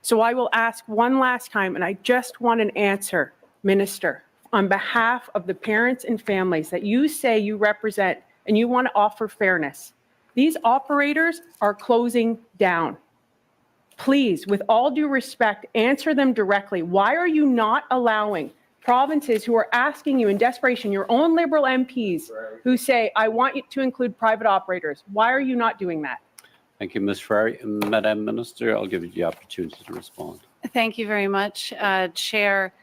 So I will ask one last time, and I just want an answer, Minister, on behalf of the parents and families that you say you represent and you want to offer fairness. These operators are closing down. Please, with all due respect, answer them directly. Why are you not allowing provinces who are asking you in desperation, your own Liberal MPs who say, I want you to include private operators? Why are you not doing that? Thank you, Ms. Ferrari. Madam Minister, I'll give you the opportunity to respond. Thank you very much, Chair.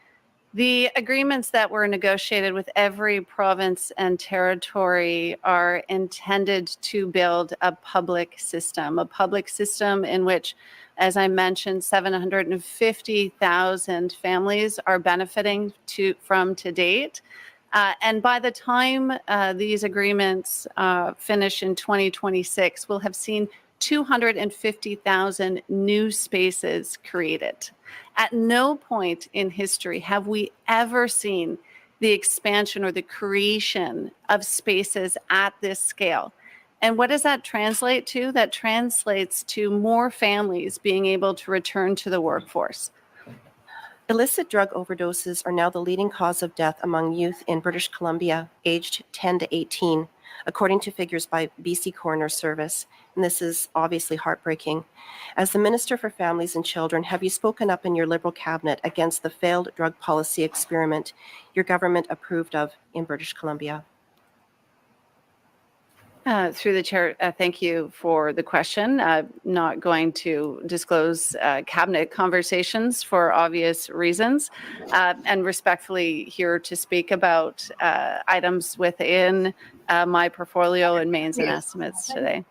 The agreements that were negotiated with every province and territory are intended to build a public system in which, as I mentioned, 750,000 families are benefiting from to date. And by the time these agreements finish in 2026, we'll have seen 250,000 new spaces created. At no point in history have we ever seen the expansion or the creation of spaces at this scale. And what does that translate to? That translates to more families being able to return to the workforce. Illicit drug overdoses are now the leading cause of death among youth in British Columbia aged 10 to 18, according to figures by BC Coroner Service. And this is obviously heartbreaking. As the Minister for Families and Children, have you spoken up in your Liberal cabinet against the failed drug policy experiment your government approved of in British Columbia? Through the chair, thank you for the question. Not going to disclose cabinet conversations for obvious reasons, and respectfully here to speak about items within my portfolio and mains and estimates today.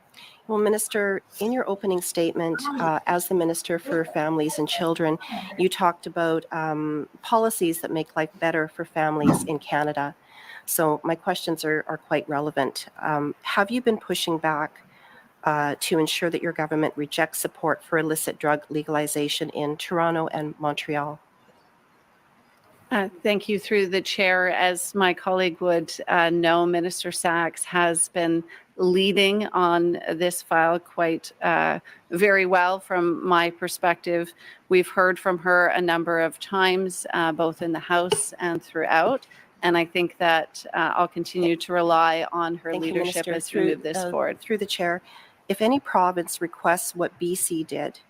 Well, Minister, in your opening statement, as the Minister for Families and Children, you talked about policies that make life better for families in Canada. So my questions are quite relevant. Have you been pushing back to ensure that your government rejects support for illicit drug legalization in Toronto and Montreal? Thank you. Through the chair, as my colleague would know, Minister Sachs has been leading on this file quite very well from my perspective. We've heard from her a number of times, both in the House and throughout. And I think that I'll continue to rely on her leadership as we move this forward. Through the chair, if any province requests what BC did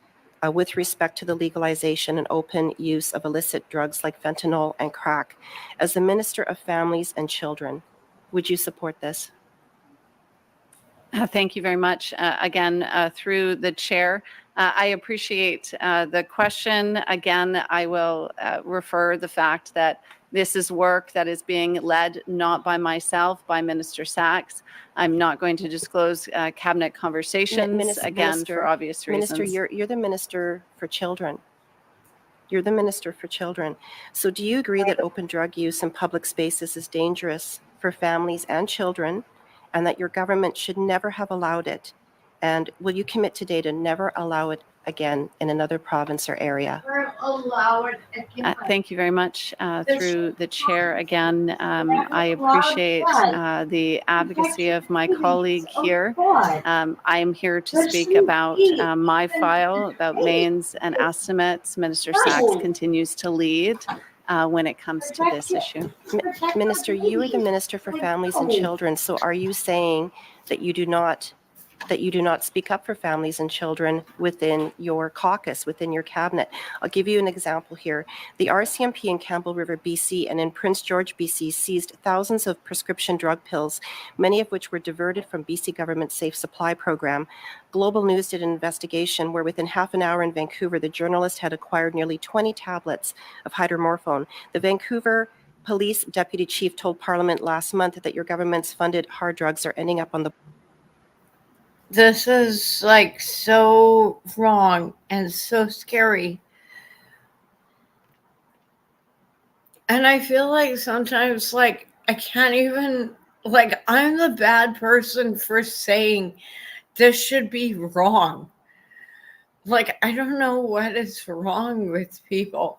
with respect to the legalization and open use of illicit drugs like fentanyl and crack, as the Minister of Families and Children, would you support this? Thank you very much. Again, through the chair, I appreciate the question. Again, I will refer the fact that this is work that is being led not by myself, by Minister Sachs. I'm not going to disclose cabinet conversations, again, for obvious reasons. Minister, you're the Minister for Children. You're the Minister for Children. So do you agree that open drug use in public spaces is dangerous for families and children, and that your government should never have allowed it? And will you commit today to never allow it again in another province or area? Thank you very much. Through the chair again, I appreciate the advocacy of my colleague here. I am here to speak about my file, about mains and estimates. Minister Sachs continues to lead when it comes to this issue. Minister, you are the Minister for Families and Children, so are you saying that you do not speak up for families and children within your caucus, within your cabinet? I'll give you an example here. The RCMP in Campbell River, BC, and in Prince George, BC, seized thousands of prescription drug pills, many of which were diverted from BC government's Safe Supply program. Global News did an investigation where within half an hour in Vancouver, the journalist had acquired nearly 20 tablets of hydromorphone. The Vancouver Police Deputy Chief told Parliament last month that your government's funded hard drugs are ending up on the... This is like so wrong and so scary. And I feel like sometimes, like, I can't even, like, I'm the bad person for saying this should be wrong. Like, I don't know what is wrong with people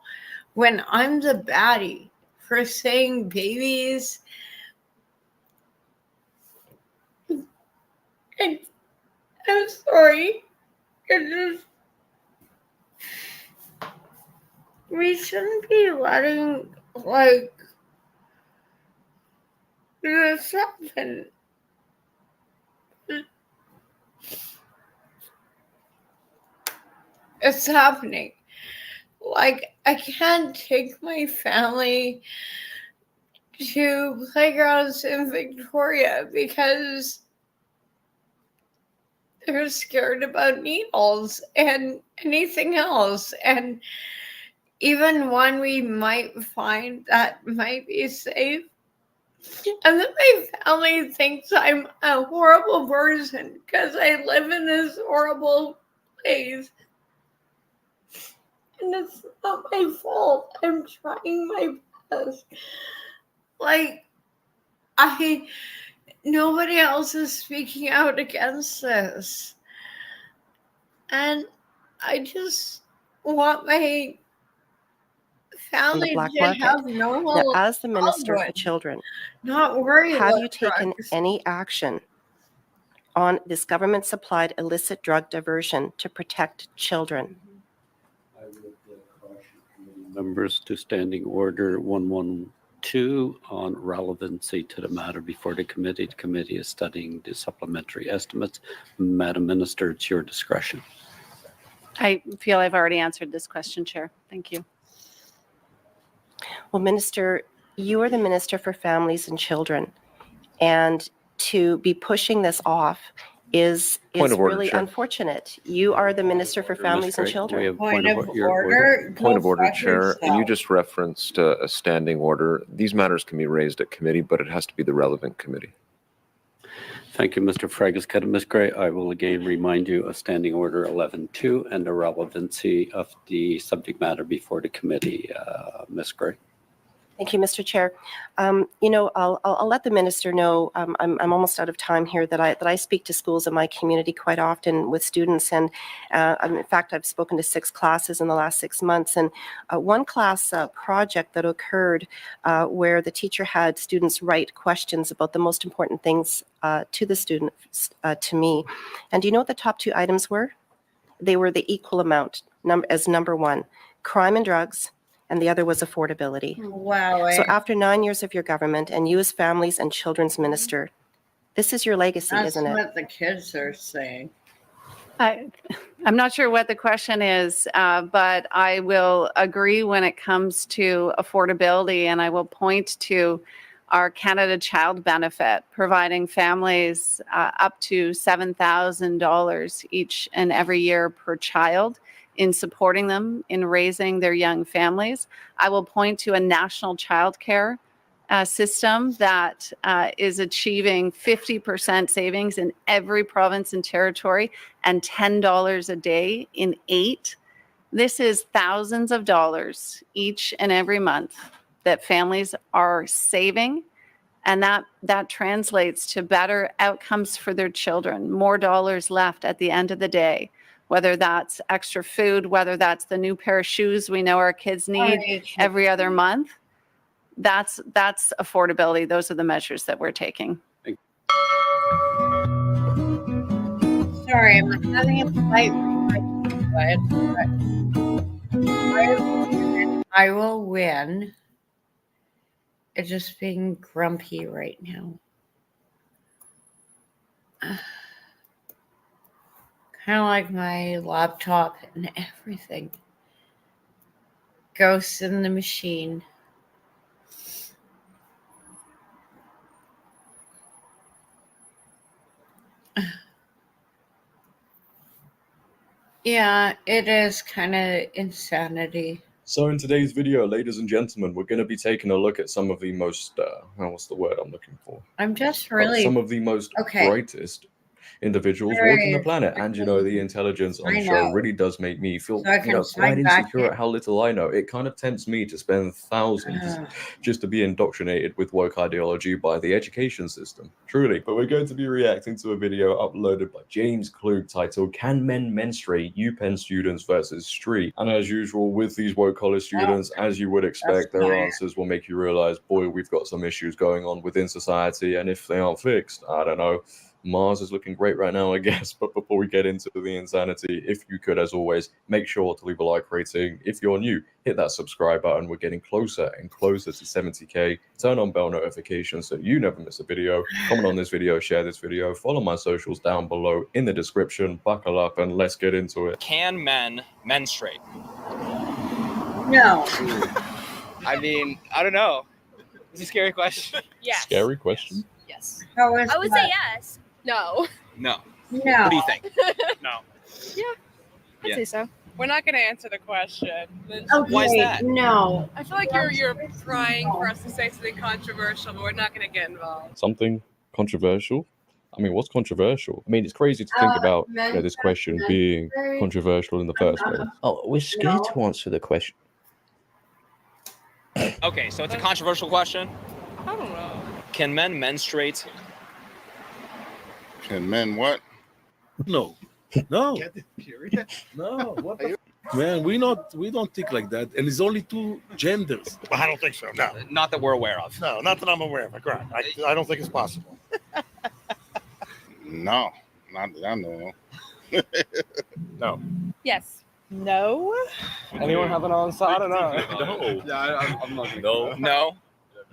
when I'm the baddie for saying babies. And I'm sorry. We shouldn't be letting, like, this happen. It's happening. Like, I can't take my family to playgrounds in Victoria because they're scared about needles and anything else. And even one we might find that might be safe. And then my family thinks I'm a horrible person because I live in this horrible place. And it's not my fault. I'm trying my best. Like, nobody else is speaking out against this. And I just want my family the black to market. have normal. Now, as the Minister for childhood, Children, not worry have about you taken drugs. any action on this government-supplied illicit drug diversion to protect children? I would caution members to Standing Order 112 on relevancy to the matter before the committee. The committee is studying the supplementary estimates. Madam Minister, it's your discretion. I feel I've already answered this question, Chair. Thank you. Well, Minister, you are the Minister for Families and Children, and to be pushing this off is really unfortunate. You are the Minister for Families and Children. Point of order, Chair. You just referenced a standing order. These matters can be raised at committee, but it has to be the relevant committee. Thank you, Mr. Fragus. Ms. Gray, I will again remind you of Standing Order 11.2 and the relevancy of the subject matter before the committee. Ms. Gray. Thank you, Mr. Chair. I'll let the minister know. I'm almost out of time here. That I speak to schools in my community quite often with students, and in fact, I've spoken to 6 classes in the last 6 months. And one class project that occurred where the teacher had students write questions about the most important things to the students to me. And do you know what the top 2 items were? They were the equal amount as number 1, crime and drugs. And the other was affordability. Wow. So after 9 years of your government and you as Families and Children's Minister, this is your legacy, isn't it? That's what the kids are saying. I'm not sure what the question is, but I will agree when it comes to affordability, and I will point to our Canada Child Benefit, providing families up to $7,000 each and every year per child in supporting them in raising their young families. I will point to a national childcare system that is achieving 50% savings in every province and territory and $10 a day in 8. This is thousands of dollars each and every month that families are saving And that translates to better outcomes for their children, more dollars left at the end of the day, whether that's extra food, whether that's the new pair of shoes we know our kids need every other month. That's affordability. Those are the measures that we're taking. Sorry, I'm having a fight with my but I will win. It's just being grumpy right now. Kind of like my laptop and everything. Ghosts in the machine. Yeah, it is kind of insanity. So in today's video, ladies and gentlemen, we're going to be taking a look at some of the most, what's the word I'm looking for? I'm just really... some of the most brightest individuals walking the planet. And, you know, the intelligence on the show really does make me feel, quite insecure at how little I know. It kind of tempts me to spend thousands just to be indoctrinated with woke ideology by the education system. Truly. But we're going to be reacting to a video uploaded by James Klug titled, Can Men Menstruate? UPenn Students versus Street. And as usual, with these woke college students, as you would expect, their answers will make you realize, boy, we've got some issues going on within society. And if they aren't fixed, I don't know. Mars is looking great right now, I guess. But before we get into the insanity, if you could, as always, make sure to leave a like rating. If you're new, hit that subscribe button. We're getting closer and closer to 70K. Turn on bell notifications so you never miss a video. Comment on this video, share this video, follow my socials down below in the description. Buckle up and let's get into it. Can men menstruate? No. I mean, I don't know. It's a scary question. Yes. Scary question? Yes. I would say yes. No. No. No. What do you think? No. Yeah. Yeah. Say so. We're not going to answer the question. Okay, Why is that? No. I feel like you're trying for us to say something controversial, but we're not going to get involved. Something controversial? I mean, what's controversial? I mean, it's crazy to think about this question being controversial in the first place. Oh, we're scared to answer the question. Okay, so it's a controversial question. I don't know. Can men menstruate? Can men what? No. No. No. What the man, we don't think like that. And it's only two genders. I don't think so. No. Not that we're aware of. No, not that I'm aware of. Correct. I don't think it's possible. No. Not that I know. No. Yes. No. Anyone have an answer? I don't know. No. Yeah, I'm not. No. No.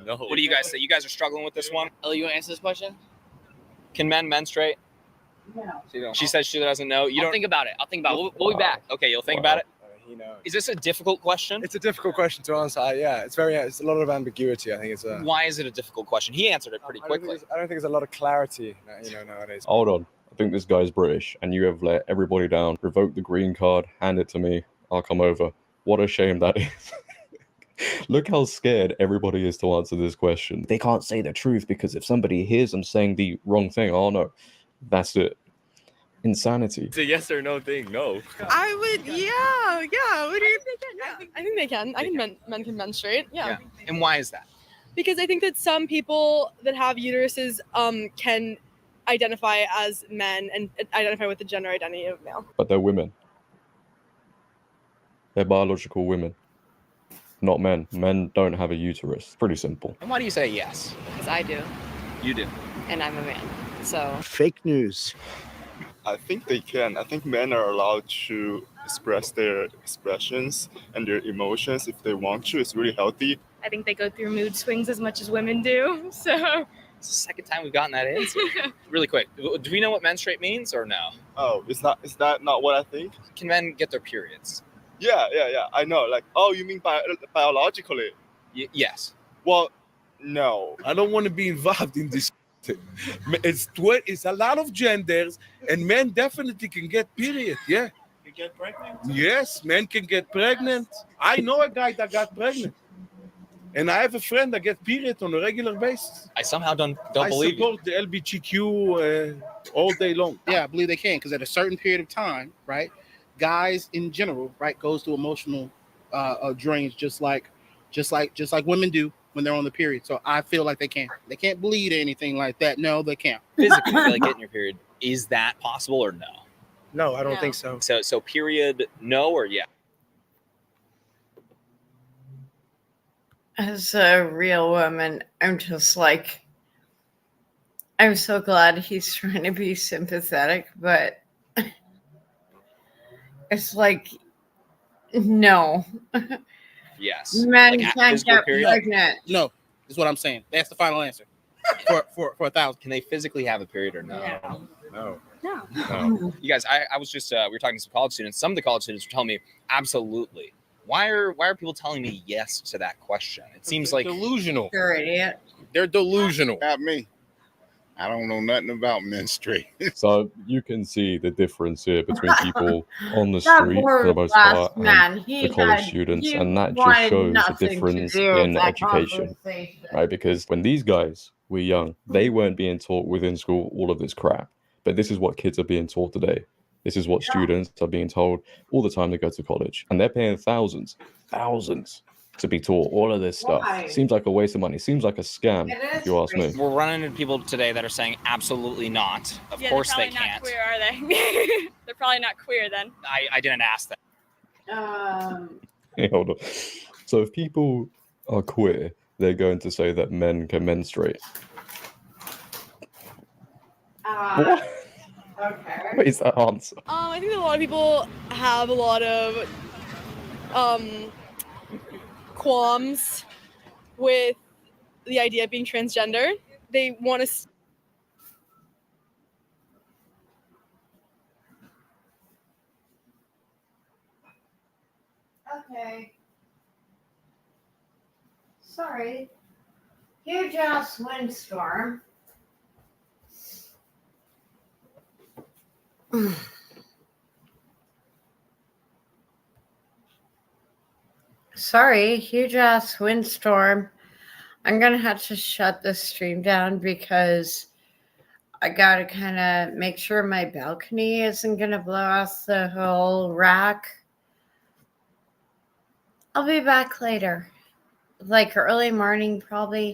No. What do you guys say? You guys are struggling with this one? Oh, you want to answer this question? Can men menstruate? No. She says she doesn't know. You don't think about it. I'll think about it. We'll be back. Okay, you'll think about it. He knows. Is this a difficult question? It's a difficult question to answer. Yeah, it's a lot of ambiguity. I think it's a. Why is it a difficult question? He answered it pretty quickly. I don't think there's a lot of clarity, nowadays. Hold on. I think this guy's British and you have let everybody down. Revoke the green card, hand it to me. I'll come over. What a shame that is. Look how scared everybody is to answer this question. They can't say the truth because if somebody hears them saying the wrong thing, oh no, that's it. Insanity. It's a yes or no thing. No. I would, yeah. What do you think? I think they can. I think men can menstruate. Yeah. And why is that? Because I think that some people that have uteruses can identify as men and identify with the gender identity of male. But they're women. They're biological women. Not men. Men don't have a uterus. Pretty simple. And why do you say yes? Because I do, You do. and I'm a man. So Fake news. I think they can. I think men are allowed to express their expressions and their emotions if they want to. It's really healthy. I think they go through mood swings as much as women do. So It's the second time we've gotten that answer. Really quick. Do we know what menstruate means or no? Oh, is that not what I think? Can men get their periods? Yeah. I know. Like, oh, you mean biologically? Yes. Well, no. I don't want to be involved in this. It's a lot of genders, and men definitely can get period. Yeah. You get pregnant? Yes, men can get pregnant. I know a guy that got pregnant, and I have a friend that gets period on a regular basis. I somehow don't believe you. I support the LGBTQ all day long. Yeah, I believe they can, because at a certain period of time, right, guys in general, right, goes through emotional drains just like women do, when they're on the period. So I feel like they can't. They can't bleed or anything like that. No, they can't. Physically, like getting your period, is that possible or no? No, I don't think so. So period, no or yeah? As a real woman, I'm just like, I'm so glad he's trying to be sympathetic, but it's like, no. Yes. Men Like can't physical get period? pregnant. No, is what I'm saying. That's the final answer. For 1,000. Can they physically have a period or no? No. No. You guys, I was just we were talking to some college students. Some of the college students were telling me absolutely. Why are people telling me yes to that question? It seems like delusional. You're an idiot. They're delusional. Not me. I don't know nothing about menstruation. So you can see the difference here between people on the That street poor for the most last part man, and he the college had- students, he and that just wanted shows the nothing to difference do with in that education, conversation. right? Because when these guys were young, they weren't being taught within school all of this crap. But this is what kids are being taught today. This is what students are being told all the time they go to college, and they're paying thousands to be taught all of this stuff. Why? Seems like a waste of money. Seems like a scam, if you ask me. we're running into people today that are saying absolutely not. Of course they can't. Queer, are they? They're probably not queer then. I didn't ask that. Hey, hold on. So if people are queer, they're going to say that men can menstruate. What? Okay. What is that answer? I think that a lot of people have a lot of qualms with the idea of being transgender. They want to. Okay. Sorry. Huge ass windstorm. Sorry, huge ass windstorm. I'm gonna have to shut this stream down because I gotta kind of make sure my balcony isn't gonna blow off the whole rack. I'll be back later, like early morning, probably